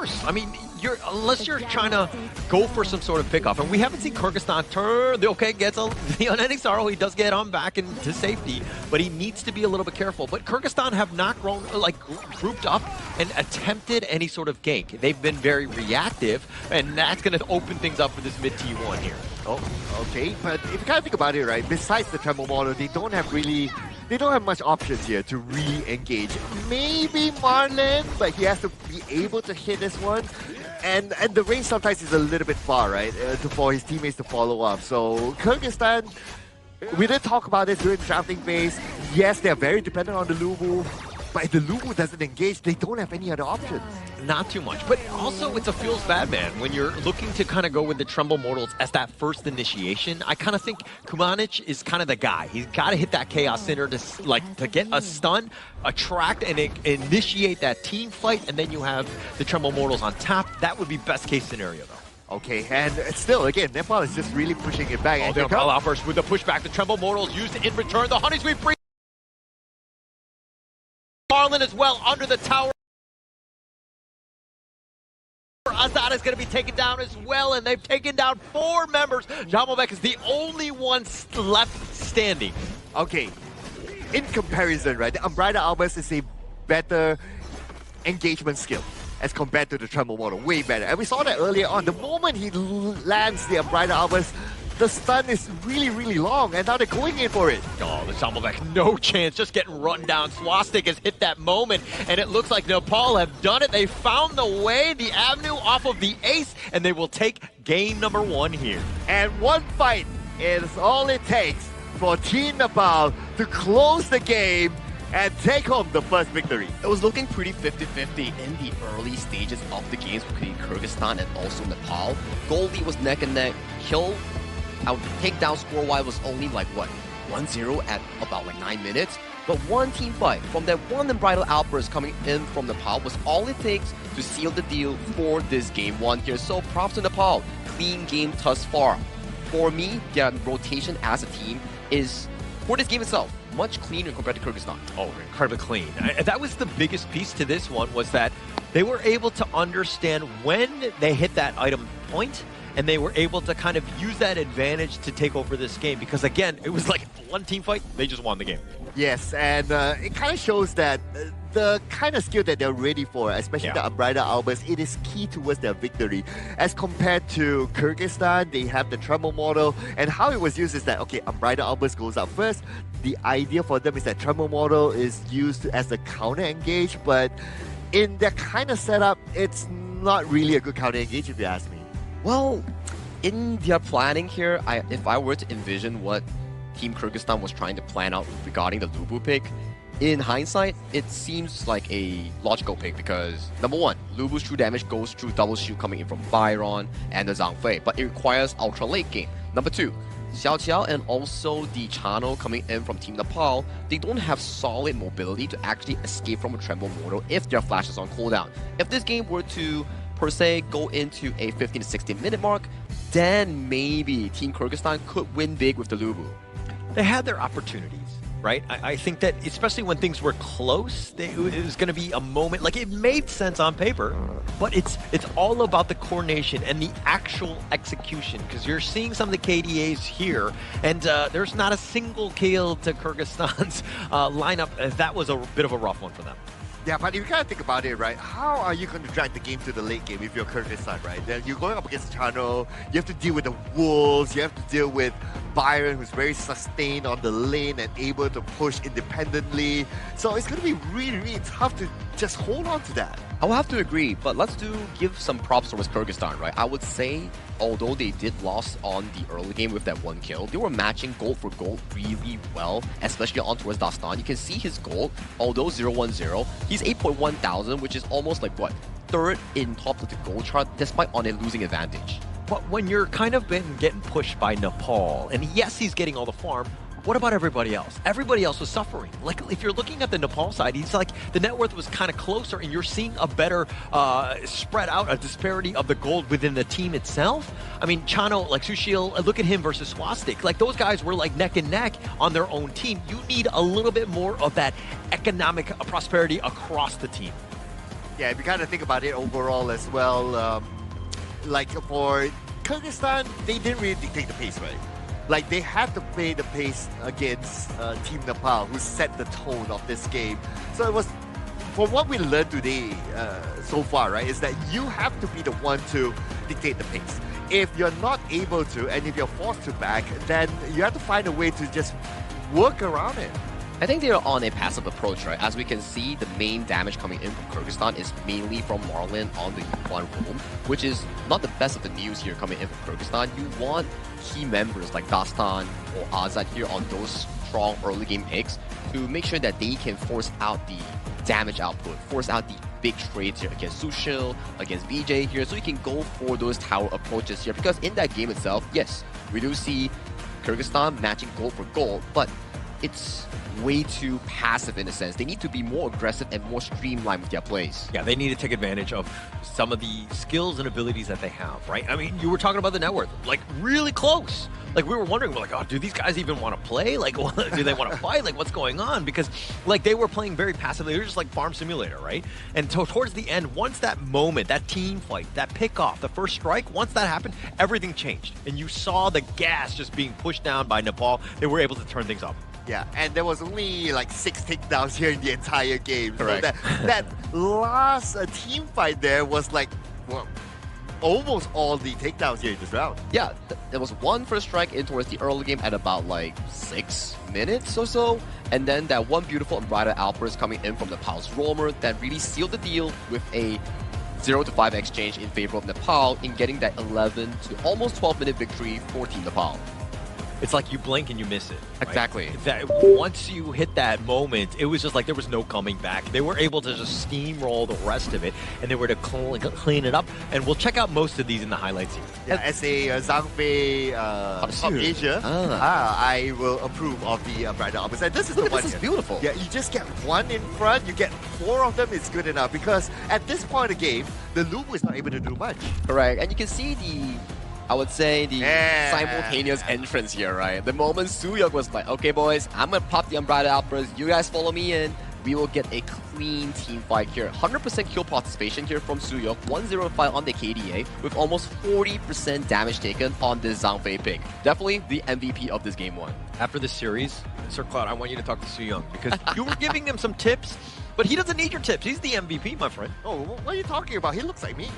course. I mean, unless you're trying to go for some sort of pickoff, and we haven't seen Kyrgyzstan turn. Okay, gets the unending sorrow. He does get on back into safety, but he needs to be a little bit careful. But Kyrgyzstan have not grown, grouped up and attempted any sort of gank. They've been very reactive, and that's going to open things up for this mid T1 here. Oh, okay. But if you kind of think about it, right, besides the tremble model, they don't have much options here to re-engage. Maybe Marlin, but he has to be able to hit this one. And the range sometimes is a little bit far, right, for his teammates to follow up. So Kyrgyzstan, we did talk about this during the drafting phase. Yes, they're very dependent on the Lubu, but if the Lubu doesn't engage, they don't have any other options. Not too much, but also it's a feels bad, man. When you're looking to kind of go with the Tremble Mortals as that first initiation, I kind of think Kumanic is kind of the guy. He's got to hit that Chaos Center to get a stun, attract, and initiate that team fight, and then you have the Tremble Mortals on top. That would be best case scenario, though. Okay, and still, again, Nepal is just really pushing it back. Oh, they'll call out first with the pushback. The Tremble Mortals used in return. The Honey Sweet free. Marlin as well under the tower. Azad is going to be taken down as well, and they've taken down 4 members. Jamovek is the only one left standing. Okay, in comparison, right, the Umbrella Albus is a better engagement skill as compared to the Tremble model, way better. And we saw that earlier on. The moment he lands the Umbrella Albus, the stun is really, really long, and now they're going in for it. Oh, the Jamovek, no chance, just getting run down. Swastik has hit that moment, and it looks like Nepal have done it. They found the way, the avenue off of the ace, and they will take game number 1 here. And one fight is all it takes for Team Nepal to close the game and take home the first victory. It was looking pretty 50-50 in the early stages of the games between Kyrgyzstan and also Nepal. Gold lead was neck and neck. Kill takedown score-wise was only like, what, 1-0 at about like 9 minutes? But one team fight from that one unbridled outburst coming in from Nepal was all it takes to seal the deal for this game 1 here. So props to Nepal. Clean game thus far. For me, their rotation as a team is, for this game itself, much cleaner compared to Kyrgyzstan. Oh, incredibly clean. That was the biggest piece to this one, was that they were able to understand when they hit that item point, and they were able to kind of use that advantage to take over this game, because again, it was like one team fight, they just won the game. Yes, and it kind of shows that the kind of skill that they're ready for, especially the Umbrella Albus, it is key towards their victory. As compared to Kyrgyzstan, they have the Tremble model, and how it was used is that, okay, Umbrella Albus goes out first. The idea for them is that Tremble model is used as a counter engage, but in their kind of setup, it's not really a good counter engage if you ask me. Well, in their planning here, if I were to envision what Team Kyrgyzstan was trying to plan out regarding the Lubu pick, in hindsight, it seems like a logical pick because, number 1, Lubu's true damage goes through double shield coming in from Byron and the Zhang Fei, but it requires ultra late game. Number 2, Xiao Qiao and also the Chano coming in from Team Nepal, they don't have solid mobility to actually escape from a Tremble Mortal if their flash is on cooldown. If this game were to per se go into a 15 to 16 minute mark, then maybe Team Kyrgyzstan could win big with the Lubu. They had their opportunities, right? I think that especially when things were close, it was going to be a moment, like it made sense on paper, but it's all about the coordination and the actual execution, because you're seeing some of the KDAs here, and there's not a single kill to Kyrgyzstan's lineup. That was a bit of a rough one for them. Yeah, but if you kind of think about it, right, how are you going to drag the game to the late game if you're Kyrgyzstan, right? Then you're going up against Chano, you have to deal with the Wolves, you have to deal with Byron, who's very sustained on the lane and able to push independently. So it's going to be really, really tough to just hold on to that. I will have to agree, but let's give some props towards Kyrgyzstan, right? I would say, although they did lose on the early game with that 1 kill, they were matching gold for gold really well, especially on towards Dastan. You can see his gold, although 0-1-0, he's 8.1 thousand, which is almost like, what, 3rd in top of the gold chart, despite on a losing advantage. But when you're kind of been getting pushed by Nepal, and yes, he's getting all the farm, what about everybody else? Everybody else was suffering. Like, if you're looking at the Nepal side, he's like, the net worth was kind of closer, and you're seeing a better spread out, a disparity of the gold within the team itself. I mean, Chano, like Sushil, look at him versus Swastik. Like, those guys were like neck and neck on their own team. You need a little bit more of that economic prosperity across the team. Yeah, if you kind of think about it overall as well, like for Kyrgyzstan, they didn't really dictate the pace, right? Like they had to play the pace against Team Nepal, who set the tone of this game. So it was, from what we learned today so far, right, is that you have to be the one to dictate the pace. If you're not able to, and if you're forced to back, then you have to find a way to just work around it. I think they're on a passive approach, right? As we can see, the main damage coming in from Kyrgyzstan is mainly from Marlin on the U1 roam, which is not the best of the news here coming in from Kyrgyzstan. You want key members like Dastan or Azad here on those strong early game picks to make sure that they can force out the damage output, force out the big trades here against Sushil, against BJ here, so you can go for those tower approaches here. Because in that game itself, yes, we do see Kyrgyzstan matching gold for gold, but it's way too passive in a sense. They need to be more aggressive and more streamlined with their plays. Yeah, they need to take advantage of some of the skills and abilities that they have, right? I mean, you were talking about the net worth, like really close. Like we were wondering, we're like, oh, do these guys even want to play? Like, do they want to fight? Like, what's going on? Because like they were playing very passively. They were just like Farm Simulator, right? And towards the end, once that moment, that team fight, that pickoff, the first strike, once that happened, everything changed. And you saw the gas just being pushed down by Nepal. They were able to turn things up. Yeah, and there was only like 6 takedowns here in the entire game. Correct. So that last team fight there was like, well, almost all the takedowns here in this round. Yeah, there was one first strike in towards the early game at about like 6 minutes or so, and then that one beautiful unbridled outburst coming in from Nepal's roamer that really sealed the deal with a 0-5 exchange in favor of Nepal in getting that 11 to almost 12-minute victory for Team Nepal. It's like you blink and you miss it. Right? Exactly. That once you hit that moment, it was just like there was no coming back. They were able to just steamroll the rest of it, and they were to clean it up. And we'll check out most of these in the highlights here. Yeah, as a Zhang Fei Top Asia, I will approve of the bridal opposite. And this is the one. This is beautiful. Yeah, you just get one in front, you get 4 of them, it's good enough. Because at this point of the game, the Lubu is not able to do much. Correct. And you can see I would say the simultaneous entrance here, right? The moment Suyok was like, okay boys, I'm gonna pop the Unbridled Outburst, you guys follow me in, we will get a clean team fight here. 100% kill participation here from Suyok, 105 on the KDA, with almost 40% damage taken on this Zhang Fei pick. Definitely the MVP of this game 1. After this series, Sir Cloud, I want you to talk to Su Young because you were giving him some tips, but he doesn't need your tips. He's the MVP, my friend. Oh, what are you talking about? He looks like me.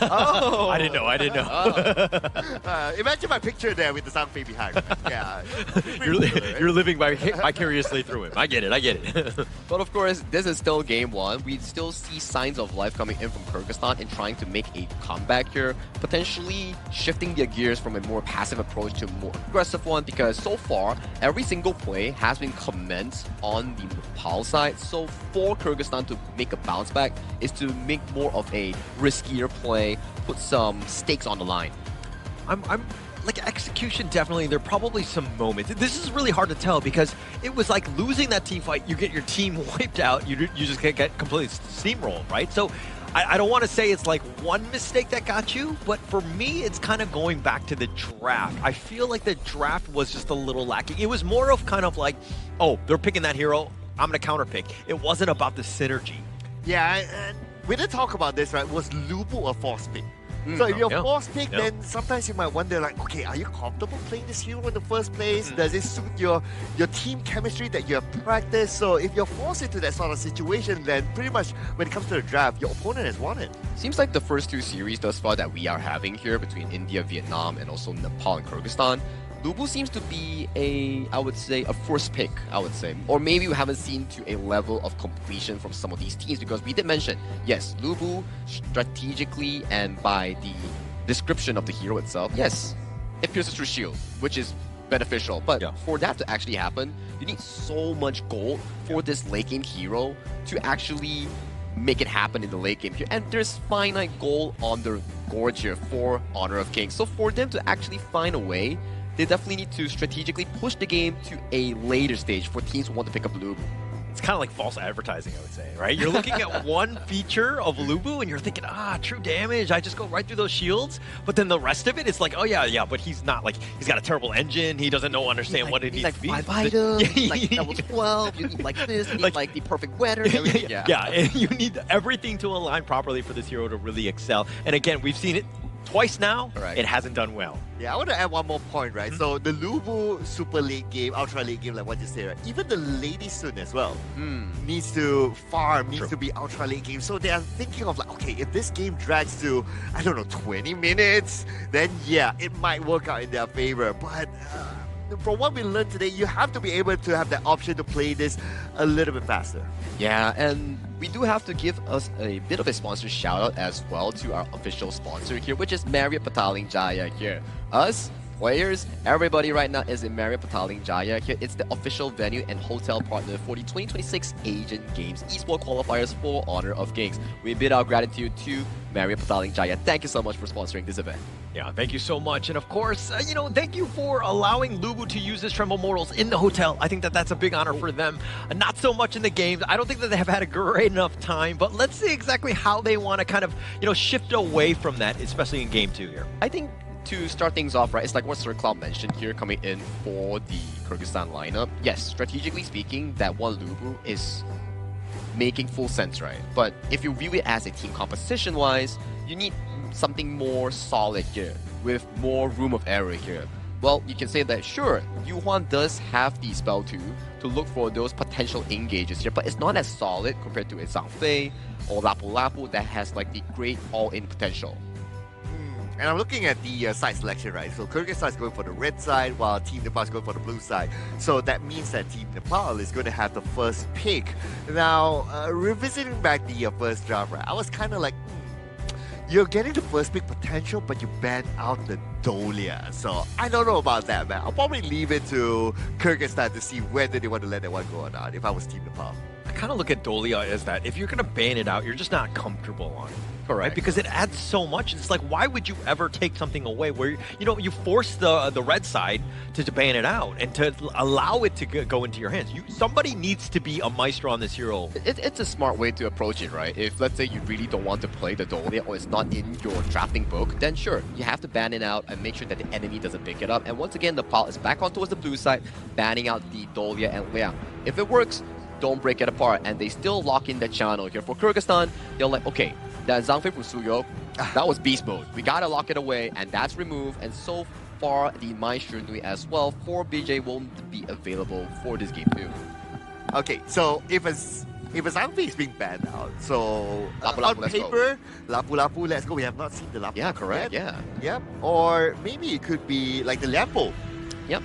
Oh, I didn't know. Imagine my picture there with the Zhang Fei behind. Yeah, you're living vicariously through him. I get it. But of course, this is still game 1. We still see signs of life coming in from Kyrgyzstan and trying to make a comeback here, potentially shifting their gears from a more passive approach to a more aggressive one, because so far, every single play has been commenced on the Nepal side. So for Kyrgyzstan to make a bounce back is to make more of a riskier play, put some stakes on the line. I'm like execution, definitely. There are probably some moments. This is really hard to tell because it was like losing that team fight. You get your team wiped out. You just get completely steamrolled, right? So I don't want to say it's like one mistake that got you, but for me, it's kind of going back to the draft. I feel like the draft was just a little lacking. It was more of kind of like, oh, they're picking that hero, I'm going to counterpick. It wasn't about the synergy. Yeah, and we did talk about this, right? Was Lubu a force pick? So if you're forced pick, then sometimes you might wonder, like, okay, are you comfortable playing this hero in the first place? Does it suit your team chemistry that you have practiced? So if you're forced into that sort of situation, then pretty much when it comes to the draft, your opponent has won it. Seems like the first 2 series thus far that we are having here between India, Vietnam, and also Nepal and Kyrgyzstan, Lubu seems to be I would say, a first pick, I would say. Or maybe we haven't seen to a level of completion from some of these teams, because we did mention, yes, Lubu strategically and by the description of the hero itself, yes, it pierces through shield, which is beneficial. But for that to actually happen, you need so much gold for this late game hero to actually make it happen in the late game here. And there's finite gold on the Gorge here for Honor of Kings. So for them to actually find a way, they definitely need to strategically push the game to a later stage for teams who want to pick up Lubu. it's kind of like false advertising, I would say, right? You're looking at one feature of Lubu and you're thinking, true damage, I just go right through those shields. But then the rest of it, it's like, oh yeah, but he's not like, he's got a terrible engine, he doesn't understand what it needs like to be. 5 items, like level 12, you need like this, you need like the perfect weather, everything. Yeah, and you need everything to align properly for this hero to really excel. And again, we've seen it twice now, it hasn't done well. Yeah, I want to add one more point, right? So the Lubu super late game, ultra late game, like what you say, right? Even the Lady Sun as well needs to farm, needs to be ultra late game. So they are thinking of like, okay, if this game drags to, I don't know, 20 minutes, then yeah, it might work out in their favor. But from what we learned today, you have to be able to have that option to play this a little bit faster. Yeah, and we do have to give us a bit of a sponsor shout out as well to our official sponsor here, which is Marriott Petaling Jaya here. Us, players, everybody right now is in Marriott Petaling Jaya here. It's the official venue and hotel partner for the 2026 Asian Games Esports Qualifiers for Honor of Kings. We bid our gratitude to Marriott Petaling Jaya. Thank you so much for sponsoring this event. Yeah, thank you so much. And of course, thank you for allowing Lubu to use his Tremble Mortals in the hotel. I think that that's a big honor for them. Not so much in the games. I don't think that they have had a great enough time, but let's see exactly how they want to kind of, shift away from that, especially in Game 2 here. I think to start things off, right, it's like what Sir Cloud mentioned here coming in for the Kyrgyzstan lineup. Yes, strategically speaking, that one Lubu is making full sense, right? But if you view it as a team composition-wise, you need something more solid here, with more room of error here. Well, you can say that, sure, Yuhuan does have the spell to look for those potential engages here, but it's not as solid compared to a Zhang Fei or Lapu Lapu that has like the great all-in potential. And I'm looking at the side selection, right? So Kyrgyzstan is going for the red side, while Team Nepal is going for the blue side. So that means that Team Nepal is going to have the first pick. Now, revisiting back the first draft, right? I was kind of like, you're getting the first pick potential, but you ban out the Dolia. So I don't know about that, man. I'll probably leave it to Kyrgyzstan to see whether they want to let that one go or not, if I was Team Nepal. I kind of look at Dolia as that if you're going to ban it out, you're just not comfortable on it. Correct. Because it adds so much. It's like, why would you ever take something away where, you force the red side to ban it out and to allow it to go into your hands? Somebody needs to be a maestro on this hero. It's a smart way to approach it, right? If, let's say, you really don't want to play the Dolia or it's not in your drafting book, then sure, you have to ban it out and make sure that the enemy doesn't pick it up. And once again, Nepal is back on towards the blue side, banning out the Dolia. And yeah, if it works, don't break it apart. And they still lock in the channel here. For Kyrgyzstan, they're like, okay, that Zhang Fei from Suyo, that was beast mode. We gotta lock it away, and that's removed. And so far, the Maestro Nui as well for BJ won't be available for this game too. Okay, so if a Zhang Fei is being banned out, so Lapu Lapu, on paper, Lapu Lapu, let's go. We have not seen the Lapu. Yeah, correct. Yet. Yeah. Yep. Or maybe it could be like the Lampo. Yep.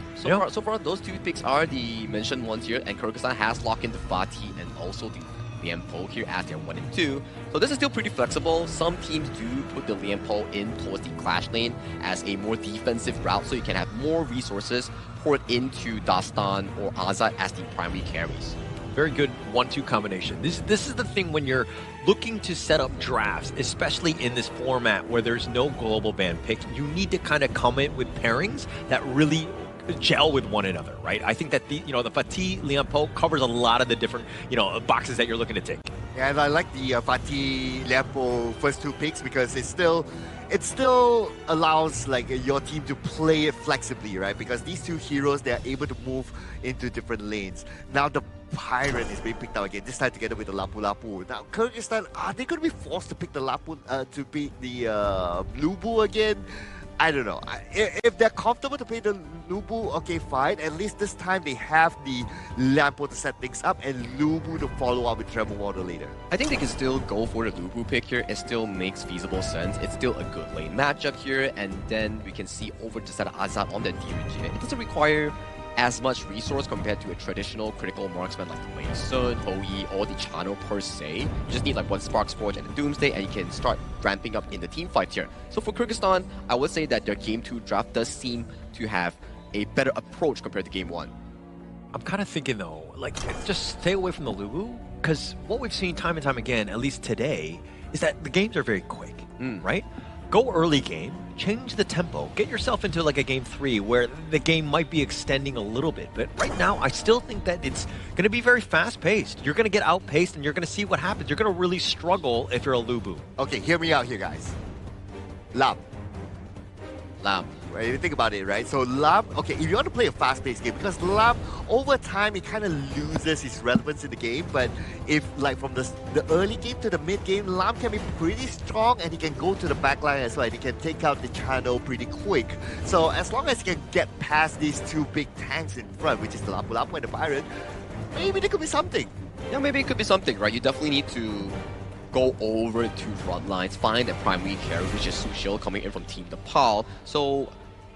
So far, those two picks are the mentioned ones here, and Kyrgyzstan has locked in the Fatih and also the Lianpo here as their 1 and 2. So this is still pretty flexible. Some teams do put the Lianpo in towards the clash lane as a more defensive route, so you can have more resources poured into Dastan or Azad as the primary carries. Very good 1-2 combination. This is the thing when you're looking to set up drafts, especially in this format where there's no global ban pick. You need to kind of come in with pairings that really gel with one another, right? I think that the Fatih Lianpo covers a lot of the different boxes that you're looking to take. Yeah, and I like the Fatih Lianpo first 2 picks because it still allows like your team to play it flexibly, right? Because these 2 heroes, they are able to move into different lanes. Now the Pirate is being picked out again, this time together with the Lapu Lapu. Now Kyrgyzstan, are they going to be forced to pick the Lapu to pick the Lubu again? I don't know. If they're comfortable to play the Lubu, okay, fine. At least this time they have the Lampo to set things up and Lubu to follow up with Tremble Water later. I think they can still go for the Lubu pick here. It still makes feasible sense. It's still a good lane matchup here. And then we can see over to set Azad on the DRG. It doesn't require as much resource compared to a traditional critical marksman like the Lady Sun, Hoi, or the Chano per se. You just need like 1 Sparks Forge and a Doomsday, and you can start ramping up in the team fight here. So for Kyrgyzstan, I would say that their Game 2 draft does seem to have a better approach compared to Game 1. I'm kind of thinking though, like, just stay away from the Lubu, because what we've seen time and time again, at least today, is that the games are very quick, right? go early game, change the tempo, get yourself into like a game 3 where the game might be extending a little bit. But right now, I still think that it's going to be very fast-paced. You're going to get outpaced, and you're going to see what happens. You're going to really struggle if you're a Lubu. Okay, hear me out here, guys. Lam. Right, if you think about it, right? So Lam, okay, if you want to play a fast-paced game, because Lam, over time, he kind of loses his relevance in the game, but if, like, from the early game to the mid-game, Lam can be pretty strong, and he can go to the backline as well, and he can take out the channel pretty quick. So as long as he can get past these two big tanks in front, which is the Lapu Lapu and the Byron, maybe there could be something. Yeah, maybe it could be something, right? You definitely need to go over to front lines, find a primary carry, which is Sushil coming in from Team Nepal. So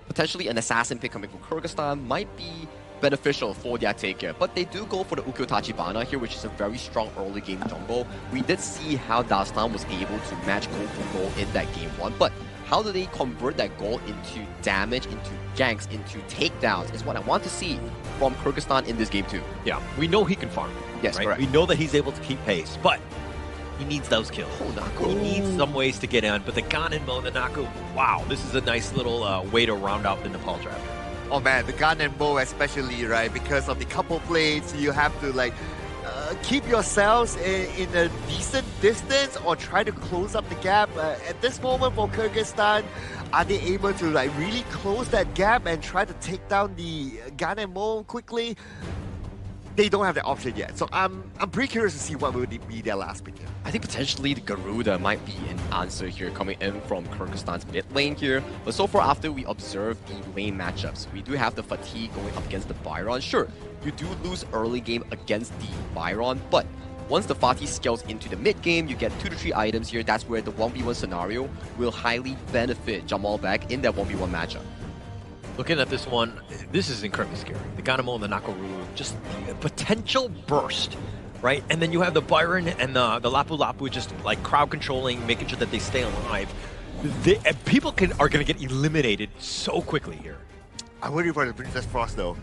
potentially an assassin pick coming from Kyrgyzstan might be beneficial for their take here. But they do go for the Ukyo Tachibana here, which is a very strong early game jungle. We did see how Dastan was able to match goal for goal in that game 1, but how do they convert that goal into damage, into ganks, into takedowns is what I want to see from Kyrgyzstan in this game 2. Yeah, we know he can farm. Yes, right? correct. We know that he's able to keep pace, but he needs those kills. He needs some ways to get in, but the Ganenmo, the Naku, wow, this is a nice little way to round out the Nepal draft. Oh man, the Ganenmo especially, right? Because of the couple plates, you have to like keep yourselves in a decent distance or try to close up the gap. At this moment for Kyrgyzstan, are they able to like really close that gap and try to take down the Ganenmo quickly? They don't have the option yet, so I'm pretty curious to see what would be their last pick here. I think potentially the Garuda might be an answer here coming in from Kyrgyzstan's mid lane here. But so far, after we observe the lane matchups, we do have the Fatigue going up against the Byron. Sure, you do lose early game against the Byron, but once the Fatih scales into the mid game, you get 2 to 3 items here. That's where the 1v1 scenario will highly benefit Jamal back in that 1v1 matchup. Looking at this one, this is incredibly scary. The Ganemo and the Nakaru, just a potential burst, right? And then you have the Byron and the Lapu Lapu just like crowd controlling, making sure that they stay alive. People are going to get eliminated so quickly here. I'm waiting for the Princess Frost though.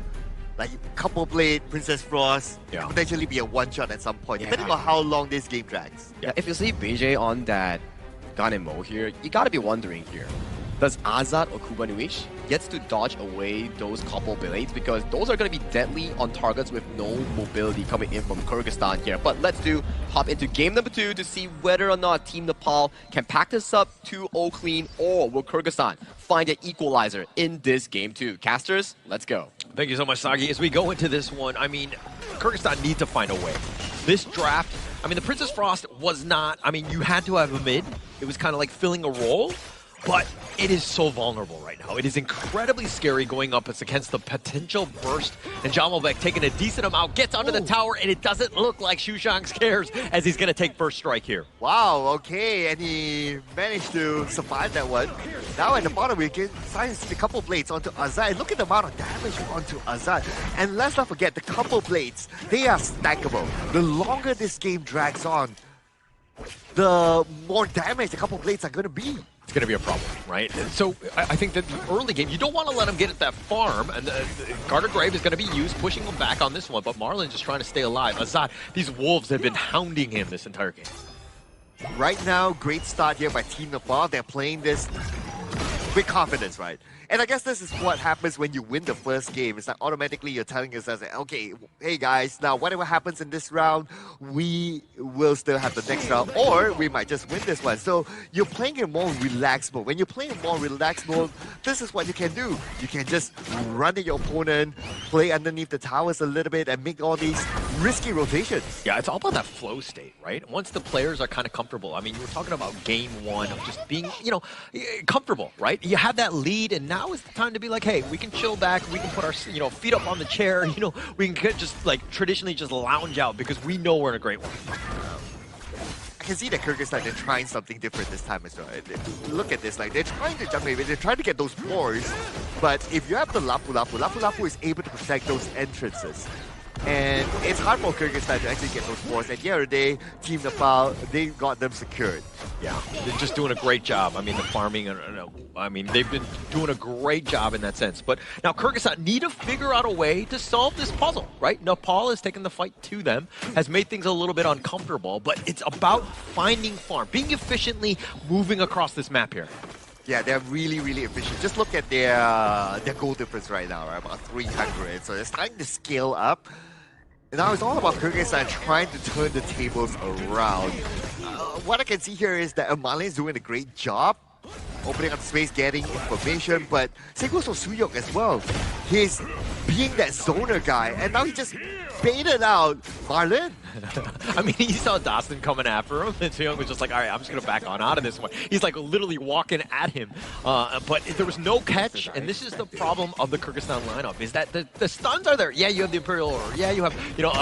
Like couple blade, Princess Frost, Yeah. could potentially be a one-shot at some point, depending on how long this game drags. Yeah, if you see BJ on that Ganemo here, you gotta be wondering here. Does Azad or Kubanuish gets to dodge away those couple blades, because those are going to be deadly on targets with no mobility coming in from Kyrgyzstan here. But let's hop into game number 2 to see whether or not Team Nepal can pack this up 2-0 clean, or will Kyrgyzstan find an equalizer in this game 2. Casters, let's go. Thank you so much, Sagi. As we go into this one, I mean, Kyrgyzstan need to find a way. This draft, I mean, the Princess Frost was not, I mean, you had to have a mid. It was kind of like filling a role. But it is so vulnerable right now. It is incredibly scary going up against the potential burst. And Jamalbek taking a decent amount, gets under the tower, and it doesn't look like Shushang cares as he's going to take first strike here. Wow, okay, and he managed to survive that one. Now at the bottom, we can see a couple blades onto Azad. Look at the amount of damage onto Azad. And let's not forget, the couple blades, they are stackable. The longer this game drags on, the more damage the couple blades are going to be. It's going to be a problem, right? And so I think that the early game, you don't want to let him get at that farm, and the Garter Grave is going to be used, pushing him back on this one, but Marlon just trying to stay alive. Azad, these wolves have been hounding him this entire game. Right now, great start here by Team Nepal. They're playing this with confidence, right? And I guess this is what happens when you win the first game. It's like automatically you're telling yourself, okay, hey guys, now whatever happens in this round, we will still have the next round, or we might just win this one. So you're playing in more relaxed mode. When you're playing in more relaxed mode, this is what you can do. You can just run at your opponent, play underneath the towers a little bit, and make all these risky rotations. Yeah, it's all about that flow state, right? Once the players are kind of comfortable. I mean, you were talking about game 1 of just being, you know, comfortable, right? You have that lead, and now is the time to be like, hey, we can chill back, we can put our, you know, feet up on the chair, you know, we can just like traditionally just lounge out because we know we're in a great one. I can see that Kyrgyzstan, they're trying something different this time as well. Look at this, like they're trying to jump maybe, they're trying to get those wars, but if you have the Lapu Lapu is able to protect those entrances. And it's hard for Kyrgyzstan to actually get those wars. At the end of the day, Team Nepal, they got them secured. Yeah, they're just doing a great job. I mean, the farming, I mean, they've been doing a great job in that sense. But now Kyrgyzstan need to figure out a way to solve this puzzle, right? Nepal has taken the fight to them, has made things a little bit uncomfortable, but it's about finding farm, being efficiently moving across this map here. Yeah, they're really, really efficient. Just look at their goal difference right now, right? About 300. So they're starting to scale up. And now it's all about Kyrgyzstan trying to turn the tables around. What I can see here is that Marlin is doing a great job opening up space, getting information, but same goes for Suyok as well. He's being that zoner guy, and now he just baited out Marlin. I mean, he saw Dawson coming after him, and Suyong was just like, all right, I'm just going to back on out of this one. He's like literally walking at him, but there was no catch, and this is the problem of the Kyrgyzstan lineup, is that the stuns are there. Yeah, you have the Imperial Order. Yeah, you have, you know,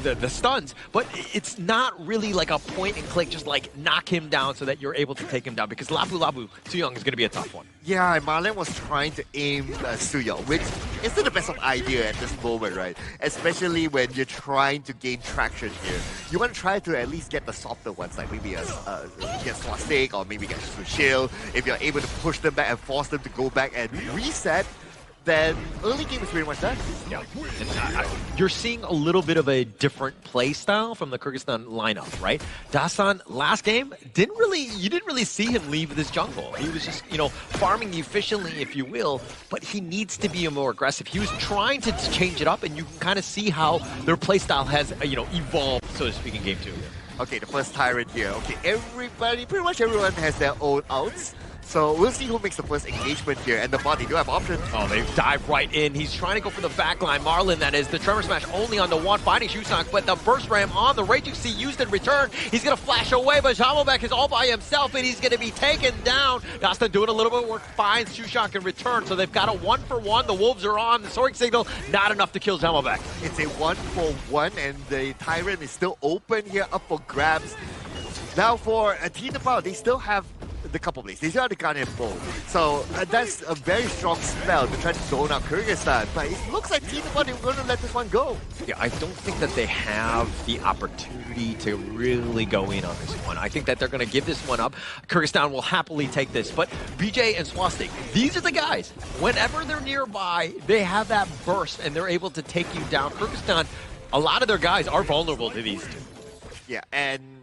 the stuns, but it's not really like a point and click, just like knock him down so that you're able to take him down, because Labu Suyong is going to be a tough one. Yeah, Marlin was trying to aim Suyong, which isn't the best of idea at this moment, right? Especially when you're trying to gain traction here. You want to try to at least get the softer ones, like maybe a Swastik or maybe get Sushil. If you're able to push them back and force them to go back and reset, then early game is pretty much done. Yeah. You're seeing a little bit of a different play style from the Kyrgyzstan lineup, right? Dasan, last game, you didn't really see him leave this jungle. He was just, you know, farming efficiently, if you will, but he needs to be more aggressive. He was trying to change it up, and you can kind of see how their play style has, you know, evolved, so to speak, in game 2 here. Okay, the first Tyrant here. Okay, pretty much everyone has their own outs. So we'll see who makes the first engagement here. And the bot, they do have options. Oh, they dive right in. He's trying to go for the backline. Marlin, that is. The Tremor Smash only on the one, finding Shushank, but the Burst Ram on the Raging Sea used in return. He's going to flash away, but Jamelbek is all by himself, and he's going to be taken down. Dastan doing a little bit of work, finds Shushank in return. So they've got a 1-for-1. The Wolves are on. The Soaring Signal, not enough to kill Jamelbek. It's a 1-for-1, and the Tyrant is still open here, up for grabs. Now for Team Nepal, they still have the couple plays. They still have the gun and bow. So that's a very strong spell to try to zone out Kyrgyzstan. But it looks like Team Nepal, they're going to let this one go. Yeah, I don't think that they have the opportunity to really go in on this one. I think that they're going to give this one up. Kyrgyzstan will happily take this. But BJ and Swastik, these are the guys. Whenever they're nearby, they have that burst and they're able to take you down. Kyrgyzstan, a lot of their guys are vulnerable to these two. Yeah, and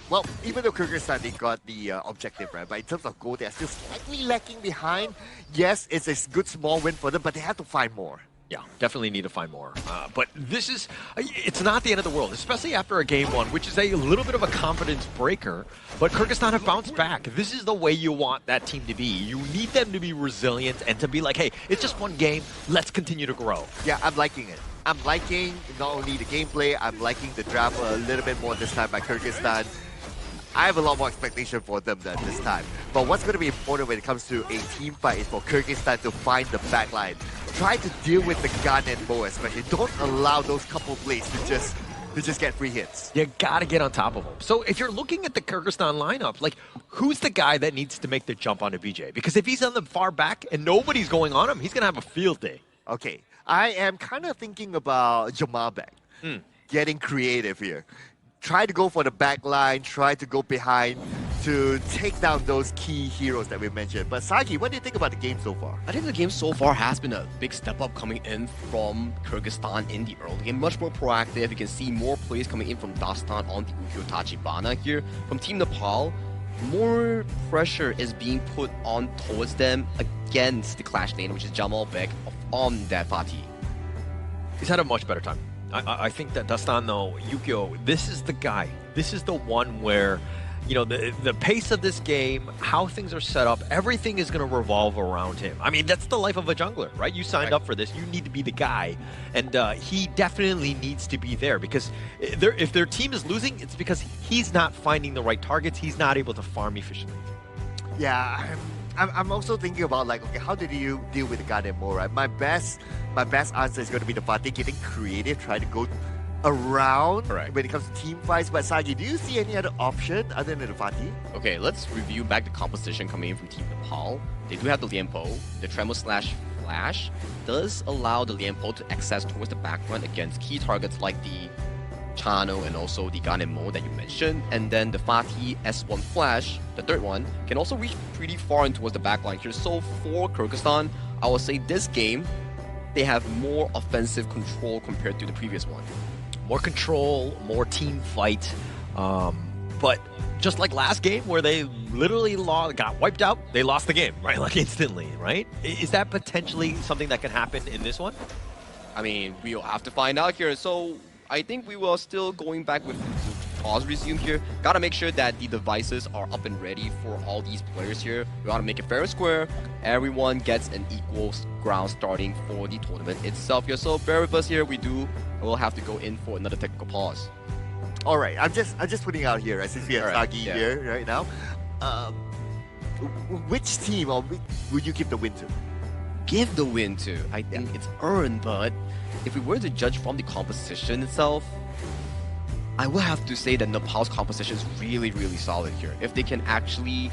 well, even though Kyrgyzstan, they got the objective, right? But in terms of goal, they're still slightly lacking behind. Yes, it's a good small win for them, but they have to find more. Yeah, definitely need to find more. But this is, it's not the end of the world, especially after a game 1, which is a little bit of a confidence breaker. But Kyrgyzstan have bounced back. This is the way you want that team to be. You need them to be resilient and to be like, hey, it's just one game, let's continue to grow. Yeah, I'm liking it. I'm liking not only the gameplay, I'm liking the draft a little bit more this time by Kyrgyzstan. I have a lot more expectation for them than this time. But what's going to be important when it comes to a team fight is for Kyrgyzstan to find the backline. Try to deal with the gun and bow especially. Don't allow those couple plays to just get free hits. You gotta get on top of them. So if you're looking at the Kyrgyzstan lineup, like, who's the guy that needs to make the jump onto BJ? Because if he's on the far back and nobody's going on him, he's gonna have a field day. Okay, I am kind of thinking about Jamelbek. Getting creative here. Try to go for the back line, try to go behind to take down those key heroes that we mentioned. But Sagi, what do you think about the game so far? I think the game so far has been a big step up coming in from Kyrgyzstan in the early game. Much more proactive. You can see more plays coming in from Dastan on the Ukyo Tachibana here. From Team Nepal, more pressure is being put on towards them against the Clash lane, which is Jamelbek on that Fatih. He's had a much better time. I think that Dastan, though, Ukyo, this is the guy. This is the one where, you know, the pace of this game, how things are set up, everything is going to revolve around him. I mean, that's the life of a jungler, right? You signed up for this. You need to be the guy. And he definitely needs to be there, because if their team is losing, it's because he's not finding the right targets. He's not able to farm efficiently. Yeah, I'm also thinking about, like, okay, how did you deal with the gun and more, right? My best answer is going to be the Fatih getting creative, trying to go around when it comes to team fights. But Sagi, do you see any other option other than the Fatih? Okay, let's review back the composition coming in from Team Nepal. They do have the Lianpo. The Tremor Slash Flash does allow the Lianpo to access towards the backline against key targets like the Chano and also the Ganemo that you mentioned. And then the Fatih S1 Flash, the third one, can also reach pretty far in towards the backline here. So for Kyrgyzstan, I would say this game, they have more offensive control compared to the previous one. More control, more team fight. But just like last game where they literally got wiped out, they lost the game, right? Like instantly, right? Is that potentially something that can happen in this one? I mean, we'll have to find out here. So I think we will still going back with pause resume here. Gotta make sure that the devices are up and ready for all these players here. We gotta make it fair and square. Everyone gets an equal ground starting for the tournament itself here. So bear with us here. We'll have to go in for another technical pause. All right, I'm just putting out here, right, since we have Sagi yeah. here right now. Which team would you give the win to? Give the win to. I think it's earned, but if we were to judge from the composition itself, I will have to say that Nepal's composition is really, really solid here. If they can actually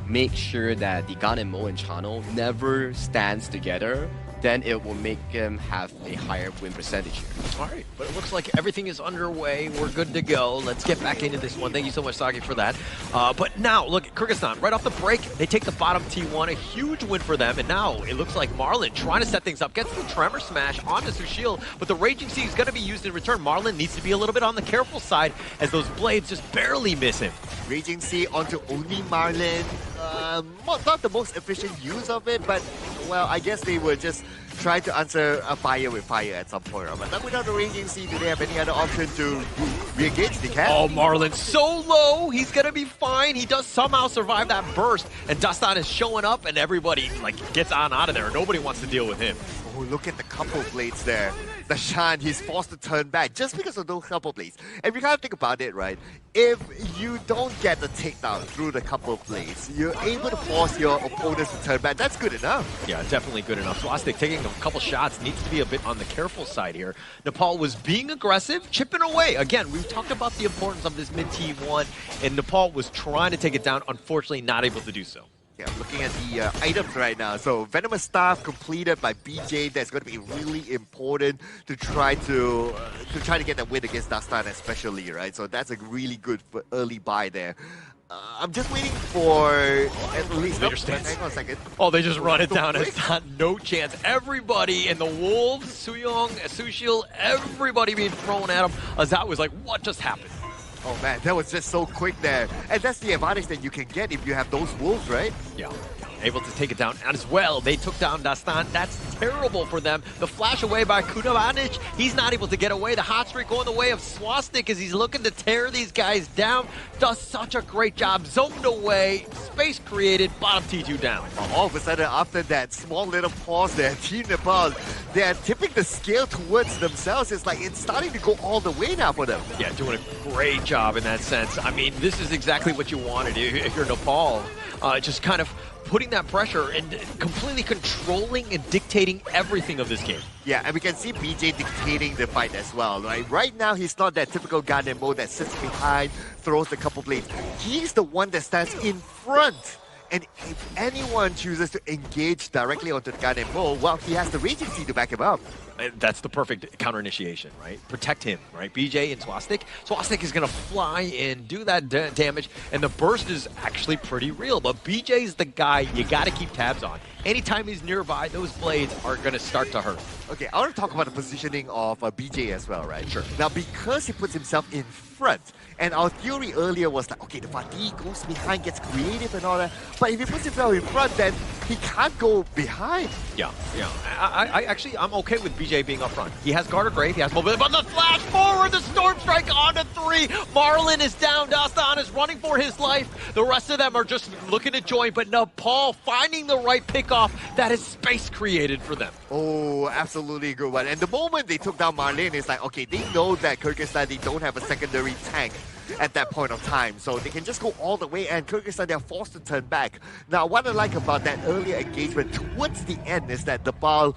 make sure that the Gan and Mo and Chano never stands together, then it will make them have a higher win percentage here. All right, but it looks like everything is underway. We're good to go. Let's get back into this one. Thank you so much, Sagi, for that. But now, look, Kyrgyzstan, right off the break, they take the bottom T1, a huge win for them. And now it looks like Marlon trying to set things up, gets the Tremor Smash onto Sushil, but the Raging Sea is going to be used in return. Marlon needs to be a little bit on the careful side as those blades just barely miss him. Raging Sea onto only Marlon. Not the most efficient use of it, but, well, I guess they were just trying to answer a fire with fire at some point. But then without the Raging Sea, do they have any other option to re-engage? They can. Oh, Marlon so low. He's going to be fine. He does somehow survive that burst. And Dastan is showing up, and everybody gets on out of there. Nobody wants to deal with him. Oh, look at the couple blades there. The Shan, he's forced to turn back just because of those couple blades. And we gotta think about it, right? If you don't get the takedown through the couple blades, you're able to force your opponents to turn back. That's good enough. Yeah, definitely good enough. Swastik taking a couple shots, needs to be a bit on the careful side here. Nepal was being aggressive, chipping away. Again, we've talked about the importance of this mid T1, and Nepal was trying to take it down, unfortunately not able to do so. Yeah, I'm looking at the items right now. So Venomous Staff completed by BJ. That's going to be really important to try to get that win against Dastan especially, right? So that's a really good early buy there. I'm just waiting for at least... Later stance. Hang on a second. Oh, they just run it down. It's not no chance. Everybody in the Wolves, Suyong, Sushil, everybody being thrown at him. Azat was like, what just happened? Oh man, that was just so quick there. And that's the advantage that you can get if you have those wolves, right? Yeah. Able to take it down as well. They took down Dastan. That's terrible for them. The flash away by Kudavanic. He's not able to get away. The hot streak going the way of Swastik as he's looking to tear these guys down. Does such a great job. Zoned away. Space created. Bottom T2 down. All of a sudden, after that small little pause there, Team Nepal, they're tipping the scale towards themselves. It's like it's starting to go all the way now for them. Yeah, doing a great job in that sense. I mean, this is exactly what you want to do if you're Nepal. Just kind of putting that pressure and completely controlling and dictating everything of this game. Yeah, and we can see BJ dictating the fight as well, right? Right now, he's not that typical Gundam mode that sits behind, throws the couple blades. He's the one that stands in front. And if anyone chooses to engage directly onto the Gundam mode, well, he has the Raging Sea to back him up. And that's the perfect counter initiation, right? Protect him, right? BJ and Swastik. Swastik is going to fly in, do that damage, and the burst is actually pretty real. But BJ's the guy you got to keep tabs on. Anytime he's nearby, those blades are going to start to hurt. Okay, I want to talk about the positioning of BJ as well, right? Sure. Now, because he puts himself in front, and our theory earlier was like, okay, the fatigue goes behind, gets creative and all that, but if he puts himself in front, then he can't go behind. Yeah. I'm okay with BJ being up front. He has Garter Grave, he has mobility, but the flash forward, the Storm Strike onto 3. Marlon is down, Dastan is running for his life. The rest of them are just looking to join, but Nepal finding the right pickoff, that is space created for them. Oh, absolutely good one. And the moment they took down Marlon, it's like, okay, they know that Kyrgyzstan, they don't have a secondary tank at that point of time. So they can just go all the way, and Kyrgyzstan, they're forced to turn back. Now, what I like about that earlier engagement towards the end is that Nepal,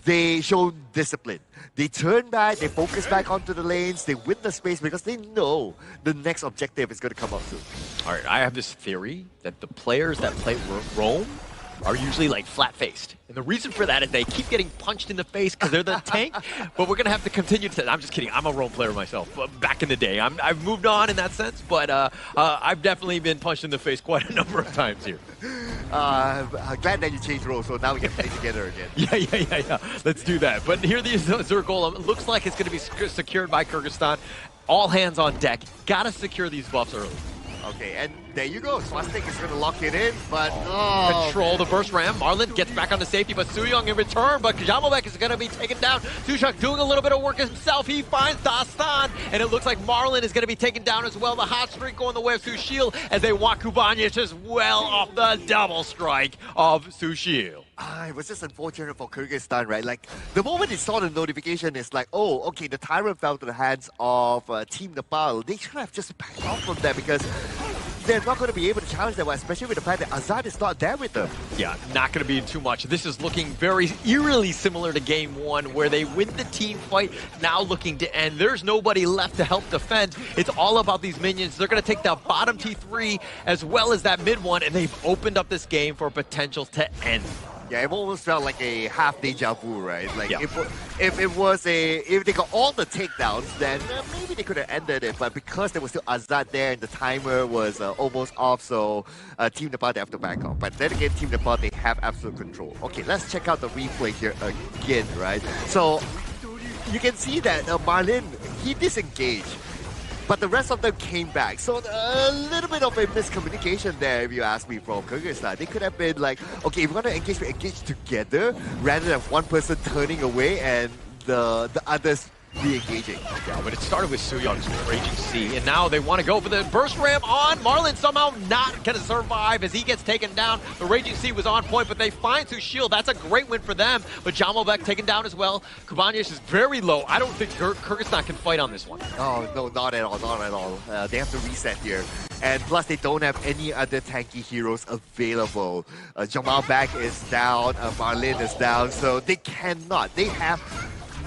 they show discipline. They turn back, they focus back onto the lanes, they win the space because they know the next objective is going to come up soon. All right, I have this theory that the players that play Rome are usually like flat-faced. And the reason for that is they keep getting punched in the face because they're the tank, but we're going to have to continue to... I'm just kidding. I'm a Rome player myself. Back in the day. I've moved on in that sense, but I've definitely been punched in the face quite a number of times here. I'm glad that you changed roles, so now we can play together again. Yeah. Let's do that. But here the Zergolem looks like it's going to be secured by Kyrgyzstan. All hands on deck. Got to secure these buffs early. Okay, and there you go. Swastik is going to lock it in, but Control the burst ram. Marlin gets back on the safety, but Sooyoung in return. But Jamalbek is going to be taken down. Sushuk doing a little bit of work himself. He finds Dastan, and it looks like Marlin is going to be taken down as well. The hot streak going the way of Sushil as they want Kubanic as well off the double strike of Sushil. It was just unfortunate for Kyrgyzstan, right? Like, the moment they saw the notification, it's like, oh, okay, the Tyrant fell to the hands of Team Nepal. They should have just backed off from that because they're not going to be able to challenge them, especially with the fact that Azad is not there with them. Yeah, not going to be too much. This is looking very eerily similar to Game 1, where they win the team fight, now looking to end. There's nobody left to help defend. It's all about these minions. They're going to take that bottom T3 as well as that mid one, and they've opened up this game for potential to end. Yeah, it almost felt like a half deja vu, right? Like, Yeah. if they got all the takedowns, then maybe they could have ended it. But because there was still Azad there and the timer was almost off, so Team Nepal, they have to back off. But then again, Team Nepal, they have absolute control. Okay, let's check out the replay here again, right? So you can see that Marlin, he disengaged. But the rest of them came back. So a little bit of a miscommunication there, if you ask me, from Kyrgyzstan. They could have been like, okay, if we're going to engage, we engage together rather than one person turning away and the others re-engaging. Yeah, but it started with Sooyoung's Raging Sea, and now they want to go for the burst ram on. Marlin somehow not going to survive as he gets taken down. The Raging Sea was on point, but they find Sushil. That's a great win for them, but Jamalbek taken down as well. Kubanic is very low. I don't think Kyrgyzstan can fight on this one. Oh, no, not at all, not at all. They have to reset here. And plus, they don't have any other tanky heroes available. Jamalbek is down, Marlin is down, so they cannot. They have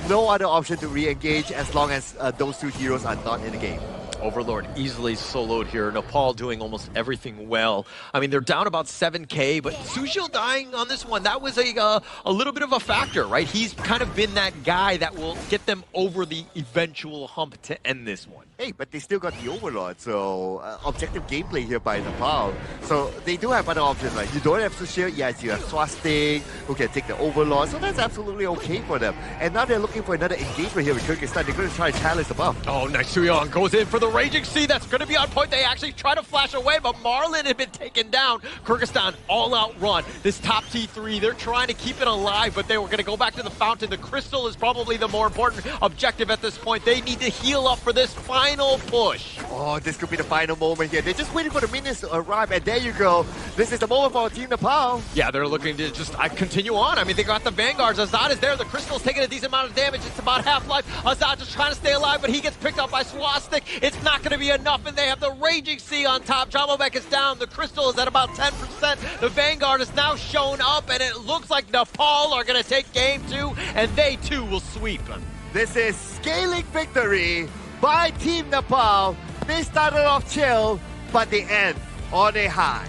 no other option to re-engage as long as those two heroes are not in the game. Overlord easily soloed here. Nepal doing almost everything well. I mean, they're down about 7K, but Sushil dying on this one, that was a little bit of a factor, right? He's kind of been that guy that will get them over the eventual hump to end this one. Hey, but they still got the Overlord, so objective gameplay here by Nepal. So they do have other options, like you don't have Sushil, yes, you have Swastik, who can take the Overlord, so that's absolutely okay for them. And now they're looking for another engagement here with Kyrgyzstan. They're going to try to challenge the buff. Oh, nice. Sooyoung goes in for the Raging Sea. That's going to be on point. They actually try to flash away, but Marlin had been taken down. Kyrgyzstan all-out run. This top T3, they're trying to keep it alive, but they were going to go back to the fountain. The crystal is probably the more important objective at this point. They need to heal up for this final push. Oh, this could be the final moment here. They're just waiting for the minions to arrive, and there you go. This is the moment for Team Nepal. Yeah, they're looking to just continue on. I mean, they got the Vanguards. Azad is there. The crystal's taking a decent amount of damage. It's about half-life. Azad just trying to stay alive, but he gets picked up by Swastik. It's not going to be enough, and they have the Raging Sea on top. Jamalbek is down. The crystal is at about 10%. The Vanguard has now shown up, and it looks like Nepal are going to take game 2, and they too will sweep them. This is scaling victory by Team Nepal. They started off chill, but they end on a high.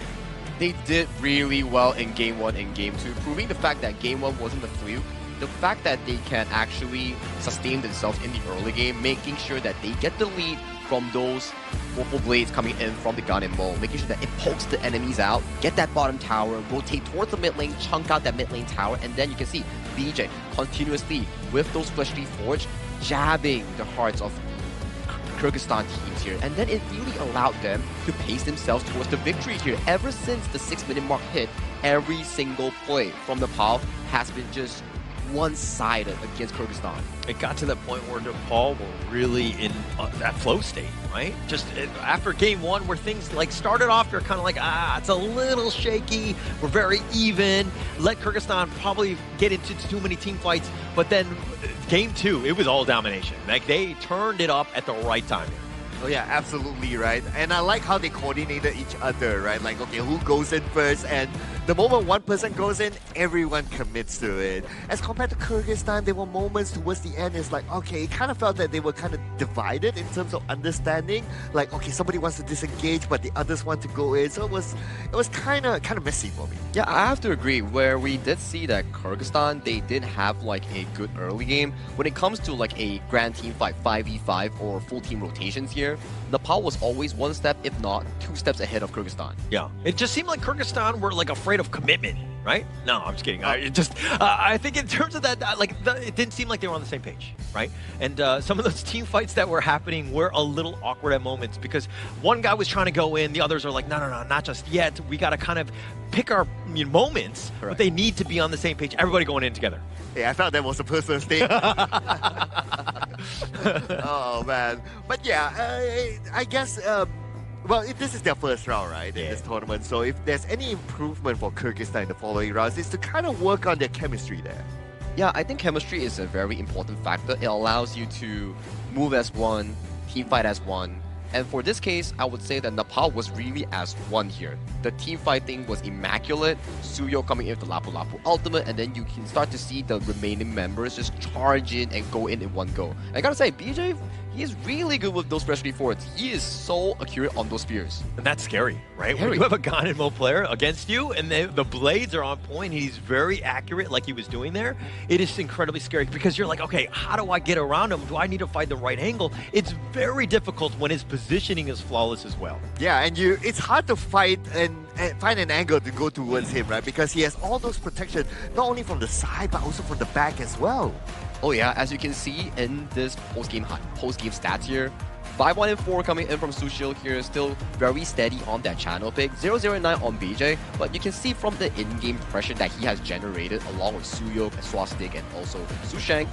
They did really well in Game 1 and Game 2, proving the fact that Game 1 wasn't a fluke. The fact that they can actually sustain themselves in the early game, making sure that they get the lead from those Purple Blades coming in from the gun and Mo, making sure that it pokes the enemies out, get that bottom tower, rotate towards the mid lane, chunk out that mid lane tower, and then you can see BJ continuously with those Fleshly Forge jabbing the hearts of Kyrgyzstan teams here, and then it really allowed them to pace themselves towards the victory here. Ever since the 6-minute mark hit, every single play from Nepal has been just one-sided against Kyrgyzstan. It got to that point where Nepal were really in that flow state, right? Just after game 1 where things like started off, they're kind of like, it's a little shaky, we're very even, let Kyrgyzstan probably get into too many team fights, but then game 2, it was all domination. Like, they turned it up at the right time. Oh yeah, absolutely, right? And I like how they coordinated each other, right? Like, okay, who goes in first? And the moment one person goes in, everyone commits to it. As compared to Kyrgyzstan, there were moments towards the end, it's like, okay, it kind of felt that they were kind of divided in terms of understanding. Like, okay, somebody wants to disengage, but the others want to go in. So it was kind of messy for me. Yeah, I have to agree. Where we did see that Kyrgyzstan, they did have like a good early game. When it comes to like a grand team fight, 5v5 or full team rotations here, Nepal was always one step, if not 2 steps ahead of Kyrgyzstan. Yeah, it just seemed like Kyrgyzstan were like afraid of commitment. right? No, I'm just kidding. I think in terms of that, it didn't seem like they were on the same page, right? And some of those team fights that were happening were a little awkward at moments because one guy was trying to go in, the others are like, no, not just yet. We got to kind of pick our moments, but they need to be on the same page. Everybody going in together. Yeah, I felt that was a personal statement. Oh, man. But yeah, I guess... well, this is their first round, right, in this tournament. So if there's any improvement for Kyrgyzstan in the following rounds, it's to kind of work on their chemistry there. Yeah, I think chemistry is a very important factor. It allows you to move as one, team fight as one. And for this case, I would say that Nepal was really as one here. The team fighting was immaculate. Suyo coming in with the Lapu Lapu ultimate, and then you can start to see the remaining members just charge in and go in one go. And I gotta say, BJ, he is really good with those specialty forwards. He is so accurate on those spears. And that's scary, right? When you have a Ganemo player against you and the blades are on point and he's very accurate like he was doing there, it is incredibly scary because you're like, okay, how do I get around him? Do I need to find the right angle? It's very difficult when his positioning is flawless as well. Yeah, and it's hard to fight and find an angle to go towards him, right? Because he has all those protection, not only from the side, but also from the back as well. Oh yeah, as you can see in this post-game stats here, 5-1 and 4 coming in from Sushil here, still very steady on that channel pick. 0-0-9 on BJ, but you can see from the in-game pressure that he has generated along with Suyok, Swastik, and also Sushang.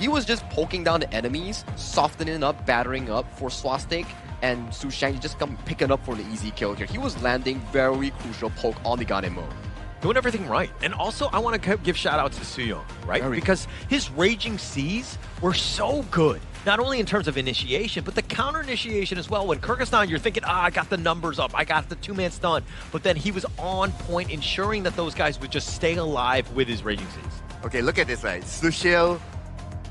He was just poking down the enemies, softening up, battering up for Swastik, and Sushang just picking up for the easy kill here. He was landing very crucial poke on the Ganemo. Doing everything right. And also, I want to give shout-outs to Suyo, right? Because his Raging Seas were so good. Not only in terms of initiation, but the counter-initiation as well. When Kyrgyzstan, you're thinking, I got the numbers up, I got the two-man stun. But then he was on point, ensuring that those guys would just stay alive with his Raging Seas. Okay, look at this, right? Sushil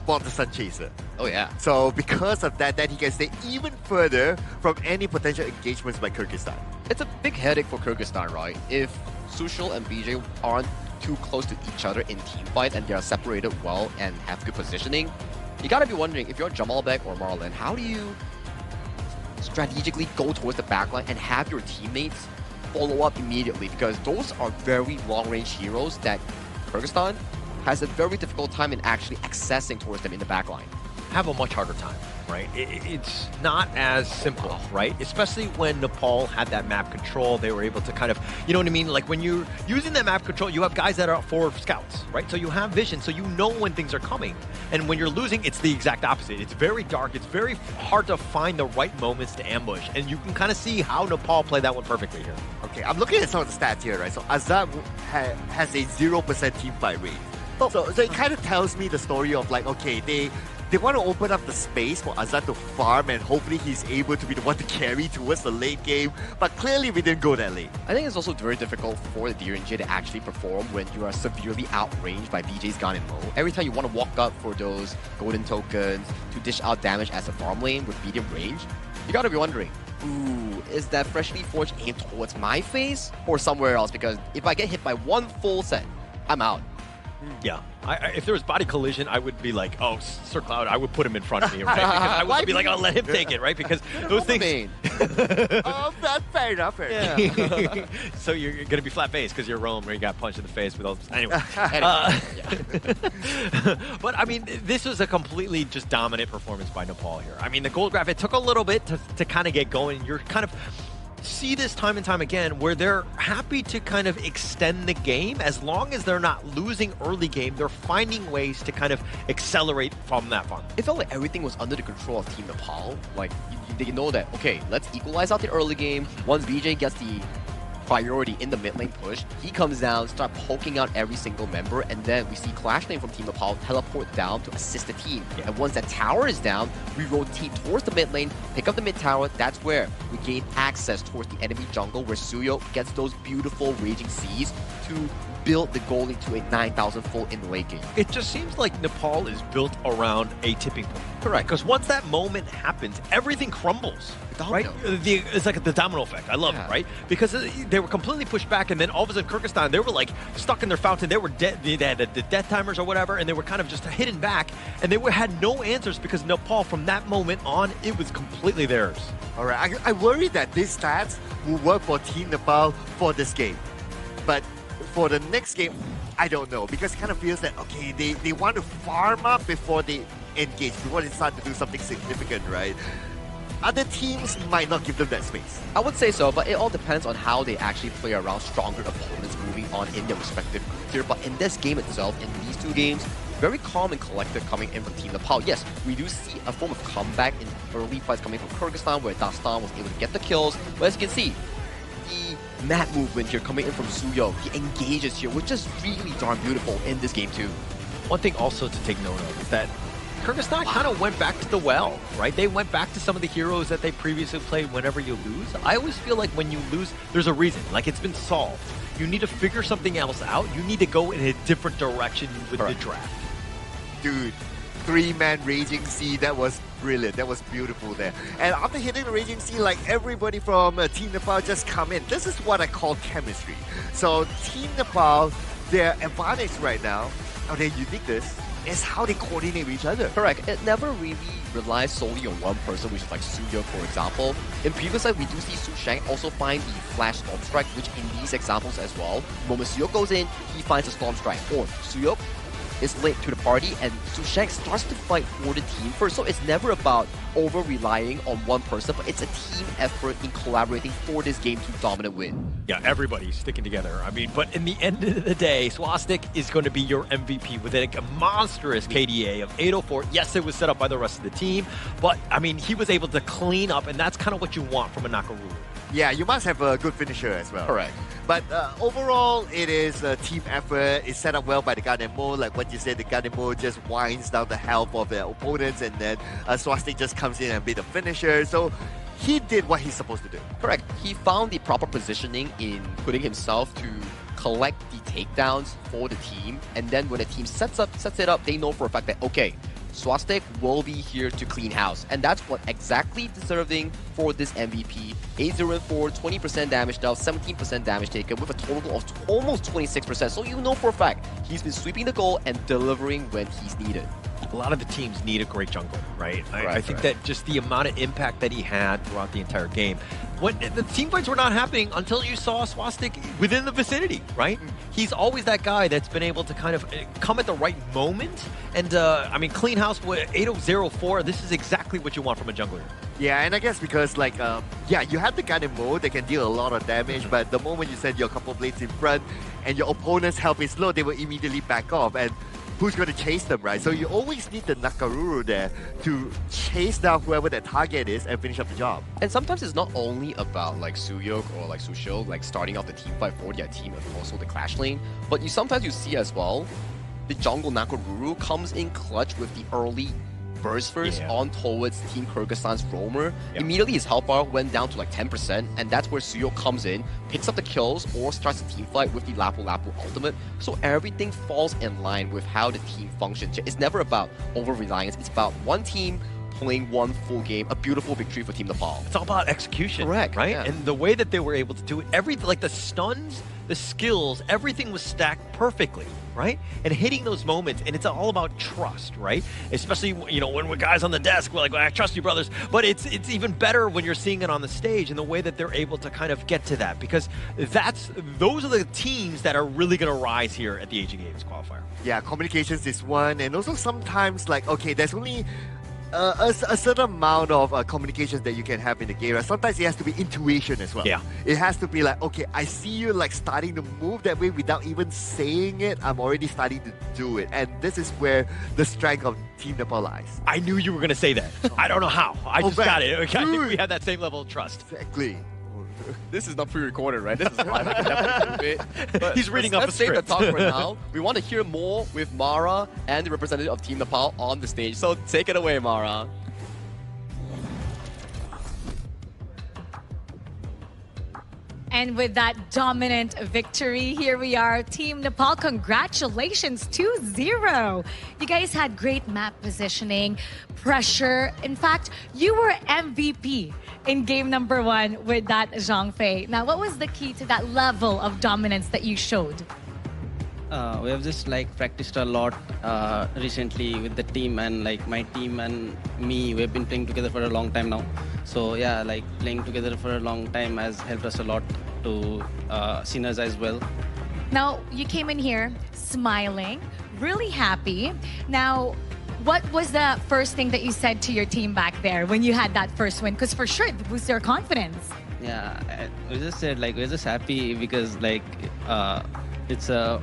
bought the Sun Chaser. Oh, yeah. So because of that, he can stay even further from any potential engagements by Kyrgyzstan. It's a big headache for Kyrgyzstan, right? If Sushil and BJ aren't too close to each other in team fight and they are separated well and have good positioning, you gotta be wondering, if you're Jamalbek or Marlon, how do you strategically go towards the backline and have your teammates follow up immediately? Because those are very long-range heroes that Kyrgyzstan has a very difficult time in actually accessing towards them in the backline. Have a much harder time, right? It's not as simple, right? Especially when Nepal had that map control, they were able to kind of, you know what I mean? Like when you're using that map control, you have guys that are forward scouts, right? So you have vision, so you know when things are coming. And when you're losing, it's the exact opposite. It's very dark, it's very hard to find the right moments to ambush. And you can kind of see how Nepal played that one perfectly here. Okay, I'm looking at some of the stats here, right? So Azad has a 0% team fight rate. So it kind of tells me the story of like, okay, they want to open up the space for Azad to farm and hopefully he's able to be the one to carry towards the late game, but clearly we didn't go that late. I think it's also very difficult for the DRNJ to actually perform when you are severely outranged by BJ's Ganemo. Every time you want to walk up for those golden tokens to dish out damage as a farm lane with medium range, you gotta be wondering, ooh, is that freshly forged aimed towards my face or somewhere else? Because if I get hit by one full set, I'm out. Yeah. If there was body collision, I would be like, oh, Sir Cloud, I would put him in front of me, right? Because I would be like, I'll let him take it, right? Because those things... Oh, that's fair enough. Yeah. So you're going to be flat-faced because you're Rome, where you got punched in the face with all this... Anyway. But, I mean, this was a completely just dominant performance by Nepal here. I mean, the gold graph, it took a little bit to kind of get going. You're kind of... see this time and time again where they're happy to kind of extend the game. As long as they're not losing early game, they're finding ways to kind of accelerate from that fun. It felt like everything was under the control of Team Nepal. Like, they know that, okay, let's equalize out the early game. Once BJ gets the priority in the mid lane push, he comes down, start poking out every single member, and then we see Clash Lane from Team Nepal teleport down to assist the team. Yeah. And once that tower is down, we rotate towards the mid lane, pick up the mid tower. That's where we gain access towards the enemy jungle, where Suyo gets those beautiful Raging Seas to build the goal into a 9,000 full in the late game. It just seems like Nepal is built around a tipping point. Correct. Because once that moment happens, everything crumbles. Right? It's like the domino effect. I love it, right? Because they were completely pushed back, and then all of a sudden Kyrgyzstan, they were like stuck in their fountain. They were dead. They had the death timers or whatever, and they were kind of just hidden back, and they had no answers because Nepal, from that moment on, it was completely theirs. All right. I worry that these stats will work for Team Nepal for this game. But for the next game, I don't know, because it kind of feels that, okay, they want to farm up before they engage, before they start to do something significant, right? Other teams might not give them that space. I would say so, but it all depends on how they actually play around stronger opponents moving on in their respective tier. But in this game itself, in these two games, very calm and collected coming in from Team Nepal. Yes, we do see a form of comeback in early fights coming from Kyrgyzstan, where Dastan was able to get the kills. But as you can see, the map movement here coming in from Suyo, he engages here, which is really darn beautiful in this game too. One thing also to take note of is that Kyrgyzstan kind of went back to the well, right? They went back to some of the heroes that they previously played whenever you lose. I always feel like when you lose, there's a reason. Like, it's been solved. You need to figure something else out. You need to go in a different direction with the draft. Dude, 3-man Raging Sea, that was brilliant. That was beautiful there. And after hitting the Raging Sea, like, everybody from Team Nepal just come in. This is what I call chemistry. So Team Nepal, their advantage right now, or their uniqueness, is how they coordinate with each other. Correct. It never really relies solely on one person, which is like Suyo, for example. In previous side, we do see Su Sheng also find the Flash Storm Strike, which in these examples as well, the moment Suyo goes in, he finds a Storm Strike. Or Suyo is late to the party and Su Sheng starts to fight for the team first. So it's never about over-relying on one person, but it's a team effort in collaborating for this game to dominate win. Yeah, everybody's sticking together. I mean, but in the end of the day, Swastik is going to be your MVP with a monstrous KDA of 804. Yes, it was set up by the rest of the team, but I mean, he was able to clean up, and that's kind of what you want from a Nakaruru. Yeah, you must have a good finisher as well. Correct. But overall, it is a team effort. It's set up well by the Ganemo. Like what you said, the Ganemo just winds down the health of their opponents, and then Swastik just comes in and be the finisher. So he did what he's supposed to do. Correct. He found the proper positioning in putting himself to collect the takedowns for the team, and then when the team sets it up, they know for a fact that, okay, Swastik will be here to clean house. And that's what exactly deserving for this MVP. 8-0-4, 20% damage dealt, 17% damage taken with a total of almost 26%. So you know for a fact, he's been sweeping the goal and delivering when he's needed. A lot of the teams need a great jungler, right? I think that just the amount of impact that he had throughout the entire game. When the team fights were not happening until you saw Swastik within the vicinity, right? He's always that guy that's been able to kind of come at the right moment. And I mean, clean house with 8-0-4, this is exactly what you want from a jungler. Yeah, and I guess because like, yeah, you have the Ganemo that can deal a lot of damage, but the moment you send your couple blades in front and your opponent's health is low, they will immediately back off. And who's going to chase them, right? So you always need the Nakaruru there to chase down whoever that target is and finish up the job. And sometimes it's not only about like Suyok or like Sushil like starting out the team fight for their team and also the clash lane, but sometimes you see as well the jungle Nakaruru comes in clutch with the early burst first on towards Team Kyrgyzstan's roamer. Immediately his health bar went down to like 10%, and that's where Suyo comes in, picks up the kills, or starts the team fight with the Lapu Lapu ultimate. So everything falls in line with how the team functions. It's never about over-reliance, it's about one team playing one full game, a beautiful victory for Team Nepal. It's all about execution, correct, right? Yeah. And the way that they were able to do it, like the stuns, the skills, everything was stacked perfectly, right? And hitting those moments, and it's all about trust, right? Especially, you know, when we're guys on the desk, we're like, well, I trust you, brothers. But it's even better when you're seeing it on the stage and the way that they're able to kind of get to that, because those are the teams that are really going to rise here at the Asian Games qualifier. Yeah, communications is one, and also sometimes like, okay, there's only a certain amount of communications that you can have in the game. Sometimes it has to be intuition as well. Yeah. It has to be like, okay, I see you like starting to move that way without even saying it. I'm already starting to do it. And this is where the strength of Team Nepal lies. I knew you were going to say that. I don't know how. I just got it. Okay, I think we have that same level of trust. Exactly. This is not pre-recorded, right? This is live. I can definitely do it. But he's reading off a script. Let's save the talk for now. We want to hear more with Mara and the representative of Team Nepal on the stage. So take it away, Mara. And with that dominant victory, here we are, Team Nepal. Congratulations, 2-0. You guys had great map positioning, pressure. In fact, you were MVP in game number 1 with that Zhang Fei. Now, what was the key to that level of dominance that you showed? We have just like practiced a lot recently with the team, and like my team and me, we've been playing together for a long time now. So yeah, like playing together for a long time has helped us a lot to synergize well. Now, you came in here smiling, really happy. Now, what was the first thing that you said to your team back there when you had that first win? Because for sure, it boosts your confidence. Yeah, we just said like we're just happy because like it's our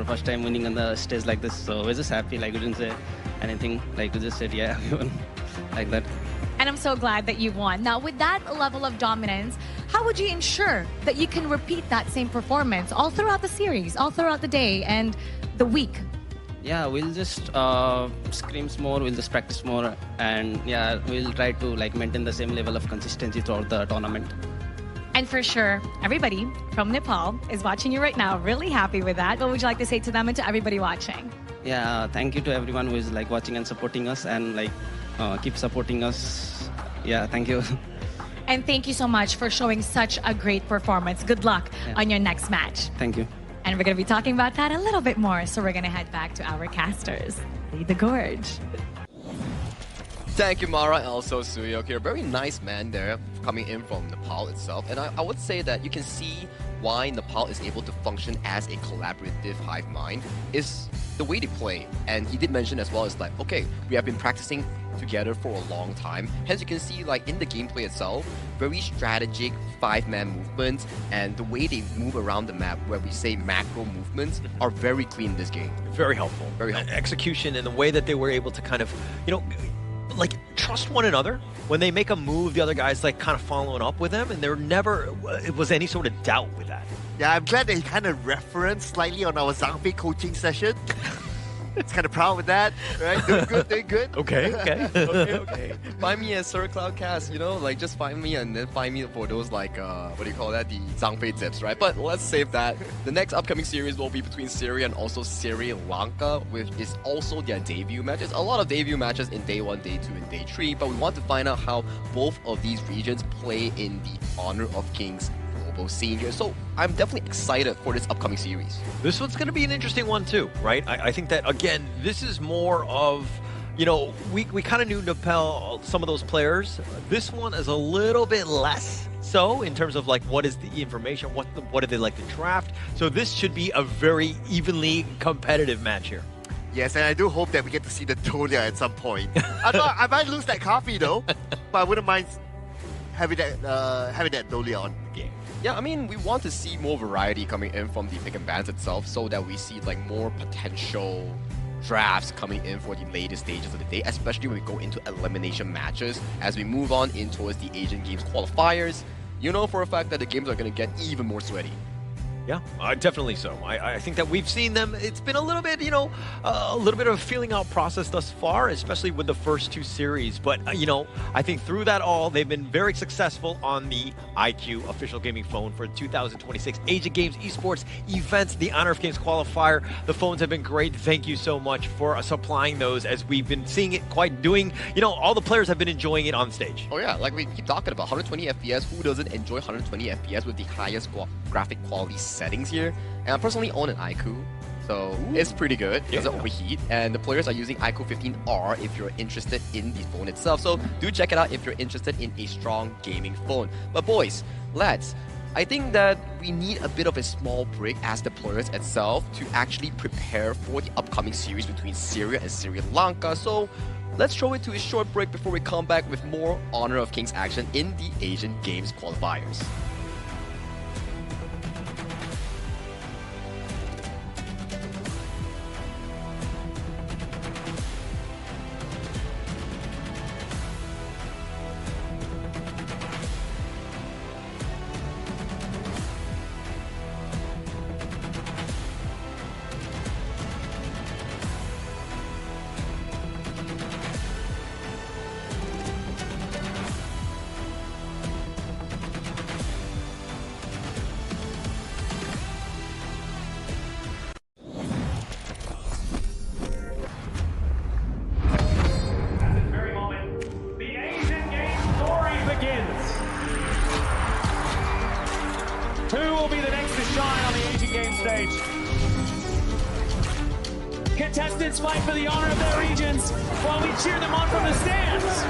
first time winning on the stage like this, so we're just happy. Like we didn't say anything. Like we just said yeah, we won like that. And I'm so glad that you won. Now, with that level of dominance, how would you ensure that you can repeat that same performance all throughout the series, all throughout the day and the week? Yeah, we'll just screams more, we'll just practice more, and yeah, we'll try to like maintain the same level of consistency throughout the tournament. And for sure, everybody from Nepal is watching you right now, really happy with that. What would you like to say to them and to everybody watching? Yeah, thank you to everyone who is like watching and supporting us, and like keep supporting us. Yeah, thank you. And thank you so much for showing such a great performance. Good luck on your next match. Thank you. And we're going to be talking about that a little bit more. So we're going to head back to our casters. Lead the gorge. Thank you, Mara, and also Suyok here. Very nice man there coming in from Nepal itself. And I would say that you can see why Nepal is able to function as a collaborative hive mind is the way they play. And he did mention as well as like, okay, we have been practicing together for a long time. Hence you can see like in the gameplay itself, very strategic 5-man movements, and the way they move around the map, where we say macro movements, are very clean in this game. Very helpful. Very helpful. Execution and the way that they were able to kind of, you know, like trust one another. When they make a move, the other guy's like kind of following up with them, and there never was any sort of doubt with that. Yeah, I'm glad that he kind of referenced slightly on our Zhangfei coaching session. It's kind of proud with that, right? Doing good, doing good. Okay. Okay. Find me at Sir Cloudcast, you know, like just find me and then find me for those like, what do you call that? The Zhangfei tips, right? But let's save that. The next upcoming series will be between Syria and also Sri Lanka, which is also their debut matches. A lot of debut matches in day 1, day 2, and day 3, but we want to find out how both of these regions play in the Honor of Kings scene here. So I'm definitely excited for this upcoming series. This one's going to be an interesting one too, right? I think that, again, this is more of, you know, we kind of knew Nepal, some of those players. This one is a little bit less so in terms of like what is the information, what do they like to draft. So this should be a very evenly competitive match here. Yes, and I do hope that we get to see the Dolia at some point. I might lose that coffee though, but I wouldn't mind having that Dolia on the game. Yeah, I mean, we want to see more variety coming in from the pick and bans itself, so that we see like more potential drafts coming in for the later stages of the day, especially when we go into elimination matches. As we move on in towards the Asian Games qualifiers, you know for a fact that the games are going to get even more sweaty. Yeah, definitely so. I think that we've seen them. It's been a little bit, you know, a little bit of a feeling out process thus far, especially with the first 2 series. But, you know, I think through that all, they've been very successful on the IQ official gaming phone for 2026 Asian Games Esports events, the Honor of Kings qualifier. The phones have been great. Thank you so much for supplying those, as we've been seeing it quite doing. You know, all the players have been enjoying it on stage. Oh yeah, like we keep talking about 120 FPS. Who doesn't enjoy 120 FPS with the highest graphic quality settings here? And I personally own an iQOO, so it's pretty good. It doesn't overheat, and the players are using iQOO 15R if you're interested in the phone itself. So do check it out if you're interested in a strong gaming phone. But boys, lads, I think that we need a bit of a small break as the players itself to actually prepare for the upcoming series between Syria and Sri Lanka. So let's throw it to a short break before we come back with more Honor of Kings action in the Asian Games qualifiers. Who will be the next to shine on the Asian Games stage? Contestants fight for the honor of their regions while we cheer them on from the stands.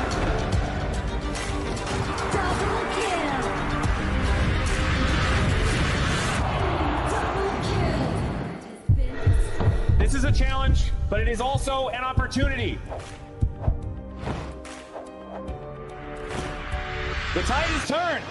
Double kill. Double kill. challenge, but it is also an opportunity. The tide is turned.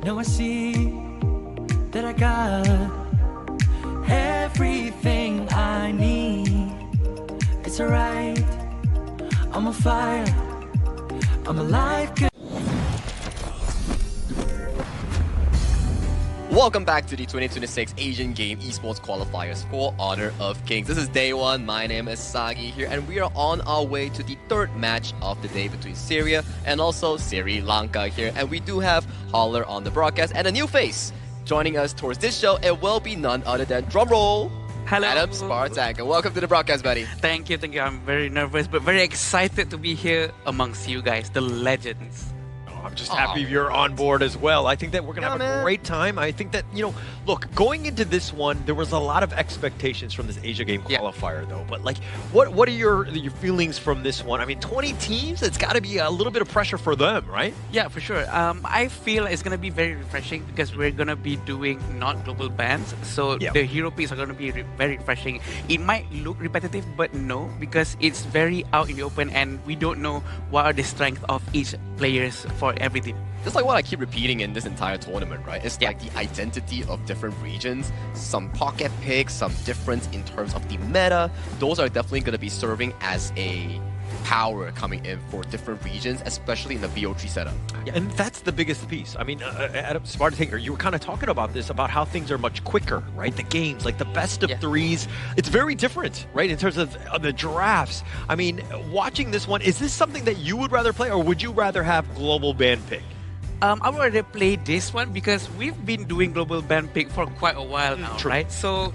Now I see that I got everything I need. It's alright, I'm on fire, I'm alive. Welcome back to the 2026 Asian Game Esports Qualifiers for Honor of Kings. This is day one. My name is Sagi here, and we are on our way to the third match of the day between Syria and also Sri Lanka here. And we do have Holler on the broadcast and a new face joining us towards this show. It will be none other than drumroll, Hello. Adam Spartak. Welcome to the broadcast, buddy. Thank you. I'm very nervous, but very excited to be here amongst you guys, the legends. I'm just happy you're on board as well. I think that we're going to have a great time. I think that, you know, look, going into this one, there was a lot of expectations from this Asia Game qualifier, though. But, like, what are your feelings from this one? I mean, 20 teams, it's got to be a little bit of pressure for them, right? Yeah, for sure. I feel it's going to be very refreshing because we're going to be doing not global bans. So the hero picks are going to be very refreshing. It might look repetitive, but no, because it's very out in the open and we don't know what are the strengths of each players for every team. Just like what I keep repeating in this entire tournament, right? It's like the identity of different regions, some pocket picks, some difference in terms of the meta. Those are definitely going to be serving as a power coming in for different regions, especially in the VO3 setup. Yeah, and that's the biggest piece. I mean, Adam Spartak, you were kind of talking about this, about how things are much quicker, right? The games, like the best of threes, it's very different, right? In terms of the drafts. I mean, watching this one, is this something that you would rather play, or would you rather have global ban pick? I would rather play this one because we've been doing global ban pick for quite a while now, right? So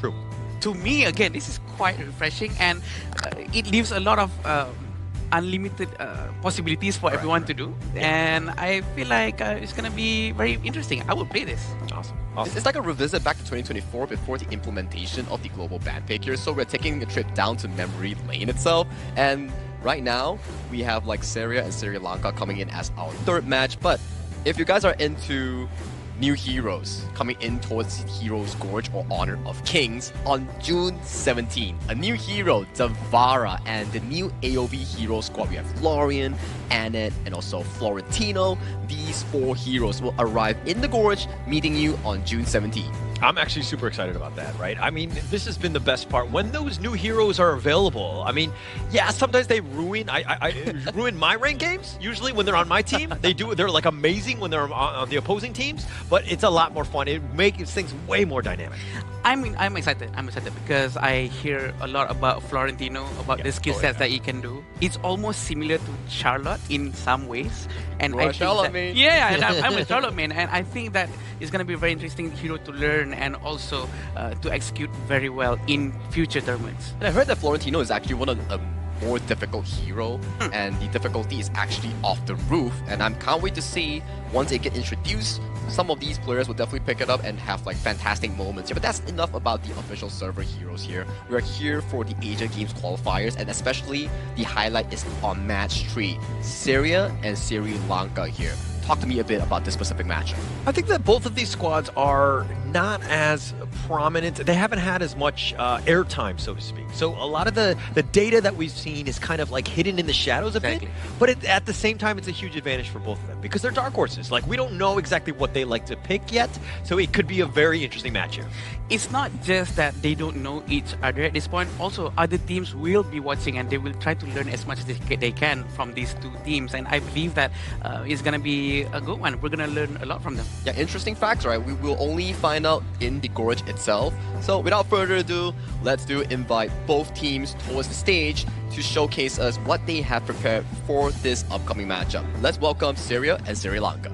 to me, again, this is quite refreshing and it leaves a lot of unlimited possibilities for everyone to do, and I feel like it's gonna be very interesting. I will play this. Awesome. It's like a revisit back to 2024 before the implementation of the global ban pick here. So we're taking a trip down to memory lane itself, and right now we have like Syria and Sri Lanka coming in as our third match. But if you guys are into new heroes coming in towards Heroes Gorge or Honor of Kings, on June 17, a new hero, Davara, and the new AOV hero squad. We have Florian, Annette, and also Florentino. These four heroes will arrive in the Gorge, meeting you on June 17. I'm actually super excited about that, right? I mean, this has been the best part. When those new heroes are available, I mean, yeah, sometimes they ruin ruin my rank games. Usually when they're on my team, they're like amazing when they're on the opposing teams, but it's a lot more fun. It makes things way more dynamic. I'm excited. I'm excited because I hear a lot about Florentino, about the skill sets that he can do. It's almost similar to Charlotte in some ways. And I think Charlotte main. Yeah, and I'm a Charlotte main, and I think that it's going to be a very interesting hero to learn and also to execute very well in future tournaments. And I heard that Florentino is actually one of the more difficult hero, and the difficulty is actually off the roof, and I can't wait to see once they get introduced. Some of these players will definitely pick it up and have like fantastic moments. Yeah, but that's enough about the official server heroes here. We're here for the Asian Games qualifiers, and especially the highlight is on match 3, Syria and Sri Lanka here. Talk to me a bit about this specific matchup. I think that both of these squads are not as prominent. They haven't had as much airtime, so to speak. So a lot of the data that we've seen is kind of like hidden in the shadows a bit. But at the same time, it's a huge advantage for both of them because they're dark horses. Like, we don't know exactly what they like to pick yet. So it could be a very interesting match here. It's not just that they don't know each other at this point. Also, other teams will be watching and they will try to learn as much as they can from these two teams. And I believe that it's going to be a good one. We're going to learn a lot from them. Yeah, interesting facts, right? We will only find out in the Gorge itself. So without further ado, let's invite both teams towards the stage to showcase us what they have prepared for this upcoming matchup. Let's welcome Syria and Sri Lanka.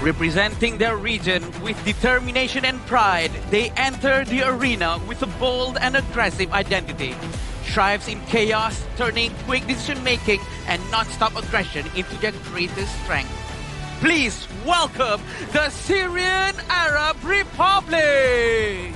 Representing their region with determination and pride, they enter the arena with a bold and aggressive identity. Thrives in chaos, turning quick decision-making and non-stop aggression into their greatest strength. Please welcome the Syrian Arab Republic!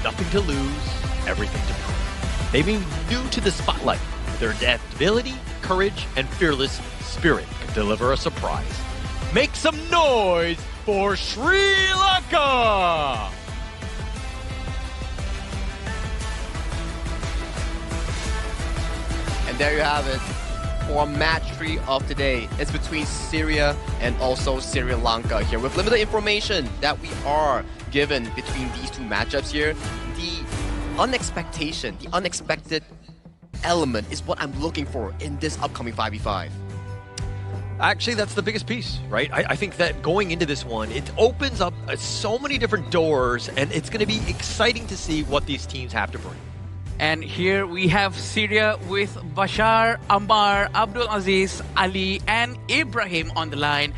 Nothing to lose, everything to prove. They've been new to the spotlight. Their adaptability, courage, and fearless spirit could deliver a surprise. Make some noise for Sri Lanka! And there you have it. For match 3 of today, it's between Syria and also Sri Lanka here. With limited information that we are given between these two matchups here, the unexpected element is what I'm looking for in this upcoming 5v5. Actually, that's the biggest piece, right? I think that going into this one, it opens up so many different doors, and it's going to be exciting to see what these teams have to bring. And here we have Syria with Bashar, Ammar, Abdul Aziz, Ali, and Ibrahim on the line.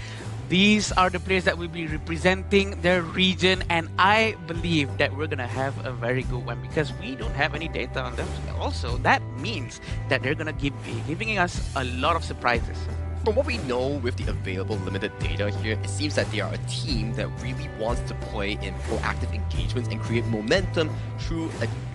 These are the players that will be representing their region, and I believe that we're going to have a very good one because we don't have any data on them. Also, that means that they're going to be giving us a lot of surprises. From what we know with the available limited data here, it seems that they are a team that really wants to play in proactive engagements and create momentum through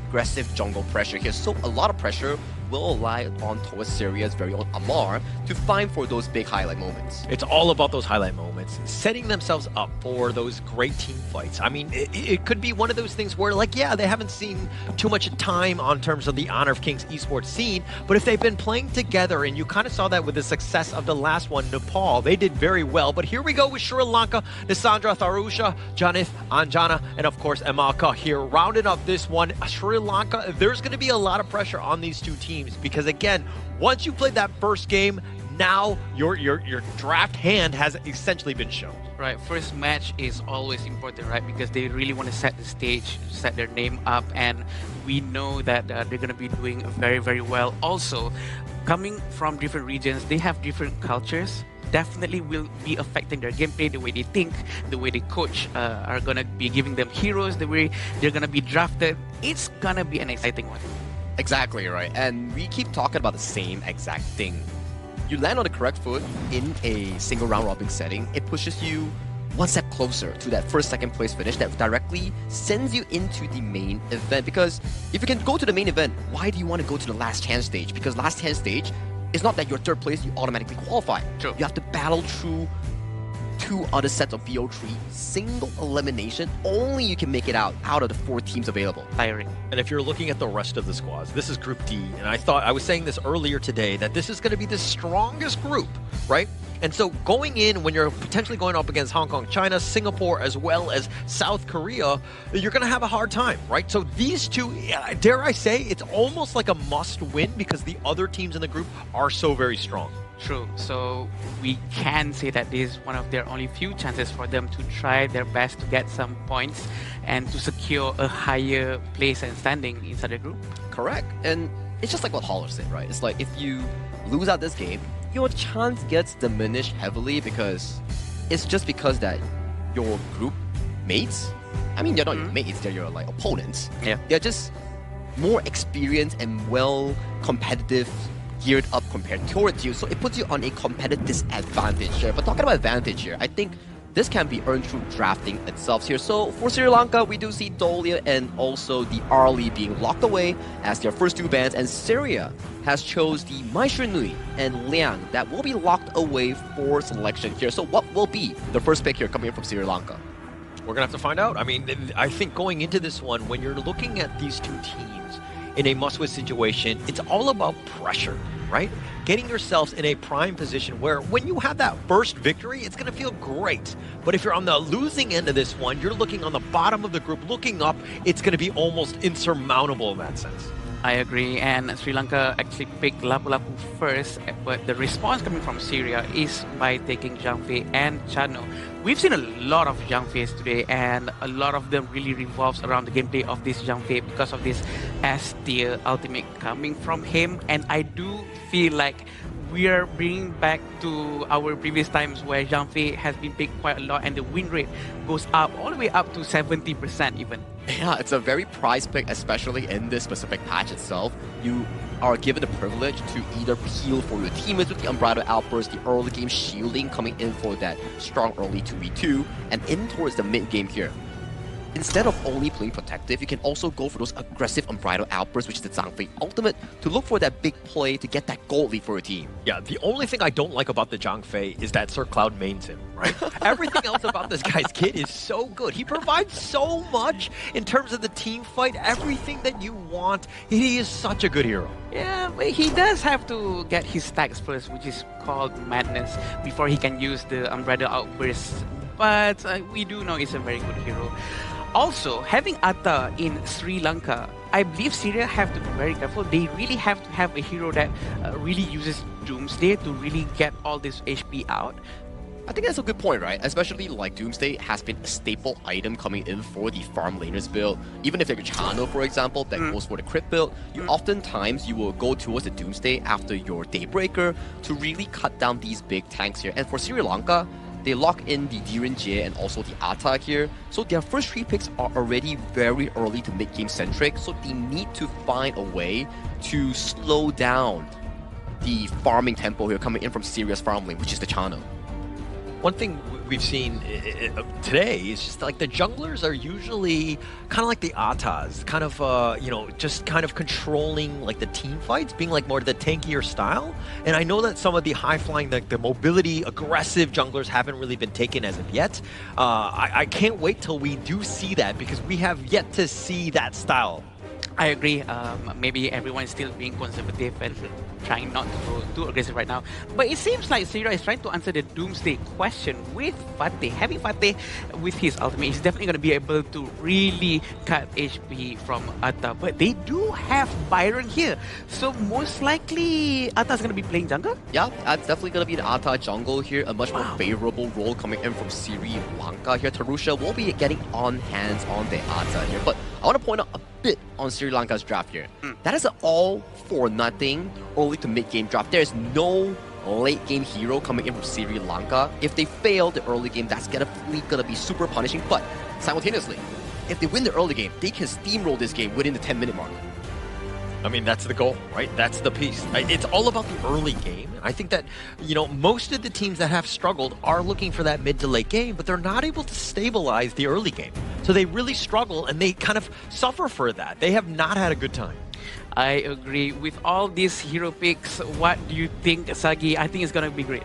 aggressive jungle pressure here. So a lot of pressure will rely on towards Syria's very own Ammar to find for those big highlight moments. It's all about those highlight moments, setting themselves up for those great team fights. I mean, it could be one of those things where, like, yeah, they haven't seen too much time on terms of the Honor of Kings esports scene, but if they've been playing together, and you kind of saw that with the success of the last one, Nepal, they did very well. But here we go with Sri Lanka, Nisandra, Tharusha, Janith, Anjana, and of course, Emaka here, rounding up this one. Sri Lanka, there's going to be a lot of pressure on these two teams because, again, once you played that first game, now your draft hand has essentially been shown. Right, first match is always important, right? Because they really want to set the stage, set their name up, and we know that they're going to be doing very, very well. Also, coming from different regions, they have different cultures. Definitely will be affecting their gameplay, the way they think, the way they coach, are going to be giving them heroes, the way they're going to be drafted. It's going to be an exciting one. Exactly right, and we keep talking about the same exact thing. You land on the correct foot in a single round robin setting, it pushes you one step closer to that first, second place finish that directly sends you into the main event. Because if you can go to the main event, why do you want to go to the last chance stage? Because last chance stage is not that you're third place, you automatically qualify. True. You have to battle through 2 other sets of BO3, single elimination, only you can make it out of the 4 teams available. Tiring. And if you're looking at the rest of the squads, this is Group D, and I was saying this earlier today, that this is going to be the strongest group, right? And so going in, when you're potentially going up against Hong Kong, China, Singapore, as well as South Korea, you're going to have a hard time, right? So these two, dare I say, it's almost like a must-win because the other teams in the group are so very strong. True. So we can say that this is one of their only few chances for them to try their best to get some points and to secure a higher place and standing inside the group. Correct. And it's just like what Holler said, right? It's like if you lose out this game, your chance gets diminished heavily because it's just because that your group mates, I mean, they're not your mates, they're your like opponents. Yeah. They're just more experienced and well competitive, geared up compared towards you, so it puts you on a competitive disadvantage here. But talking about advantage here, I think this can be earned through drafting itself here. So for Sri Lanka, we do see Dolia and also the Arlie being locked away as their first 2 bans, and Syria has chose the Maishu Nui and Liang that will be locked away for selection here. So what will be the first pick here coming in from Sri Lanka? We're going to have to find out. I mean, I think going into this one, when you're looking at these two teams in a must-win situation, it's all about pressure, right? Getting yourselves in a prime position where when you have that first victory, it's going to feel great. But if you're on the losing end of this one, you're looking on the bottom of the group, looking up, it's going to be almost insurmountable in that sense. I agree, and Sri Lanka actually picked Lapu-Lapu first, but the response coming from Syria is by taking Zhang Fei and Chano. We've seen a lot of Zhang Feis today, and a lot of them really revolves around the gameplay of this Zhang Fei because of this S-tier ultimate coming from him, and I do feel like we are bringing back to our previous times where Zhang Fei has been picked quite a lot and the win rate goes up all the way up to 70% even. Yeah, it's a very prized pick, especially in this specific patch itself. You are given the privilege to either peel for your teammates with the Unbridled Outburst, the early game shielding coming in for that strong early 2v2, and in towards the mid game here. Instead of only playing protective, you can also go for those aggressive Unbridled Outbursts, which is the Zhang Fei ultimate, to look for that big play to get that gold lead for your team. Yeah, the only thing I don't like about the Zhang Fei is that Sir Cloud mains him, right? Everything else about this guy's kit is so good. He provides so much in terms of the team fight, everything that you want. He is such a good hero. Yeah, but he does have to get his stacks first, which is called Madness, before he can use the Unbridled Outburst. But we do know he's a very good hero. Also, having Atta in Sri Lanka, I believe Syria have to be very careful. They really have to have a hero that really uses Doomsday to really get all this HP out. I think that's a good point, right? Especially like Doomsday has been a staple item coming in for the farm laners build. Even if you're a Chano, for example, that goes for the crit build, oftentimes you will go towards the Doomsday after your Daybreaker to really cut down these big tanks here. And for Sri Lanka, they lock in the Diren Jie and also the Atta here. So their first 3 picks are already very early to mid-game centric, so they need to find a way to slow down the farming tempo here coming in from Syria's farm lane, which is the Chano. One thing we've seen today is just like the junglers are usually kind of like the Attas, kind of, you know, just kind of controlling like the team fights, being like more the tankier style. And I know that some of the high-flying, like the mobility, aggressive junglers haven't really been taken as of yet. I can't wait till we do see that because we have yet to see that style. I agree. Maybe everyone is still being conservative and trying not to go too aggressive right now. But it seems like Syria is trying to answer the Doomsday question with Fateh. Having Fateh with his ultimate, he's definitely going to be able to really cut HP from Atta. But they do have Byron here. So most likely Atta's going to be playing jungle? Yeah, that's definitely going to be the Atta jungle here. A much more favorable role coming in from Sri Lanka here. Tarusha will be getting on hands on the Atta here. But I want to point out a bit on Sri Lanka's draft here. That is an all-for-nothing early to mid-game draft. There is no late-game hero coming in from Sri Lanka. If they fail the early game, that's definitely going to be super punishing. But simultaneously, if they win the early game, they can steamroll this game within the 10-minute mark. I mean, that's the goal, right? That's the piece. It's all about the early game. I think that, you know, most of the teams that have struggled are looking for that mid to late game, but they're not able to stabilize the early game. So they really struggle and they kind of suffer for that. They have not had a good time. I agree. With all these hero picks, what do you think, Sagi? I think it's going to be great.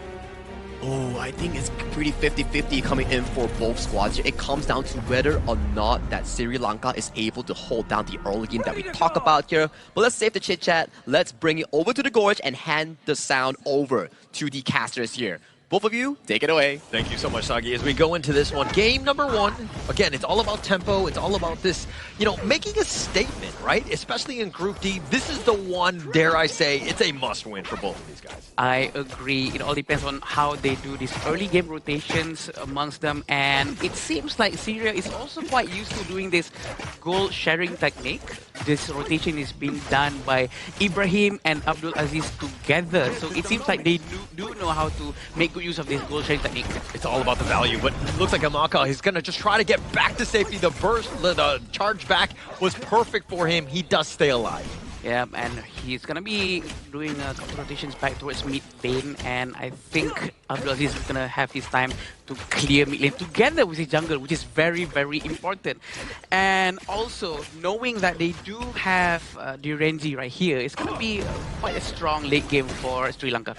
Oh, I think it's pretty 50-50 coming in for both squads here. It comes down to whether or not that Sri Lanka is able to hold down the early game that we talk about here. But let's save the chit-chat. Let's bring it over to the Gorge and hand the sound over to the casters here. Both of you, take it away. Thank you so much, Sagi. As we go into this one, game number 1, again, it's all about tempo. It's all about this, you know, making a statement, right? Especially in Group D. This is the one, dare I say, it's a must-win for both of these guys. I agree. It all depends on how they do these early game rotations amongst them. And it seems like Syria is also quite used to doing this goal sharing technique. This rotation is being done by Ibrahim and Abdul Aziz together. So it seems like they do know how to make good use of this goal sharing technique. It's all about the value, but it looks like Amaka is going to just try to get back to safety. The burst, the charge back was perfect for him. He does stay alive. Yeah, and he's going to be doing rotations back towards mid lane, and I think Abdulaziz is going to have his time to clear mid lane together with his jungle, which is very, very important. And also, knowing that they do have Direnji right here, it's going to be quite a strong late game for Sri Lanka.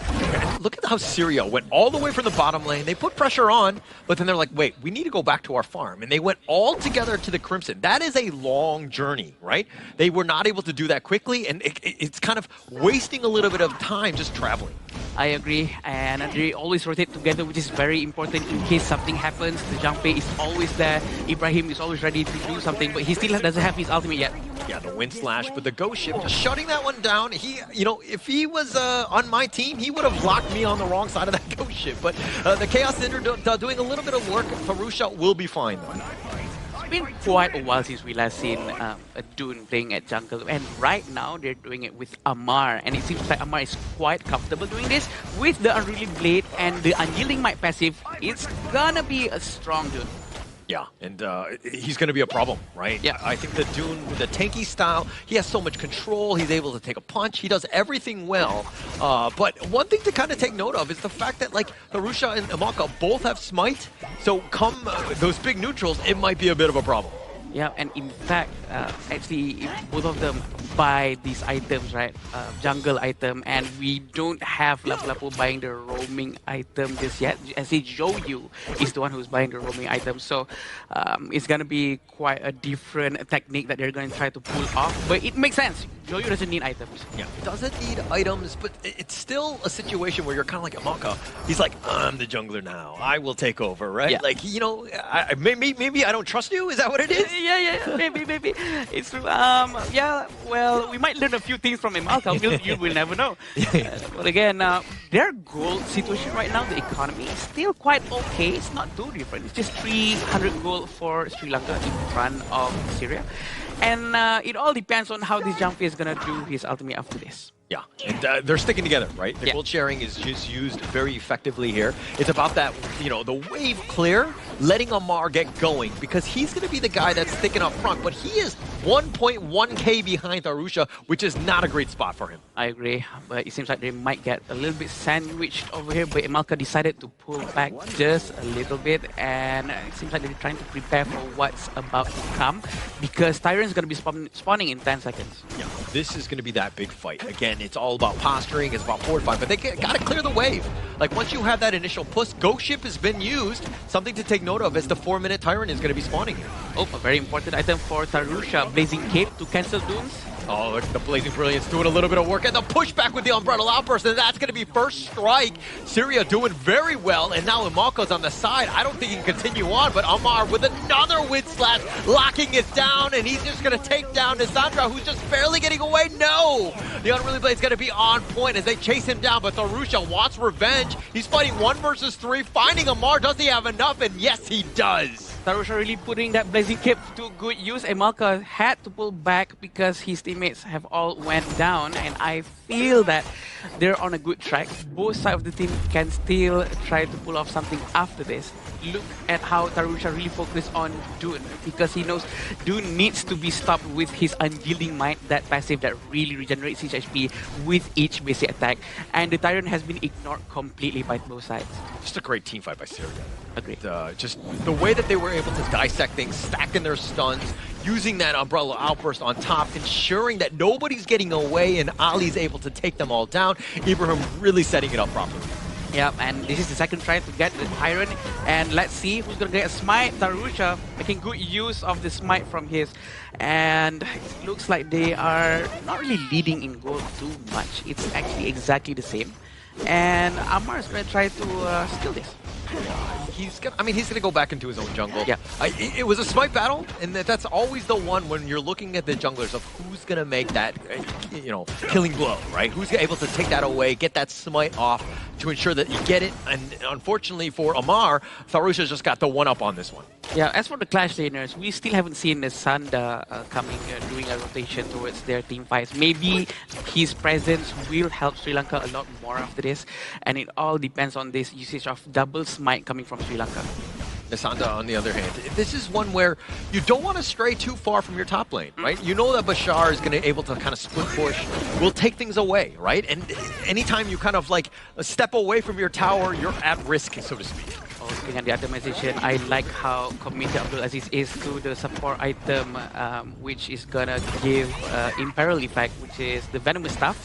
Look at how Syria went all the way from the bottom lane. They put pressure on, but then they're like, wait, we need to go back to our farm. And they went all together to the Crimson. That is a long journey, right? They were not able to do that quickly, and it's kind of wasting a little bit of time just traveling. I agree, and they always rotate together, which is very important in case something happens. The Zhang Fei is always there. Ibrahim is always ready to do something, but he still doesn't have his ultimate yet. Yeah, the wind slash, but the ghost ship just shutting that one down. He, you know, if he was on my team, he would have locked me on the wrong side of that ghost ship. But the Chaos Cinder doing a little bit of work. Farusha will be fine though. been quite a while since we last seen a Dune playing at jungle, and right now they're doing it with Amar, and it seems like Amar is quite comfortable doing this with the Unruly Blade and the Unyielding Might passive. It's gonna be a strong Dune. Yeah, and he's going to be a problem, right? Yeah. I think the Dune, with the tanky style, he has so much control. He's able to take a punch. He does everything well. But one thing to kind of take note of is the fact that, like, Tharusha and Imaka both have Smite. So come those big neutrals, it might be a bit of a problem. Yeah, and in fact, actually, both of them buy these items, right? Jungle item, and we don't have Lapu-Lapu buying the roaming item just yet. As Joyu is the one who's buying the roaming item, so it's gonna be quite a different technique that they're gonna try to pull off. But it makes sense. Joyu doesn't need items. Yeah, doesn't need items, but it's still a situation where you're kind of like Imaka. He's like, I'm the jungler now. I will take over, right? Yeah. Like, you know, maybe I don't trust you. Is that what it is? Yeah, maybe. It's true. Yeah, well, we might learn a few things from Imaka. You will never know. But again, their gold situation right now, the economy is still quite okay. It's not too different. It's just 300 gold for Sri Lanka in front of Syria. And it all depends on how this Jumpy is going to do his ultimate after this. Yeah, and they're sticking together, right? The gold sharing is just used very effectively here. It's about that, you know, the wave clear, letting Amar get going, because he's going to be the guy that's sticking up front, but he is 1.1k behind Tharusha, which is not a great spot for him. I agree, but it seems like they might get a little bit sandwiched over here, but Imalka decided to pull back just a little bit, and it seems like they're trying to prepare for what's about to come, because Tyrant's going to be spawning in 10 seconds. Yeah, this is going to be that big fight. Again, it's all about posturing, it's about fortifying, but they got to clear the wave. Like, once you have that initial push, Ghost Ship has been used. Something to take note of as the 4-minute Tyrant is going to be spawning here. Oh, a very important item for Tharusha, Blazing Cape to cancel Dunes. Oh, the Blazing Brilliance doing a little bit of work, and the pushback with the Umbrella Outburst, and that's going to be first strike. Syria doing very well, and now Imalka's on the side. I don't think he can continue on, but Amar with another Wind Slash, locking it down, and he's just going to take down Nisandra, who's just barely getting away. No! The Unruly Blade's going to be on point as they chase him down, but Tharusha wants revenge. He's fighting 1 versus 3, finding Amar. Does he have enough? And yes, he does. Tharusha really putting that Blazing Cape to good use. Imalka had to pull back because his teammates have all went down, and I feel that they're on a good track. Both sides of the team can still try to pull off something after this. Look at how Tharusha really focused on Dune, because he knows Dune needs to be stopped with his Unyielding Might, that passive that really regenerates his HP with each basic attack. And the Tyrant has been ignored completely by both sides. Just a great team fight by Syria. Agreed. Just the way that they were able to dissect things, stacking their stuns, using that Umbrella Outburst on top, ensuring that nobody's getting away and Ali's able to take them all down. Ibrahim really setting it up properly. Yeah, and this is the second try to get the Tyrant, and let's see who's gonna get a Smite. Tharusha making good use of the Smite from his, and it looks like they are not really leading in gold too much. It's actually exactly the same, and Amar is gonna try to steal this. He's gonna go back into his own jungle. Yeah. It was a Smite battle, and that's always the one when you're looking at the junglers of who's gonna make that, you know, killing blow, right? Who's able to take that away, get that Smite off to ensure that you get it. And unfortunately for Amar, Tharusha's just got the one-up on this one. Yeah, as for the Clash laners, we still haven't seen the Sanda coming, doing a rotation towards their team fights. Maybe his presence will help Sri Lanka a lot more after this, and it all depends on this usage of double Smite coming from Sri Lanka. Nisanda, on the other hand, this is one where you don't want to stray too far from your top lane, right? You know that Bashar is going to able to kind of split push, will take things away, right? And anytime you kind of like step away from your tower, you're at risk, so to speak. Looking at the itemization, I like how committed Abdulaziz is to the support item, which is gonna give Imperil effect, which is the Venomous Staff.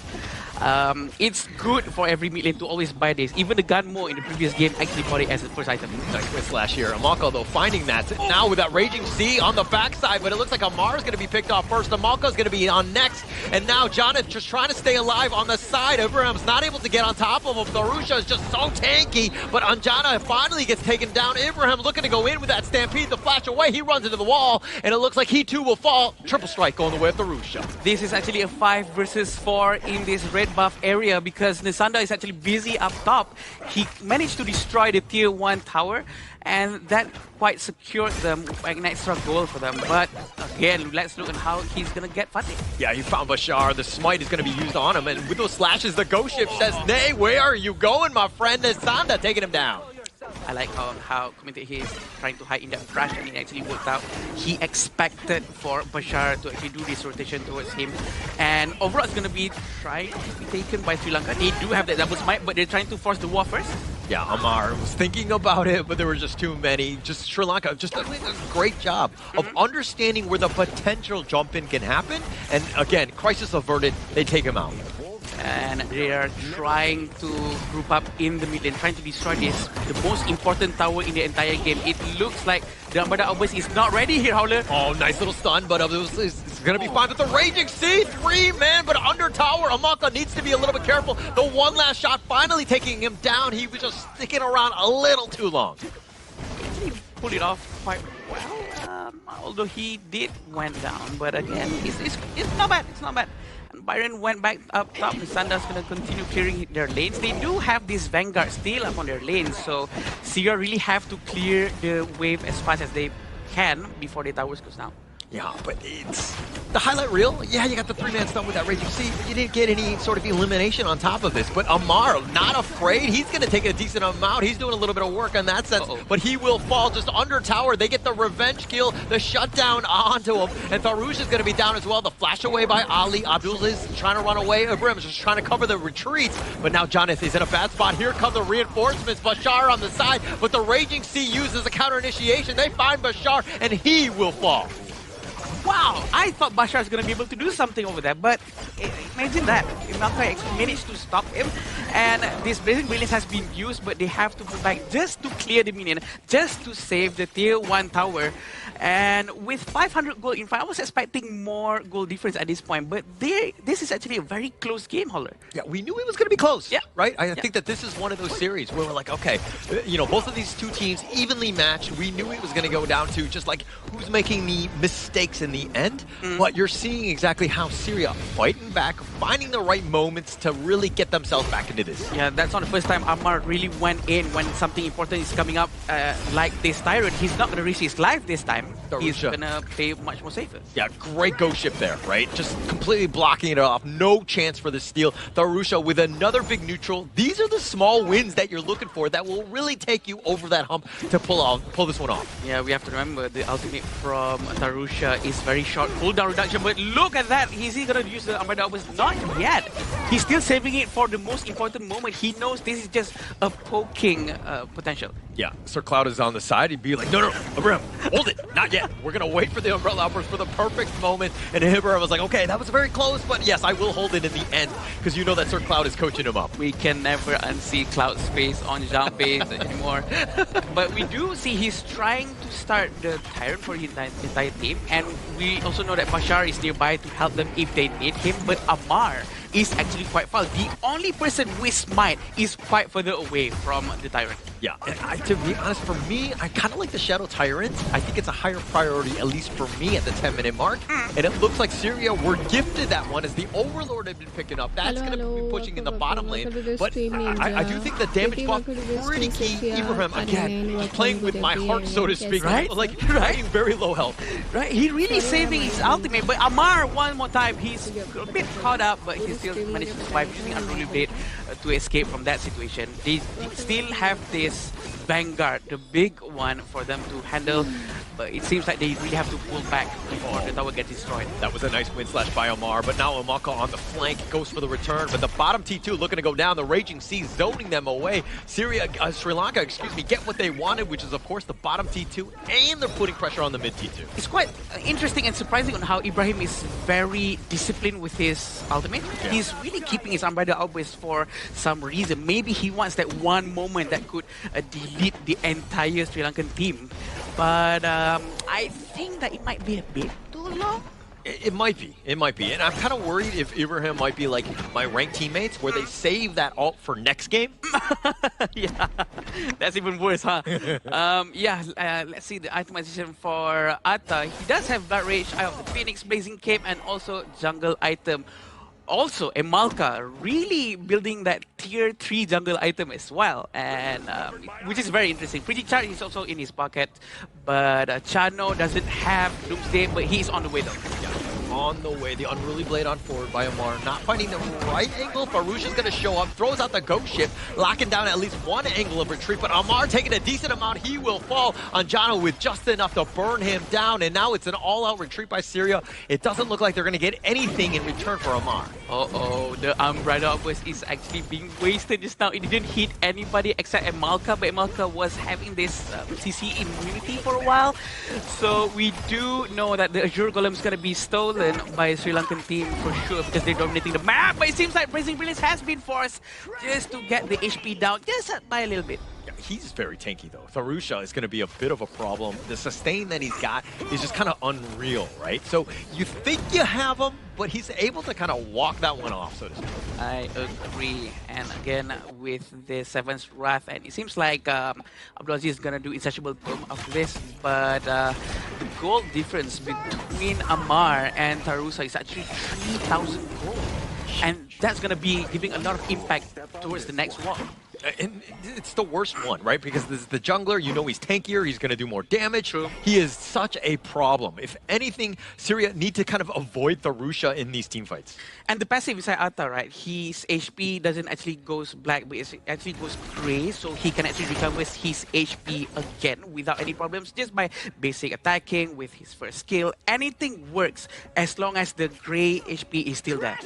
It's good for every mid lane to always buy this. Even the Gunmo in the previous game actually bought it as the first item. Nice Wind Slash here. Amalka, though, finding that now with that Raging Sea on the backside, but it looks like Amar is going to be picked off first. Amalka is going to be on next, and now Jonathan just trying to stay alive on the side. Ibrahim's not able to get on top of him. Tharusha is just so tanky, but Anjana finally gets taken down. Ibrahim looking to go in with that Stampede, the flash away. He runs into the wall, and it looks like he too will fall. Triple strike going the way of Tharusha. This is actually a 5 versus 4 in this red buff area because Nisanda is actually busy up top. He managed to destroy the tier 1 tower, and that quite secured them an extra goal for them. But again, let's look at how he's gonna get Fatih. Yeah, he found Bashar. The smite is going to be used on him, and with those slashes, the ghost ship says, "Nay, where are you going, my friend?" Nisanda taking him down. I like how committed he is trying to hide in that crash, and it actually worked out. He expected for Bashar to actually do this rotation towards him, and overall it's going to be trying to be taken by Sri Lanka. They do have that double smite, but they're trying to force the war first. Yeah, Amar was thinking about it, but there were just too many. Just Sri Lanka just doing a great job of understanding where the potential jump in can happen. And again, crisis averted, they take him out. And they are trying to group up in the mid lane, trying to destroy this, the most important tower in the entire game. It looks like the Armada Obus is not ready here, Howler. Oh, nice little stun, but it's going to be fine with the Raging Sea. 3-man, but under tower. Amaka needs to be a little bit careful. The one last shot finally taking him down. He was just sticking around a little too long. He pulled it off quite well, although he did went down. But again, it's not bad. It's not bad. Byron went back up top. Nisanda's going to continue clearing their lanes. They do have this Vanguard still up on their lanes, so Syria really have to clear the wave as fast as they can before the towers goes down. Yeah, but it's the highlight reel. Yeah, you got the 3-man stun with that Raging Sea, but you didn't get any sort of elimination on top of this. But Amar, not afraid. He's going to take a decent amount. He's doing a little bit of work on that sense, but he will fall just under tower. They get the revenge kill, the shutdown onto him, and Tharush is going to be down as well. The flash away by Ali. Abdul is trying to run away. Ibrahim is just trying to cover the retreats, but now Jonathan is in a bad spot. Here come the reinforcements. Bashar on the side, but the Raging Sea uses a counter initiation. They find Bashar, and he will fall. Wow, I thought Bashar is going to be able to do something over there, but imagine that. Imaka managed to stop him, and this Blazing Brilliance has been used, but they have to go back just to clear the minion, just to save the tier 1 tower. And with 500 gold in front, I was expecting more goal difference at this point, but this is actually a very close game, Holler. Yeah, we knew it was going to be close, yeah. Right? I think that this is one of those series where we're like, okay, you know, both of these two teams evenly matched. We knew it was going to go down to just like who's making the mistakes in the end, but you're seeing exactly how Syria fighting back, finding the right moments to really get themselves back into this. Yeah, that's not the first time Amar really went in when something important is coming up like this Tyrant. He's not going to risk his life this time. He's going to play much more safer. Yeah, great ghost ship there, right? Just completely blocking it off. No chance for the steal. Tharusha with another big neutral. These are the small wins that you're looking for that will really take you over that hump to pull this one off. Yeah, we have to remember the ultimate from Tharusha is very short cooldown reduction, but look at that. Is he going to use the Armada Obus? Not yet. He's still saving it for the most important moment. He knows this is just a poking potential. Yeah, Sir Cloud is on the side. He'd be like, no, Abraham, hold it. Not yet. We're going to wait for the Umbrella Outburst for the perfect moment. And Abraham was like, okay, that was very close, but yes, I will hold it in the end because you know that Sir Cloud is coaching him up. We can never unsee Cloud's face on Zhang face anymore. But we do see he's trying to start the Tyrant for his entire team. And we also know that Bashar is nearby to help them if they need him. But Amar is actually quite far. The only person with Smite is quite further away from the Tyrant. Yeah, and to be honest, for me, I kind of like the Shadow Tyrant. I think it's a higher priority, at least for me, at the 10-minute mark. And it looks like Syria were gifted that one as the Overlord had been picking up. That's going to be pushing in the bottom lane. But I do think the damage buff pretty key. Ibrahim, again, playing with my heart, so to speak. Right? Like, playing very low health. Right? He really saving his ultimate. But Amar, one more time, he's a bit caught up, but he still managed to survive using Unruly Blade to escape from that situation. They still have this Vanguard, the big one for them to handle, but it seems like they really have to pull back before the tower gets destroyed. That was a nice win slash by Omar, but now Amaka on the flank goes for the return, but the bottom T2 looking to go down, the Raging Sea zoning them away. Sri Lanka, get what they wanted, which is of course the bottom T2, and they're putting pressure on the mid T2. It's quite interesting and surprising on how Ibrahim is very disciplined with his ultimate. Yeah. He's really keeping his Umbrella Outburst for some reason. Maybe he wants that one moment that could delete the entire Sri Lankan team. But I think that it might be a bit too long. It might be. It might be. And I'm kind of worried if Ibrahim might be like my ranked teammates where they save that ult for next game. Yeah, that's even worse, huh? Let's see the itemization for Atta. He does have Blood Rage, Eye of the Phoenix, Blazing Cape, and also Jungle item. also, Emalka really building that tier 3 jungle item as well, and which is very interesting. Pretty Char is also in his pocket, but Chano doesn't have Doomsday, but he's on the way though. Yeah, on the way. The Unruly Blade on forward by Amar, not finding the right angle. Farusha's going to show up, throws out the ghost ship, locking down at least one angle of retreat, but Amar taking a decent amount. He will fall on Jano with just enough to burn him down, and now it's an all-out retreat by Syria. It doesn't look like they're going to get anything in return for Amar. Uh-oh, the Umbrella Burst is actually being wasted just now. It didn't hit anybody except Emalka, but Emalka was having this CC immunity for a while. So we do know that the Azure Golem is going to be stolen by Sri Lankan team for sure because they're dominating the map. But it seems like Blazing Brilliance has been forced just to get the HP down just by a little bit. He's very tanky though. Tharusha is going to be a bit of a problem. The sustain that he's got is just kind of unreal, right? So you think you have him, but he's able to kind of walk that one off, so to speak. I agree. And again, with the Seven's Wrath, and it seems like Abdulaziz is going to do Insatiable Tomb of this, but the gold difference between Amar and Tharusa is actually 3,000 gold. And that's going to be giving a lot of impact towards the next wall. And it's the worst one, right? Because this is the jungler, you know he's tankier, he's going to do more damage. True. He is such a problem. If anything, Syria need to kind of avoid Tharusha in these team fights. And the passive inside Atta, right? His HP doesn't actually goes black, but it actually goes gray, so he can actually recover his HP again without any problems, just by basic attacking with his first skill. Anything works as long as the gray HP is still there.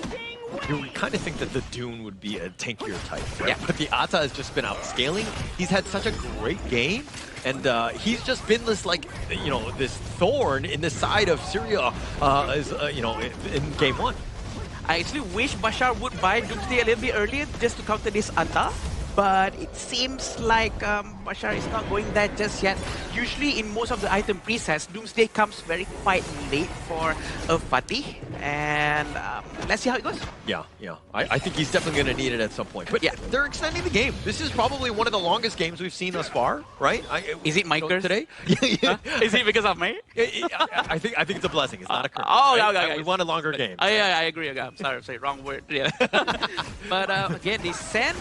You would kind of think that the Dune would be a tankier type, right? Yeah. But the Atta has just been outscaling. He's had such a great game, and he's just been this, like, you know, this thorn in the side of Syria, you know, in game one. I actually wish Bashar would buy Doomsday a little bit earlier just to counter this Atta, but it seems like Bashar is not going there just yet. Usually in most of the item presets, Doomsday comes quite late for a Fatih, and let's see how it goes. Yeah. I think he's definitely going to need it at some point. But yeah, they're extending the game. This is probably one of the longest games we've seen thus far, right? Is it my curse today? Is it because of me? I think it's a blessing. It's not a curse. Oh, right? okay. We want a longer game. Yeah, I agree. I'm sorry, wrong word. Yeah. But again, they send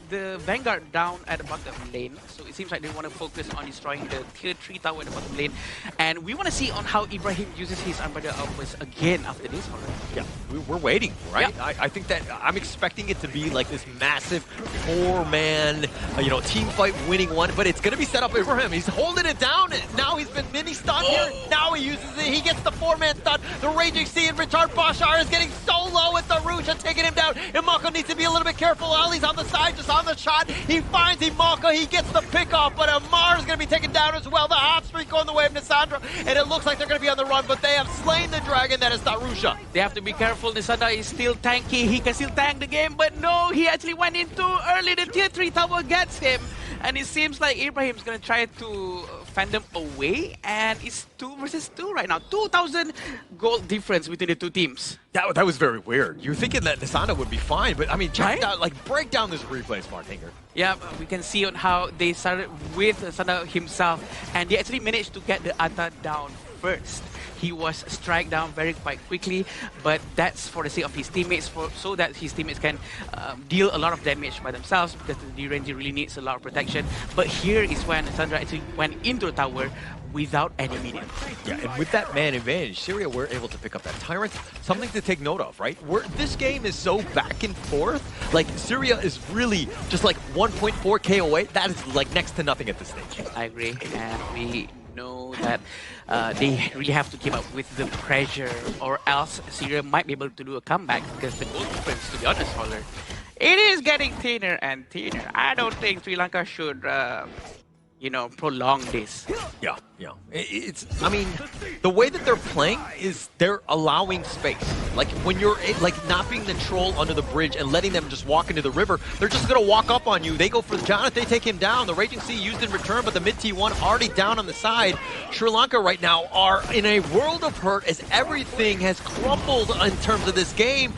the Vanguard down at the bottom lane, so it seems like they want to focus on destroying the tier 3 tower at the bottom lane, and we want to see on how Ibrahim uses his Umbrella Outburst again after this already. Yeah, we're waiting, right? Yeah. I think that I'm expecting it to be like this massive 4-man, you know, team fight winning one, but it's going to be set up for him. He's holding it down, and now he's been mini stunned here. Now he uses it. He gets the 4-man stun. The Raging Sea in return. Bashar is getting so low with the Rusha taking him down. Imako needs to be a little bit careful. Ali's on the side, just on the shot. He finds Imako. He gets the pick off, but Amar is going to be taken down as well. The hot streak going the way of Nisandra, and it looks like they're going to be on the run, but they have slain the dragon that is Darusha. They have to be careful. Nisandra is still tanky. He can still tank the game, but no, he actually went in too early. The tier 3 tower gets him, and it seems like Ibrahim's going to try to fend them away, and it's 2 versus 2 right now. 2,000 gold difference between the two teams. That was very weird. You're thinking that Nisandra would be fine, but I mean, check out, like, break down this replay, Smart Hanger. Yeah, we can see on how they started with Nisandra himself, and they actually managed to get the Atta down first. He was struck down quite quickly, but that's for the sake of his teammates, so that his teammates can deal a lot of damage by themselves, because the D-Ranger really needs a lot of protection. But here is when Sandra actually went into the tower without any minion. Yeah, and with that man advantage, Syria were able to pick up that Tyrant. Something to take note of, right? This game is so back and forth. Like, Syria is really just like 1.4k away. That is like next to nothing at this stage. I agree, and we know that they really have to keep up with the pressure, or else Syria might be able to do a comeback, because the goal difference, to be honest, Holler, it is getting thinner and thinner. I don't think Sri Lanka should, you know, prolong this. Yeah. I mean, the way that they're playing is they're allowing space. Like, when you're, like, not being the troll under the bridge and letting them just walk into the river, they're just going to walk up on you. They go for Jonathan, they take him down. The Raging Sea used in return, but the mid T1 already down on the side. Sri Lanka right now are in a world of hurt as everything has crumbled in terms of this game.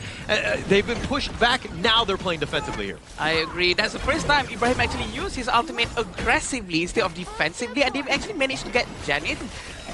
They've been pushed back. Now they're playing defensively here. I agree. That's the first time Ibrahim actually used his ultimate aggressively instead of defensively, and they've actually managed to get Janet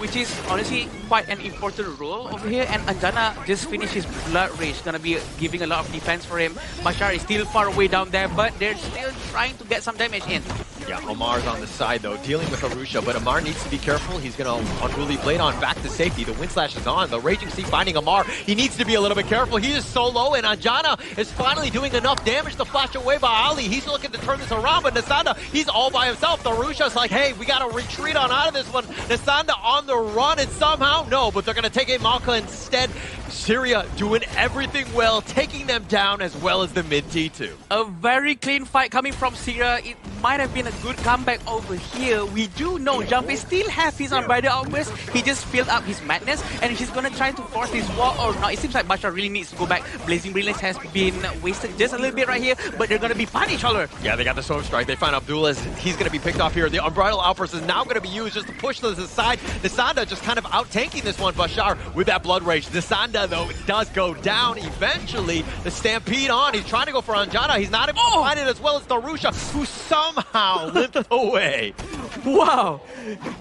which is honestly quite an important role over here. And Anjana just finished his Blood Rage, gonna be giving a lot of defense for him. Bashar is still far away down there, but they're still trying to get some damage in. Yeah, Amar's on the side though, dealing with Arusha, but Amar needs to be careful. He's gonna Unruly Blade on back to safety. The Wind Slash is on. The Raging Sea finding Amar. He needs to be a little bit careful. He is so low, and Anjana is finally doing enough damage to flash away by Ali. He's looking to turn this around, but Nasanda, he's all by himself. The Arusha's like, hey, we gotta retreat on out of this one. Nasanda on the run, and somehow, no, but they're gonna take a Malka instead. Syria doing everything well, taking them down as well as the mid T2. A very clean fight coming from Syria. It might have been a good comeback over here. We do know Jumpy still has his unbridled outburst. He just filled up his madness, and he's gonna try to force this wall or not. It seems like Bashar really needs to go back. Blazing Brilliance has been wasted just a little bit right here, but they're gonna be punished, Holler. Yeah, they got the Storm Strike. They find Abdullah. He's gonna be picked off here. The Unbridled Outburst is now gonna be used just to push this aside. Nisanda just kind of out-tanking this one. Bashar with that Blood Rage. Nisanda, though, does go down eventually. The Stampede on. He's trying to go for Anjana. He's not able to find it, as well as Darusha, who somehow limped away. Wow!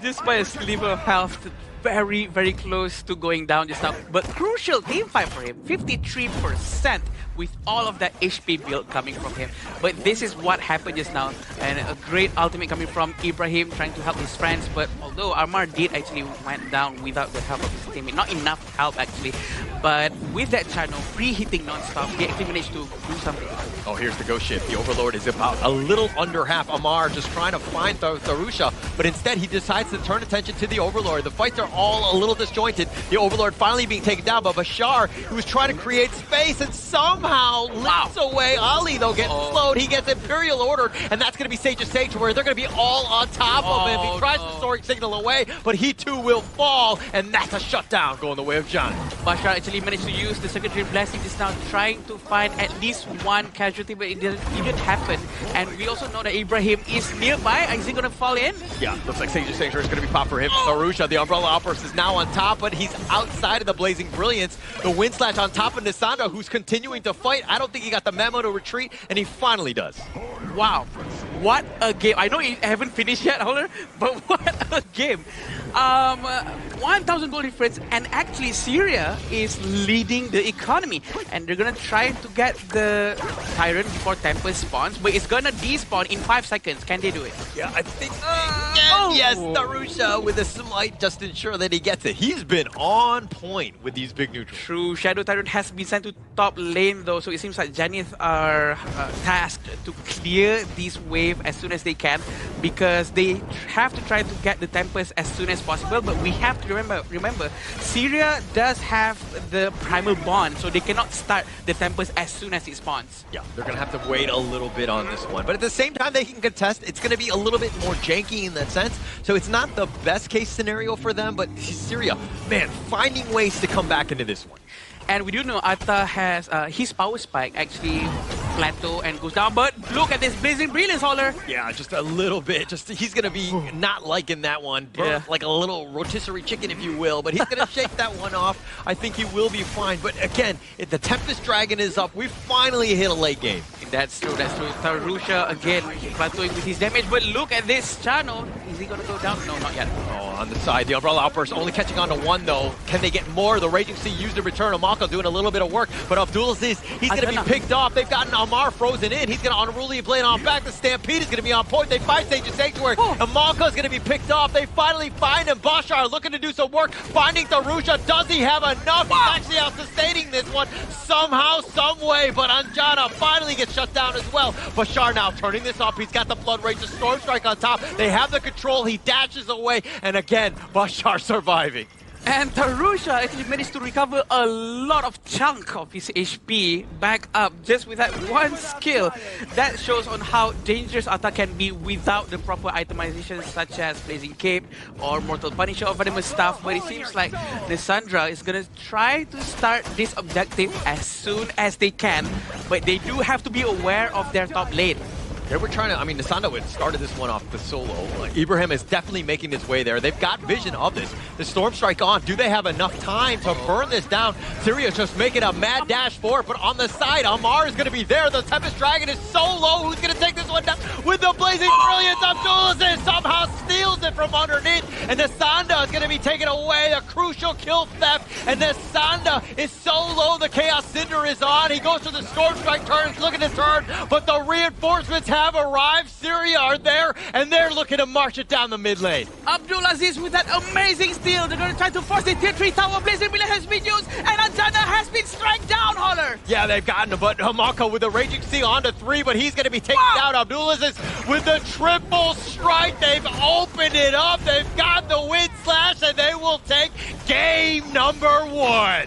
Just by a sliver of health, very, very close to going down just now. But crucial team fight for him, 53% with all of that HP build coming from him. But this is what happened just now. And a great ultimate coming from Ibrahim, trying to help his friends. But although Armar did actually went down without the help of his teammate, not enough help actually. But with that channel, free-hitting non-stop, he actually managed to do something. Oh, here's the Ghost Shift. The Overlord is about a little under half. Amar just trying to find Darusha, but instead he decides to turn attention to the Overlord. The fights are all a little disjointed. The Overlord finally being taken down, but Bashar, who was trying to create space and somehow limps away. Ali, though, gets slowed. He gets Imperial ordered, and that's going to be Sage's Sanctuary. They're going to be all on top of him. He tries to Soaring Signal away, but he too will fall, and that's a shutdown going the way of John. Bashar actually managed to use the Secondary Blessing just now, trying to find at least one casualty, but it didn't happen. And we also know that Ibrahim is nearby. Is he going to fall in? Yeah, looks like Sage's Sanctuary is going to be popped for him. Darusha, the Umbrella Outburst, is now on top, but he's outside of the Blazing Brilliance. The Wind Slash on top of Nisanda, who's continuing to fight. I don't think he got the memo to retreat, and he finally does. Wow, what a game. I know you haven't finished yet, Holler, but what a game. 1,000 gold difference, and actually Syria is leading the economy, and they're gonna try to get the Tyrant before Tempest spawns, but it's gonna despawn in 5 seconds. Can they do it? Yeah, I think yes, Darusha with a smite just to ensure that he gets it. He's been on point with these big neutrals. True, Shadow Tyrant has been sent to top lane though, so it seems like Janith are tasked to clear this wave as soon as they can, because they have to try to get the Tempest as soon as possible. But we have to remember, Syria does have the primal bond, so they cannot start the Tempest as soon as it spawns. Yeah, they're gonna have to wait a little bit on this one, but at the same time they can contest. It's gonna be a little bit more janky in that sense, so it's not the best case scenario for them. But Syria, man, finding ways to come back into this one. And we do know Atta has his power spike actually plateau and goes down, but look at this Blazing Brilliance, Holler. Yeah, just a little bit. Just he's gonna be not liking that one. Burnt like a little rotisserie chicken, if you will, but he's gonna shake that one off. I think he will be fine. But again, if the Tempest Dragon is up, we finally hit a late game. That's true, that's true. Darusha again plateauing with his damage, but look at this channel. Is he gonna go down? No, not yet. Oh, on the side, the Umbrella Outburst only catching on to one though. Can they get more? The Raging Sea used to return. Amalka doing a little bit of work, but Abdulaziz, he's gonna be picked off. They've gotten Amar frozen in. He's gonna Unruly Blade on back. The Stampede is gonna be on point. They find Sage's Sanctuary. Amalka is gonna be picked off. They finally find him. Bashar looking to do some work, finding Darusha. Does he have enough? He's actually out sustaining this one somehow, some way, but Anjana finally gets shut down as well. Bashar now turning this up. He's got the Blood Rage, the Storm Strike on top. They have the control. He dashes away, and again, Bashar surviving. And Darusha actually managed to recover a lot of chunk of his HP back up just with that one skill. That shows on how dangerous Atta can be without the proper itemization, such as Blazing Cape or Mortal Punisher or Venomous stuff. But it seems like Nisandra is gonna try to start this objective as soon as they can, but they do have to be aware of their top lane. They were trying to, I mean, Nasanda had started this one off the solo. Ibrahim is definitely making his way there. They've got vision of this. The Storm Strike on. Do they have enough time to burn this down? Syria just making a mad dash for it, but on the side, Amar is going to be there. The Tempest Dragon is so low. Who's going to take this one down with the Blazing Brilliance? Abdulaziz somehow steals it from underneath, and Nasanda is going to be taken away. A crucial kill theft, and Nasanda is so low. The Chaos Cinder is on. He goes to the Storm Strike turn, looking to turn, but the reinforcements have arrived. Syria are there, and they're looking to march it down the mid lane. Abdulaziz with that amazing steal. They're going to try to force the tier 3 tower. Blazing Brilliance has been used, and Anjana has been struck down, Holler. Yeah, they've gotten it, but Hamaka with the Raging Sea onto 3, but he's going to be taken down. Abdulaziz with the triple strike. They've opened it up. They've got the wind slash, and they will take game number 1.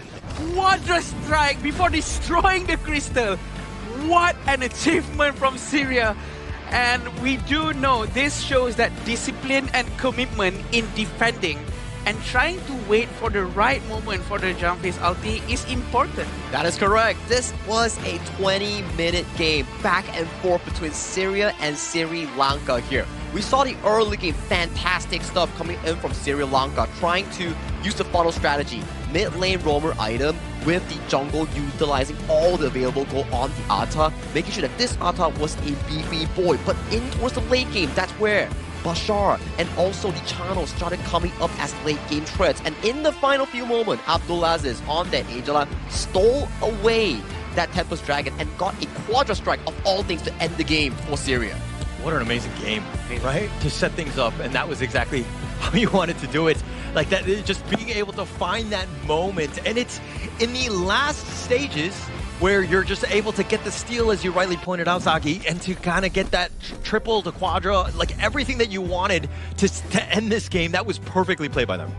Quadra strike before destroying the crystal. What an achievement from Syria. And we do know this shows that discipline and commitment in defending and trying to wait for the right moment for the jump phase ulti is important. That is correct. This was a 20-minute game back and forth between Syria and Sri Lanka here. We saw the early game, fantastic stuff coming in from Sri Lanka, trying to use the funnel strategy. Mid lane roamer item with the jungle utilizing all the available gold on the Ata, making sure that this Ata was a beefy boy. But in towards the late game, that's where Bashar and also the channel started coming up as late game threats. And in the final few moments, Abdulaziz on that Angela stole away that Tempest Dragon and got a Quadra Strike of all things to end the game for Syria. What an amazing game, right? To set things up, and that was exactly how you wanted to do it. Like that, just being able to find that moment. And it's in the last stages where you're just able to get the steal, as you rightly pointed out, Zaki, and to kind of get that triple to quadra, like everything that you wanted to end this game, that was perfectly played by them.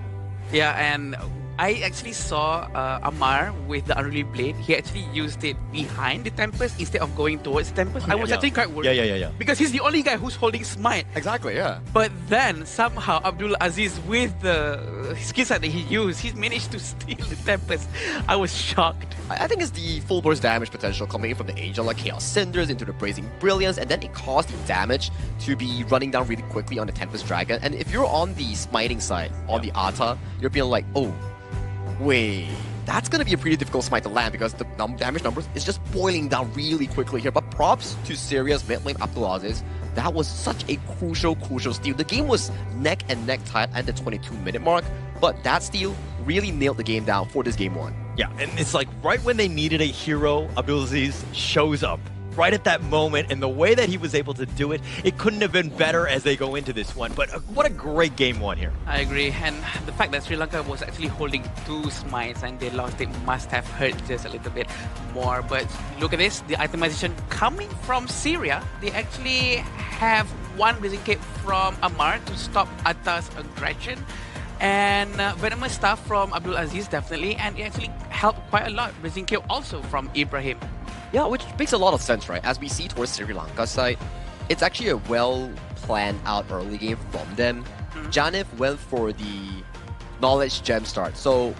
Yeah, and I actually saw Amar with the Unruly Blade. He actually used it behind the Tempest instead of going towards Tempest. I was actually quite worried. Yeah. Because he's the only guy who's holding Smite. Exactly, yeah. But then somehow Abdulaziz, with the skill set that he used, he managed to steal the Tempest. I was shocked. I think it's the full burst damage potential coming in from the Angel, like Chaos Cinders into the Blazing Brilliance, and then it caused the damage to be running down really quickly on the Tempest Dragon. And if you're on the smiting side, on the Ata, you're being like, oh, wait, that's going to be a pretty difficult smite to land because the damage numbers is just boiling down really quickly here. But props to Syria's mid lane Abdulaziz. That was such a crucial steal. The game was neck and neck tied at the 22-minute mark, but that steal really nailed the game down for this game 1. Yeah, and it's like right when they needed a hero, Abdulaziz shows up. Right at that moment, and the way that he was able to do it, it couldn't have been better as they go into this one. But what a great game 1 here. I agree, and the fact that Sri Lanka was actually holding 2 smites and they lost it must have hurt just a little bit more. But look at this, the itemization coming from Syria. They actually have 1 Blazing Cape from Amar to stop Ata's aggression. And venomous stuff from Abdulaziz definitely, and it actually helped quite a lot. Blazing Cape also from Ibrahim. Yeah, which makes a lot of sense, right? As we see towards Sri Lanka's side, it's actually a well-planned out early game from them. Janif went for the Knowledge Gem start. So,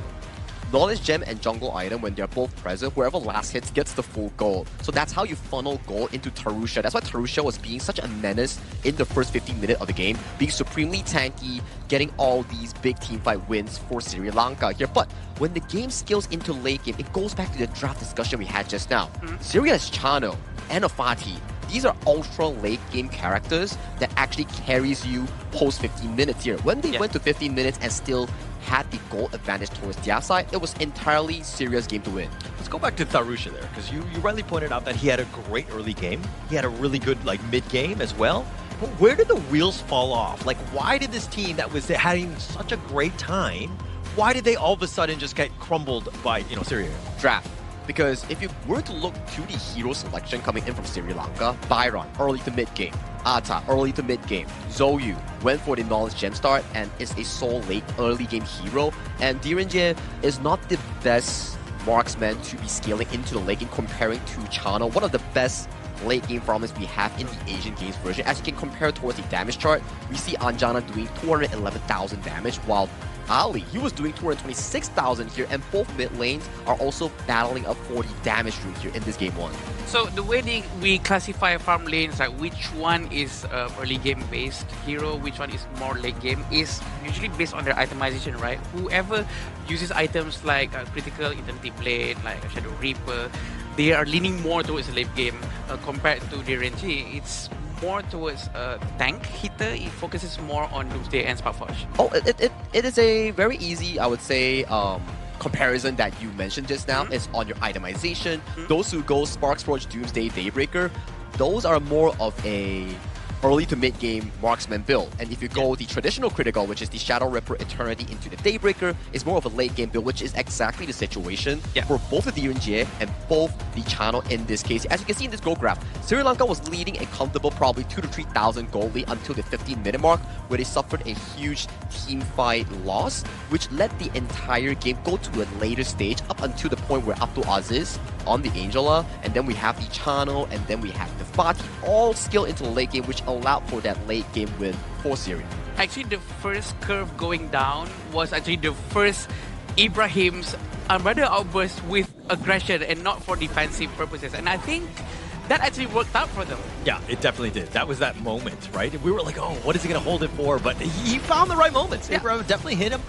Knowledge Gem and Jungle Item, when they're both present, whoever last hits gets the full gold. So that's how you funnel gold into Tarusha. That's why Tarusha was being such a menace in the first 15 minutes of the game, being supremely tanky, getting all these big teamfight wins for Sri Lanka here. But when the game scales into late game, it goes back to the draft discussion we had just now. Syria's Chano and Afati, these are ultra late game characters that actually carries you post 15 minutes here. When they went to 15 minutes and still had the goal advantage towards their side, it was entirely Syria's game to win. Let's go back to Tharusha there, because you rightly pointed out that he had a great early game. He had a really good mid-game as well. But where did the wheels fall off? Like, why did this team that was having such a great time, why did they all of a sudden just get crumbled by, Syria? Draft. Because if you were to look to the hero selection coming in from Sri Lanka, Byron, early to mid-game. Ata, early to mid-game. Zoyu went for the Knowledge Gem start and is a sole late early game hero. And Direnje is not the best marksman to be scaling into the late game comparing to Chano, one of the best late game farmers we have in the Asian Games version. As you can compare towards the damage chart, we see Anjana doing 211,000 damage, while Ali, he was doing 226,000 here, and both mid lanes are also battling a 40 damage streak here in this game 1. So the way we classify farm lanes, like which one is early game based hero, which one is more late game, is usually based on their itemization, right? Whoever uses items like critical eternity blade, like a shadow reaper, they are leaning more towards the late game compared to the RNG. It's more towards a tank hitter. It focuses more on Doomsday and Sparkflash. Oh, it is a very easy, I would say, comparison that you mentioned just now. Is on your itemization. Those who go Spark Scorch, Doomsday, Daybreaker, those are more of a early to mid game marksman build. And if you go the traditional critical, which is the Shadow Ripper Eternity into the Daybreaker, it's more of a late game build, which is exactly the situation for both the DNGA and both the channel in this case. As you can see in this gold graph, Sri Lanka was leading a comfortable probably 2,000 to 3,000 gold lead until the 15-minute mark, where they suffered a huge team fight loss, which led the entire game go to a later stage up until the point where Abdulaziz on the Angela, and then we have the channel, and then we have the Fatih all skill into the late game, which allowed for that late game win for Syria. Actually, the first curve going down was actually the first Ibrahim's rather outburst with aggression and not for defensive purposes. And I think that actually worked out for them. Yeah, it definitely did. That was that moment, right? We were like, oh, what is he going to hold it for? But he found the right moments. Yeah. Abraham definitely hit him,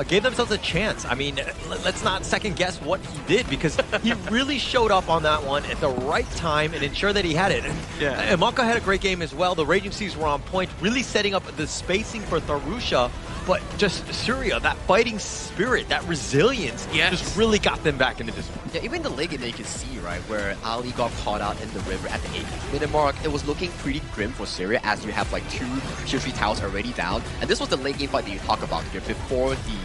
gave themselves a chance. I mean, let's not second guess what he did, because he really showed up on that one at the right time and ensured that he had it. And Maka had a great game as well. The Raging Seas were on point, really setting up the spacing for Tharusha. But just Syria, that fighting spirit, that resilience, just really got them back into this one. Yeah, even the late game that you can see, right, where Ali got caught out in the river at the 8th-minute mark, it was looking pretty grim for Syria, as you have like 2 Tier 3 towers already down. And this was the late game fight that you talk about here before the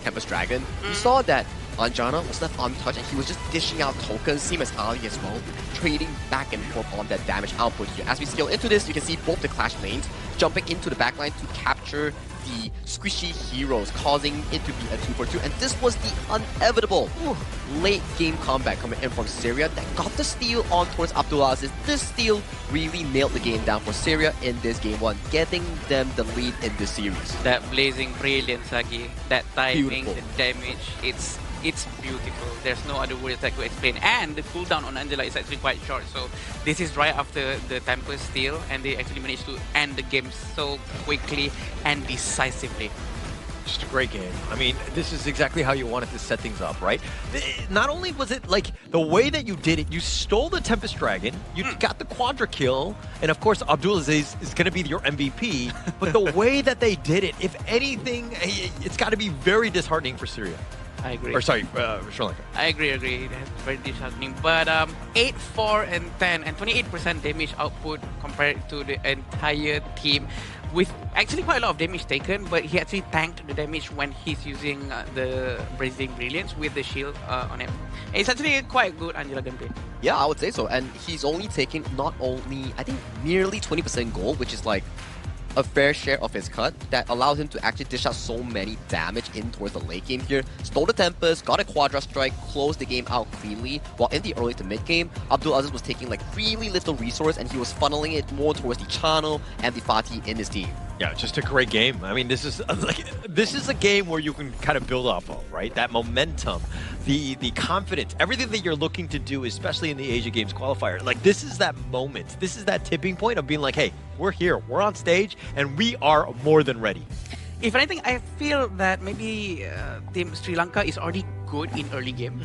Tempest Dragon. You saw that Anjana was left untouched, and he was just dishing out tokens, same as Ali as well, trading back and forth on that damage output here. As we scale into this, you can see both the clash lanes jumping into the backline to capture the squishy heroes, causing it to be a 2-for-2. And this was the inevitable late game comeback coming in from Syria that got the steal on towards Abdulaziz. This steal really nailed the game down for Syria in this game 1, getting them the lead in this series. That blazing brilliance, Sagi, that timing, Beautiful. the damage, it's beautiful. There's no other words that could explain. And the cooldown on Angela is actually quite short. So this is right after the Tempest steal, and they actually managed to end the game so quickly and decisively. Just a great game. I mean, this is exactly how you wanted to set things up, right? Not only was it like the way that you did it, you stole the Tempest Dragon, you got the Quadra kill, and of course Abdulaziz is going to be your MVP, but the way that they did it, if anything, it's got to be very disheartening for Syria. I agree. Or sorry, Sri Lanka. I agree. That's very disheartening. But 8, 4, and 10, and 28% damage output compared to the entire team, with actually quite a lot of damage taken, but he actually tanked the damage when he's using the Blazing Brilliance with the shield on him. It's actually quite good Angela gameplay. Yeah, I would say so. And he's only taking not only, I think, nearly 20% gold, which is like a fair share of his cut, that allows him to actually dish out so many damage in towards the late game here. Stole the Tempest, got a Quadra Strike, closed the game out cleanly, while in the early to mid game, Abdulaziz was taking like really little resource, and he was funneling it more towards the channel and the Fatih in his team. Yeah, just a great game. I mean, this is a game where you can kind of build off of, right? That momentum, the confidence, everything that you're looking to do, especially in the Asia Games qualifier. Like, this is that moment. This is that tipping point of being like, hey, we're here, we're on stage, and we are more than ready. If anything, I feel that maybe Team Sri Lanka is already good in early game.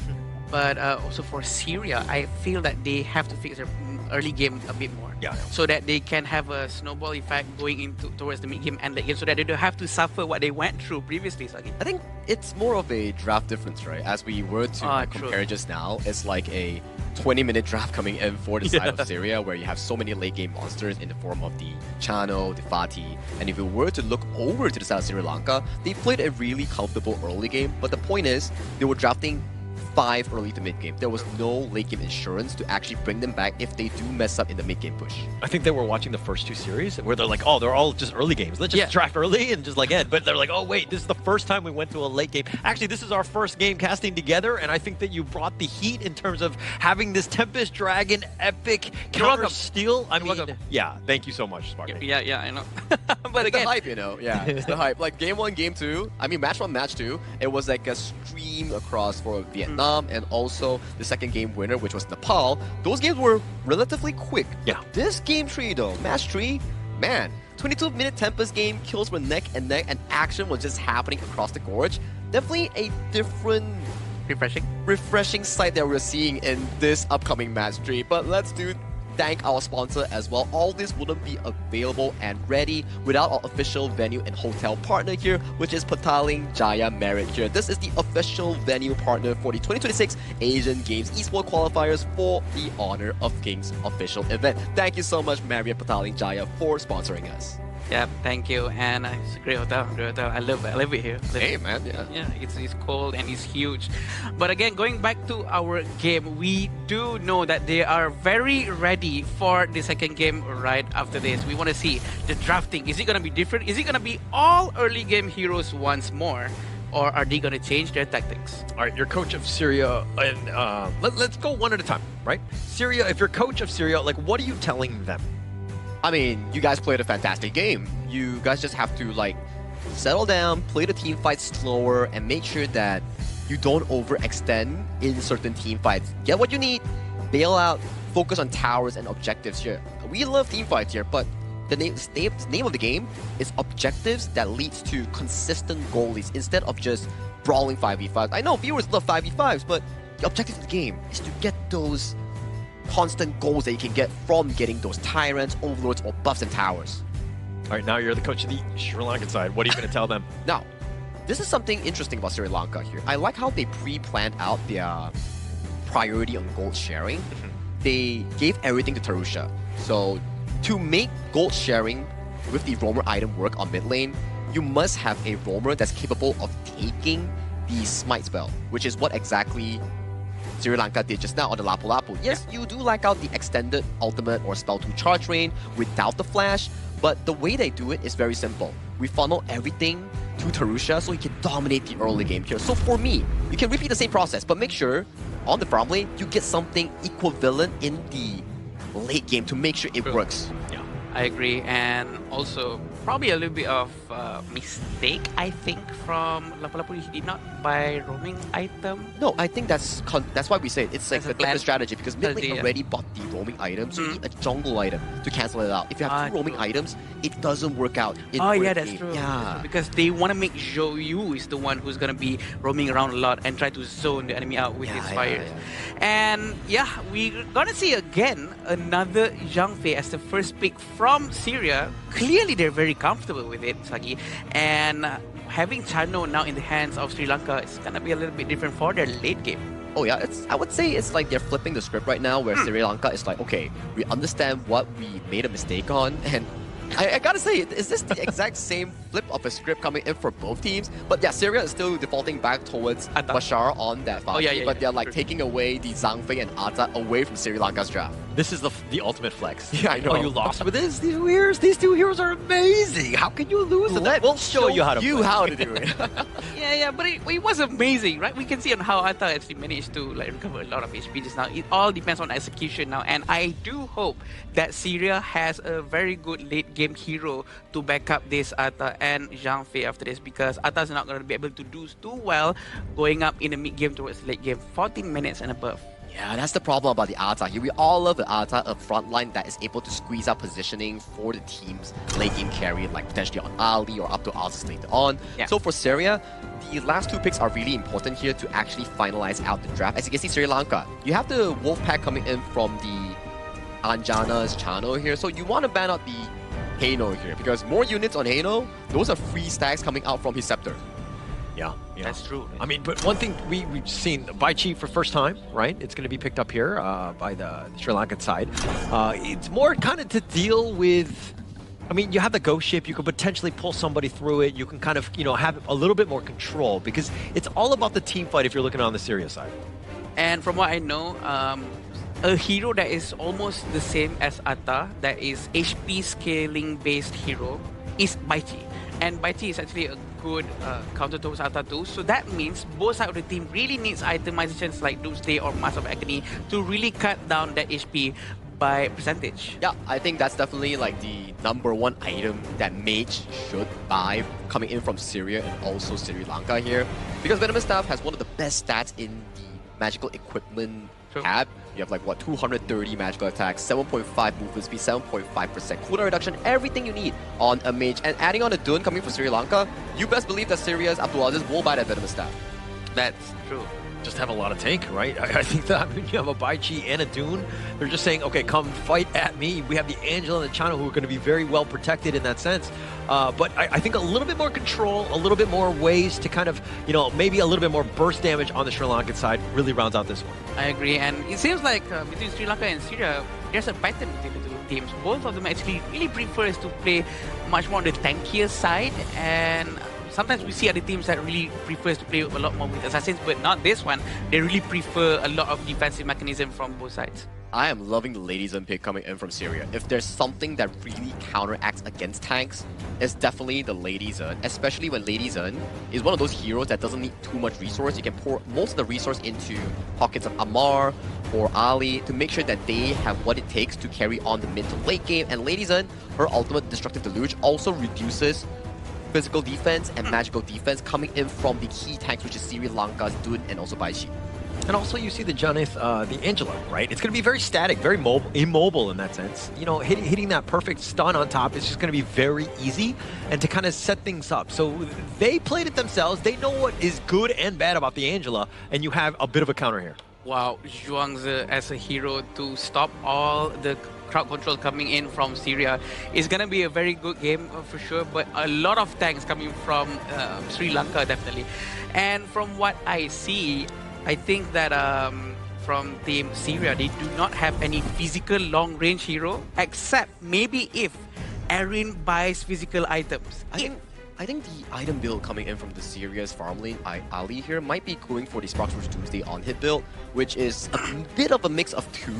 But also for Syria, I feel that they have to fix their early game a bit more. Yeah. So that they can have a snowball effect going into towards the mid game and late game, so that they don't have to suffer what they went through previously, Sagi. I think it's more of a draft difference, right? As we were to compare just now, it's like a 20-minute draft coming in for the side of Syria, where you have so many late game monsters in the form of the Chano, the Fatih. And if you were to look over to the side of Sri Lanka, they played a really comfortable early game, but the point is, they were drafting 5 early to mid game. There was no late game insurance to actually bring them back if they do mess up in the mid game push. I think they were watching the first 2 series where they're like, oh, they're all just early games. Let's just draft early and just like end. But they're like, oh, wait, this is the first time we went to a late game. Actually, this is our first game casting together, and I think that you brought the heat in terms of having this Tempest Dragon epic counter steal. I mean, yeah, thank you so much, Sparky. Yeah, I know. But again, the hype, you know, it's the hype. Like game 1, game 2, I mean, match 1, match 2, it was like a stream across for Vietnam and also the second game winner, which was Nepal. Those games were relatively quick. Yeah. This game 3 though, match 3, man, 22-minute Tempest game, kills were neck and neck, and action was just happening across the gorge. Definitely a different, refreshing sight that we're seeing in this upcoming match 3. But let's thank our sponsor as well. All this wouldn't be available and ready without our official venue and hotel partner here, which is Petaling Jaya Marriott here. This is the official venue partner for the 2026 Asian Games Esports qualifiers for the Honor of Kings official event. Thank you so much, Marriott Petaling Jaya, for sponsoring us. Yeah, thank you. And it's a great hotel. I love it here. Hey, man, Yeah, it's cold and it's huge. But again, going back to our game, we do know that they are very ready for the second game right after this. We want to see the drafting. Is it going to be different? Is it going to be all early game heroes once more? Or are they going to change their tactics? All right, you're coach of Syria, and let's go one at a time, right? Syria, if you're coach of Syria, like, what are you telling them? I mean, you guys played a fantastic game. You guys just have to, like, settle down, play the team fights slower, and make sure that you don't overextend in certain team fights. Get what you need, bail out, focus on towers and objectives here. We love team fights here, but the name of the game is objectives that leads to consistent goalies instead of just brawling 5v5s. I know viewers love 5v5s, but the objective of the game is to get those constant goals that you can get from getting those tyrants, overlords, or buffs and towers. All right, now you're the coach of the Sri Lankan side. What are you going to tell them? Now, this is something interesting about Sri Lanka here. I like how they pre-planned out their priority on gold sharing. They gave everything to Tarusha. So to make gold sharing with the roamer item work on mid lane, you must have a roamer that's capable of taking the smite spell, which is what exactly Sri Lanka did just now on the Lapu Lapu. Yes, you do lack out the extended ultimate or spell 2 charge range without the flash, but the way they do it is very simple. We funnel everything to Tarusha so he can dominate the early game here. So for me, you can repeat the same process, but make sure on the farm lane, you get something equivalent in the late game to make sure it works. Yeah, I agree. And also, probably a little bit of mistake, I think, from Lapu Lapu. He did not buy roaming item. No, I think that's why we say it. It's like a different strategy because mid lane already bought the roaming item, so you need a jungle item to cancel it out. If you have 2 roaming items, it doesn't work out. That's true. Yeah. Because they want to make Zhou Yu is the one who's going to be roaming around a lot and try to zone the enemy out with his fires. And we're going to see again another Zhang Fei as the first pick from Syria. Clearly, they're very comfortable with it, Sagi. And having Chano now in the hands of Sri Lanka is going to be a little bit different for their late game. Oh yeah, I would say it's like they're flipping the script right now where Sri Lanka is like, okay, we understand what we made a mistake on, and I gotta say, is this the exact same flip of a script coming in for both teams? But yeah, Syria is still defaulting back towards Bashar on that fight. But they're like taking away the Zhang Fei and Atta away from Sri Lanka's draft. This is the ultimate flex. Yeah, I know. Oh, you lost with this? These two heroes are amazing. How can you lose to them? We'll show you how to do it. But it was amazing, right? We can see on how Atta actually managed to like recover a lot of HP just now. It all depends on execution now, and I do hope that Syria has a very good late game hero to back up this Atta and Zhang Fei after this, because Atta's not going to be able to do too well going up in the mid game towards late game, 14 minutes and above. Yeah, that's the problem about the Atta here. We all love the Atta, a frontline that is able to squeeze out positioning for the team's late game carry, like potentially on Ali or up to Alsis later on. So for Syria, the last 2 picks are really important here to actually finalize out the draft. As you can see, Sri Lanka, you have the Wolfpack coming in from the Anjana's Chano here, so you want to ban out the Heino here, because more units on Heino, those are free stacks coming out from his scepter. Yeah, that's true. I mean, but one thing we've seen, Bai Chi for first time, right? It's going to be picked up here by the Sri Lankan side. It's more kind of to deal with, I mean, you have the ghost ship, you could potentially pull somebody through it, you can kind of, have a little bit more control, because it's all about the team fight if you're looking on the Syria side. And from what I know, a hero that is almost the same as Atta, that is HP scaling based hero, is Baichi. And Baichi is actually a good counter towards Atta too. So that means both sides of the team really needs itemizations like Doomsday or Mask of Agony to really cut down that HP by percentage. Yeah, I think that's definitely like the #1 item that Mage should buy coming in from Syria and also Sri Lanka here. Because Venomous Staff has one of the best stats in the magical equipment tab. You have like what, 230 magical attacks, 7.5 movement speed, 7.5% cooldown reduction, everything you need on a Mage. And adding on a Dun coming from Sri Lanka, you best believe that Syria's Abdulaziz will buy that Venomous Staff. That's true. Just have a lot of tank, right? I think that when you have a Baichi and a Dune, they're just saying, okay, come fight at me. We have the Angela and the China who are going to be very well protected in that sense. But I think a little bit more control, a little bit more ways to kind of, you know, maybe a little bit more burst damage on the Sri Lankan side really rounds out this one. I agree, and it seems like between Sri Lanka and Syria, there's a pattern between the two teams. Both of them actually really prefers to play much more on the tankier side, and sometimes we see other teams that really prefers to play a lot more with assassins, but not this one. They really prefer a lot of defensive mechanism from both sides. I am loving the Lady Zun pick coming in from Syria. If there's something that really counteracts against tanks, it's definitely the Lady Zun, especially when Lady Zun is one of those heroes that doesn't need too much resource. You can pour most of the resource into pockets of Amar or Ali to make sure that they have what it takes to carry on the mid to late game. And Lady Zun, her ultimate Destructive Deluge also reduces physical defense and magical defense coming in from the key tanks, which is Sri Lanka's Dun and also Baichi. And also you see the Janith, the Angela, right? It's going to be very static, very immobile in that sense. You know, hitting that perfect stun on top is just going to be very easy and to kind of set things up. So they played it themselves. They know what is good and bad about the Angela, and you have a bit of a counter here. Wow, Zhuangzi as a hero to stop all the crowd control coming in from Syria is going to be a very good game for sure, but a lot of tanks coming from Sri Lanka definitely. And from what I see, I think that from Team Syria, they do not have any physical long-range hero, except maybe if Erin buys physical items. I think the item build coming in from the Syria's farm lane, Ali here, might be going for the Sprox vs Doomsday on-hit build, which is a bit of a mix of two.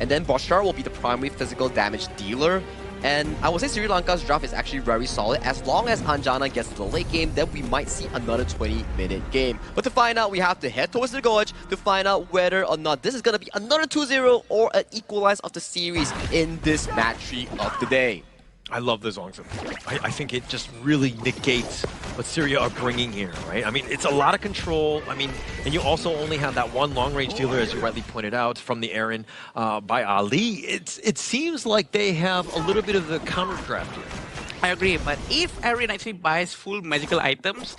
And then Bashar will be the primary physical damage dealer. And I would say Sri Lanka's draft is actually very solid. As long as Anjana gets to the late game, then we might see another 20-minute game. But to find out, we have to head towards the Gorge to find out whether or not this is going to be another 2-0 or an equalize of the series in this match 3 of the day. I love the Zhuangzi. I think it just really negates what Syria are bringing here, right? I mean, it's a lot of control. I mean, and you also only have that one long-range dealer, as you rightly pointed out, from the Aaron by Ali. It seems like they have a little bit of the counter draft here. I agree, but if Erin actually buys full magical items,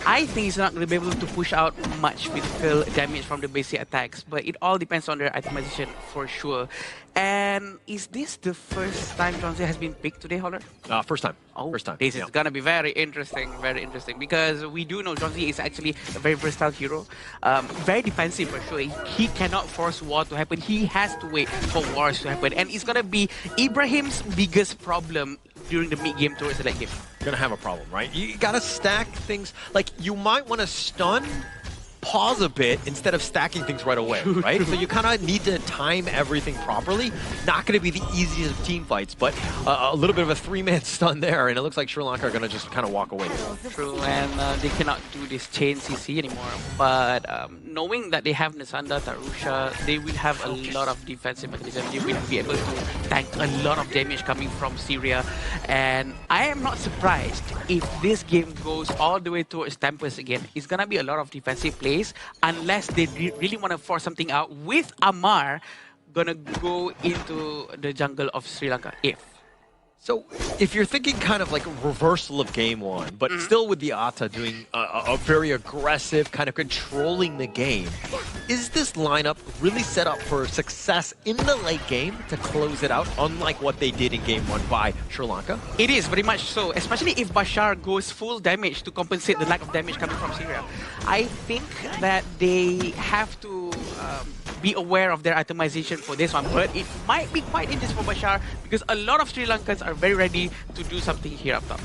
I think he's not going to be able to push out much physical damage from the basic attacks, but it all depends on their itemization for sure. And is this the first time Zhuangzi has been picked today, Holler? First time. Oh, first time. This is going to be very interesting, because we do know Zhuangzi is actually a very versatile hero. Very defensive for sure. He cannot force war to happen. He has to wait for wars to happen. And it's going to be Ibrahim's biggest problem during the mid-game towards the late game. You're going to have a problem, right? You got to stack things. Like, you might want to stun, pause a bit instead of stacking things right away, right? So you kind of need to time everything properly. Not going to be the easiest of team fights, but a little bit of a three-man stun there, and it looks like Sri Lanka are going to just kind of walk away. True, and they cannot do this chain CC anymore. But knowing that they have Nasanda, Tarusha, they will have a lot of defensive mechanism. They will be able to tank a lot of damage coming from Syria. And I am not surprised if this game goes all the way towards Tempest again. It's going to be a lot of defensive play, unless they really want to force something out with Amar gonna go into the jungle of Sri Lanka So if you're thinking kind of like a reversal of game one, but still with the Atta doing a very aggressive, kind of controlling the game, is this lineup really set up for success in the late game to close it out, unlike what they did in game one by Sri Lanka? It is very much so, especially if Bashar goes full damage to compensate the lack of damage coming from Syria. I think that they have to be aware of their itemization for this one, but it might be quite dangerous for Bashar because a lot of Sri Lankans are very ready to do something here up top.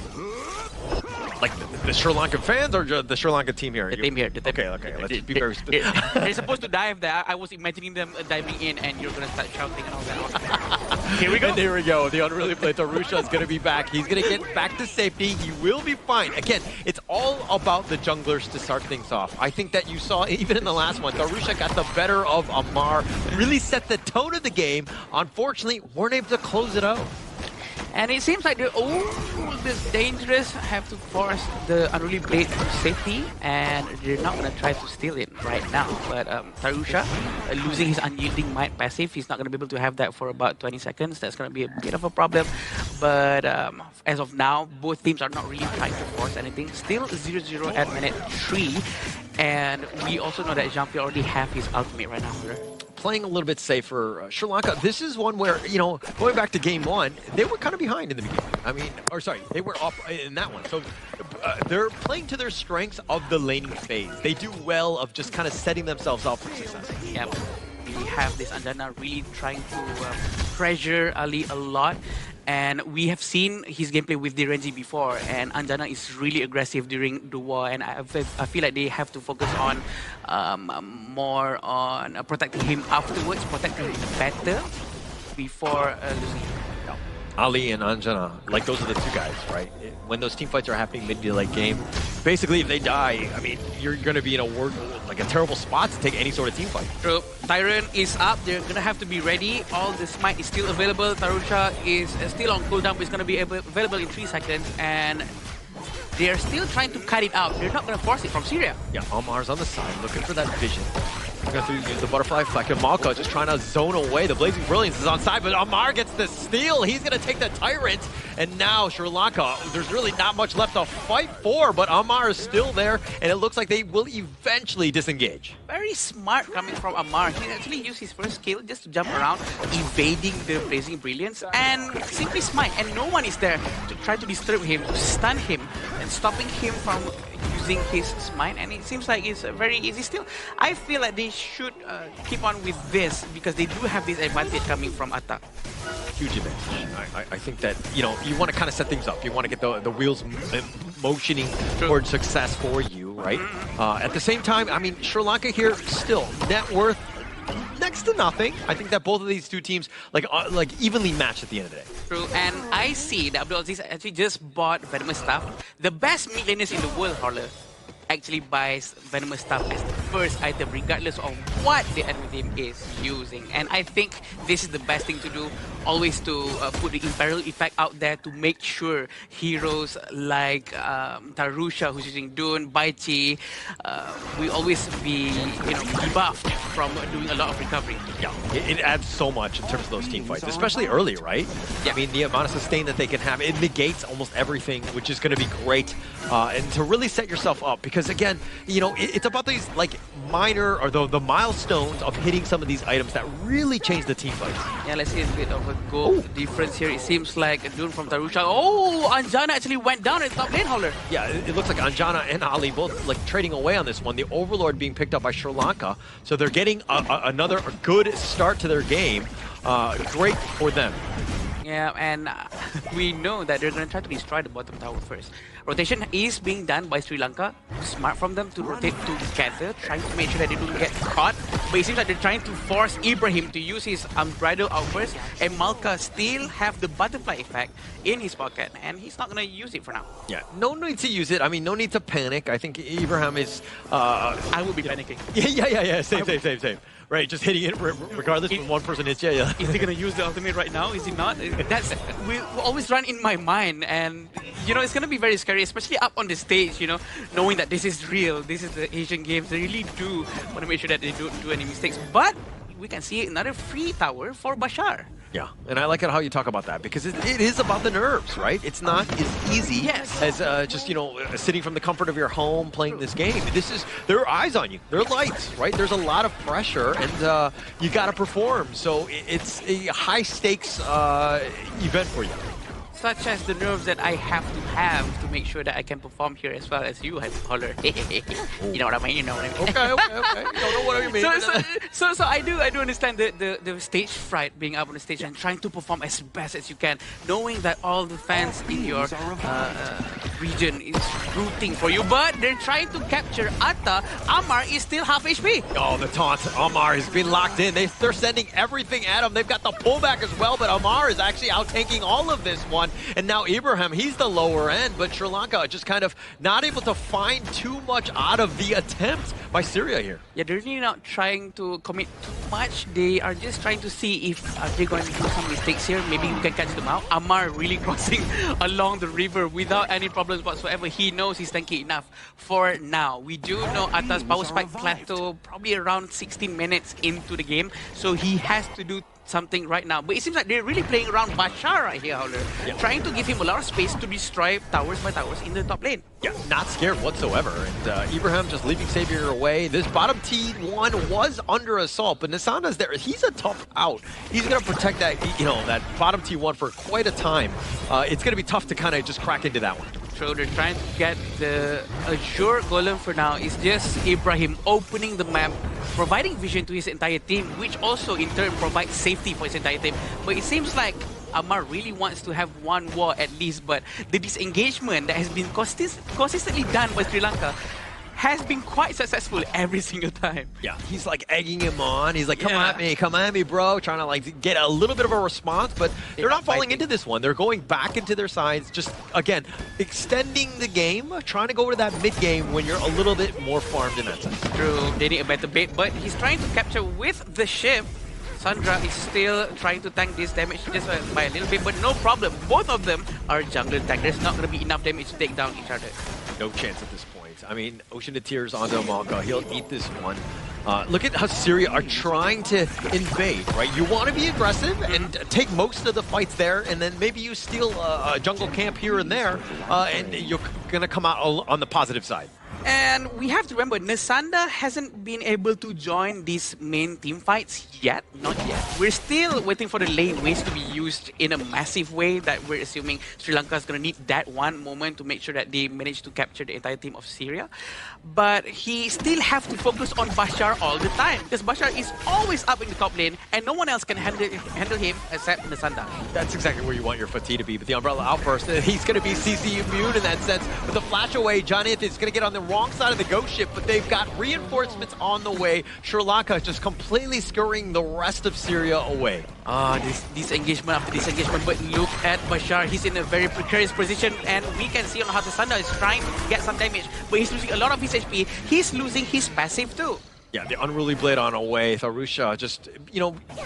Like the Sri Lankan fans or the Sri Lankan team here? The team here. Okay. Let's be very specific. They're supposed to dive there. I was imagining them diving in, and you're gonna start shouting and all that. Here we go. And here we go. The unreally played Tarusha is going to be back. He's going to get back to safety. He will be fine. Again, it's all about the junglers to start things off. I think that you saw, even in the last one, Tarusha got the better of Amar, really set the tone of the game. Unfortunately, weren't able to close it out. And it seems like they're all this dangerous, have to force the Unruly Blade to safety, and they're not going to try to steal it right now. But Tarusha, losing his Unyielding Might passive, he's not going to be able to have that for about 20 seconds. That's going to be a bit of a problem. But as of now, both teams are not really trying to force anything. Still 0-0 at minute 3. And we also know that Jean-Pierre already have his ultimate right now. Playing a little bit safer. Sri Lanka, this is one where, you know, going back to game one, they were kind of behind in the beginning. I mean, or sorry, they were up in that one. So they're playing to their strengths of the laning phase. They do well of just kind of setting themselves up for success. Yeah, we have this Anjana really trying to pressure Ali a lot. And we have seen his gameplay with Direnji before, and Anjana is really aggressive during the war, and I feel like they have to focus on more on protecting him afterwards, protecting him better before losing him. Ali and Anjana, like those are the two guys, right? When those team fights are happening mid to late game, basically if they die, I mean, you're going to be in a terrible spot to take any sort of team fight. True. Tyrant is up. They're going to have to be ready. All the smite is still available. Tarusha is still on cooldown, but it's going to be available in 3 seconds. And they're still trying to cut it out. They're not going to force it from Syria. Yeah, Amar's on the side, looking for that vision. Going to use the butterfly effect, and Malka just trying to zone away. The Blazing Brilliance is on side, but Amar gets the steal. He's going to take the Tyrant, and now Sri Lanka, there's really not much left to fight for, but Amar is still there, and it looks like they will eventually disengage. Very smart coming from Amar. He actually used his first skill just to jump around, evading the Blazing Brilliance, and simply smite, and no one is there to try to disturb him, to stun him, and stopping him from using his smite, and it seems like it's very easy still. I feel like they should keep on with this because they do have this advantage coming from Atta. Huge advantage. I think that, you know, you want to kind of set things up. You want to get the wheels motioning towards success for you, right? At the same time, I mean, Sri Lanka here still net worth next to nothing. I think that both of these two teams like evenly matched at the end of the day. True, and I see that Abdulaziz actually just bought Venomous Staff. The best mid laners in the world, Horler, actually buys Venomous Staff as the first item, regardless of what the enemy team is using. And I think this is the best thing to do, always to put the Imperial effect out there to make sure heroes like Tarusha, who's using Dune, Baichi, we always be, you know, debuffed from doing a lot of recovery. Yeah, it adds so much in terms of those team fights, especially early, right? Yeah. I mean, the amount of sustain that they can have, it negates almost everything, which is going to be great. And to really set yourself up, because again, you know, it's about these like minor or the milestones of hitting some of these items that really change the team fight. Yeah, let's see a bit of a goal difference here. It seems like a Dune from Tarusha. Oh, Anjana actually went down at top lane, Howler. Yeah, it looks like Anjana and Ali both like trading away on this one. The Overlord being picked up by Sri Lanka, so they're getting another good start to their game. Great for them. Yeah, and we know that they're going to try to destroy the bottom tower first. Rotation is being done by Sri Lanka. Smart from them to rotate together, trying to make sure that they don't get caught. But it seems like they're trying to force Ibrahim to use his Unbridled Outburst, and Malka still have the butterfly effect in his pocket, and he's not going to use it for now. Yeah, no need to use it. I mean, no need to panic. I think Ibrahim is... I would be panicking. Yeah. Same. Right, just hitting it regardless when one person hits you. Yeah. Is he going to use the ultimate right now? Is he not? That's will always run in my mind, and you know, it's going to be very scary, especially up on the stage, you know, knowing that this is real, this is the Asian Games. They really do want to make sure that they don't do any mistakes. But we can see another free tower for Bashar. Yeah, and I like it how you talk about that, because it is about the nerves, right? It's not as easy as just, you know, sitting from the comfort of your home playing this game. There are eyes on you. There are lights, right? There's a lot of pressure, and you got to perform. So it's a high-stakes event for you. Such as the nerves that I have to make sure that I can perform here as well as you have, Holler. You know what I mean? Okay. Don't know what you mean. So I do understand the stage fright, being up on the stage and trying to perform as best as you can, knowing that all the fans in your region is rooting for you, but they're trying to capture Atta. Amar is still half HP. Oh, the taunt. Amar has been locked in. They're sending everything at him. They've got the pullback as well, but Amar is actually out-tanking all of this one. And now Ibrahim, he's the lower end, but Sri Lanka just kind of not able to find too much out of the attempt by Syria here. Yeah, they're really not trying to commit too much. They are just trying to see if they're going to do some mistakes here. Maybe we can catch them out. Amar really crossing along the river without any problems whatsoever. He knows he's tanky enough for now. We do know Atta's power spike plateau probably around 16 minutes into the game, so he has to do something right now. But it seems like they're really playing around Bashar right here, Howler. Yeah. Trying to give him a lot of space to destroy towers by towers in the top lane. Yeah, not scared whatsoever. And Ibrahim just leaving Savior away. This bottom T1 was under assault, but Nasanda's there. He's a tough out. He's going to protect that, that bottom T1 for quite a time. It's going to be tough to kind of just crack into that one. So they're trying to get the Azure Golem for now. It's just Ibrahim opening the map, providing vision to his entire team, which also in turn provides safety for his entire team. But it seems like Amar really wants to have one war at least, but the disengagement that has been consistently done by Sri Lanka has been quite successful every single time. Yeah, he's like egging him on. He's like, come at me, bro. Trying to like get a little bit of a response, but they're not falling into this one. They're going back into their sides, just, again, extending the game, trying to go to that mid-game when you're a little bit more farmed in that sense. True, they need a better bait, but he's trying to capture with the ship. Sandra is still trying to tank this damage just by a little bit, but no problem. Both of them are jungler tank. There's not going to be enough damage to take down each other. No chance at this point. I mean, Ocean of Tears onto Amalka. He'll eat this one. Look at how Syria are trying to invade, right? You want to be aggressive and take most of the fights there, and then maybe you steal a jungle camp here and there, and you're going to come out on the positive side. And we have to remember, Nasanda hasn't been able to join these main team fights yet. Not yet. We're still waiting for the lane ways to be used in a massive way that we're assuming Sri Lanka is going to need that one moment to make sure that they manage to capture the entire team of Syria. But he still have to focus on Bashar all the time, because Bashar is always up in the top lane and no one else can handle him except Nasanda. That's exactly where you want your Fatih to be, but the Umbrella Outburst, he's going to be CC immune in that sense. With the flash away, Jonathan is going to get on the wrong side of the ghost ship, but they've got reinforcements on the way. Sri Lanka just completely scurrying the rest of Syria away. This engagement after disengagement, but look at Bashar. He's in a very precarious position, and we can see on how Nasanda is trying to get some damage, but he's losing a lot of his HP. He's losing his passive too. Yeah, the Unruly Blade on away. Tharusha just,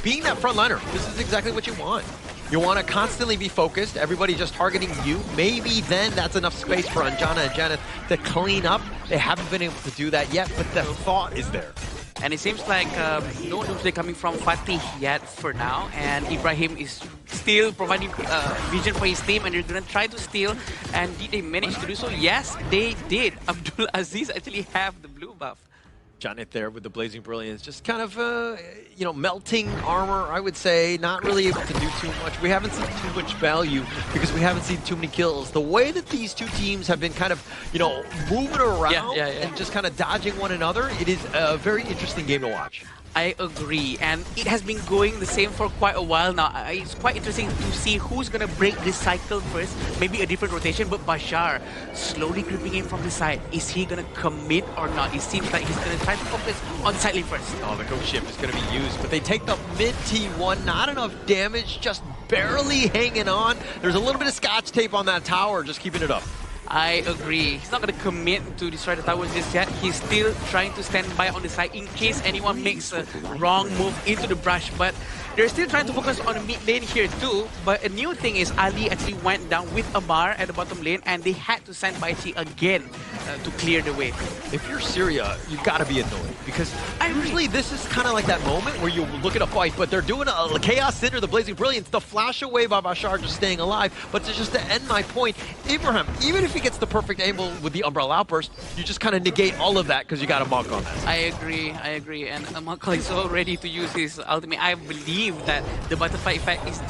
being that frontliner. This is exactly what you want. You want to constantly be focused, everybody just targeting you. Maybe then that's enough space for Anjana and Janeth to clean up. They haven't been able to do that yet, but the thought is there. And it seems like no doomsday coming from Fatih yet for now, and Ibrahim is still providing vision for his team, and they're going to try to steal. And did they manage to do so? Yes, they did. Abdul Aziz actually have the blue buff. Janet there with the Blazing Brilliance, just kind of, melting armor, I would say. Not really able to do too much. We haven't seen too much value because we haven't seen too many kills. The way that these two teams have been kind of, moving around and just kind of dodging one another, it is a very interesting game to watch. I agree, and it has been going the same for quite a while now. It's quite interesting to see who's going to break this cycle first, maybe a different rotation, but Bashar slowly creeping in from the side. Is he going to commit or not? It seems like he's going to try to focus on the side lane first. Oh, the ghost ship is going to be used, but they take the mid T1, not enough damage, just barely hanging on. There's a little bit of scotch tape on that tower, just keeping it up. I agree. He's not going to commit to destroy the towers just yet. He's still trying to stand by on the side in case anyone makes a wrong move into the brush. But they're still trying to focus on the mid lane here too. But a new thing is Ali actually went down with Amar at the bottom lane, and they had to send Baichi again to clear the way. If you're Syria, you've got to be annoyed because usually this is kind of like that moment where you look at a fight, but they're doing a Chaos Cinder, the Blazing Brilliance, the flash away by Bashar just staying alive. But just to end my point, Ibrahim, even if he gets the perfect angle with the Umbrella Outburst, you just kind of negate all of that because you got a monk on that. I agree. And Amakal is so ready to use his ultimate. I believe that the butterfly effect is just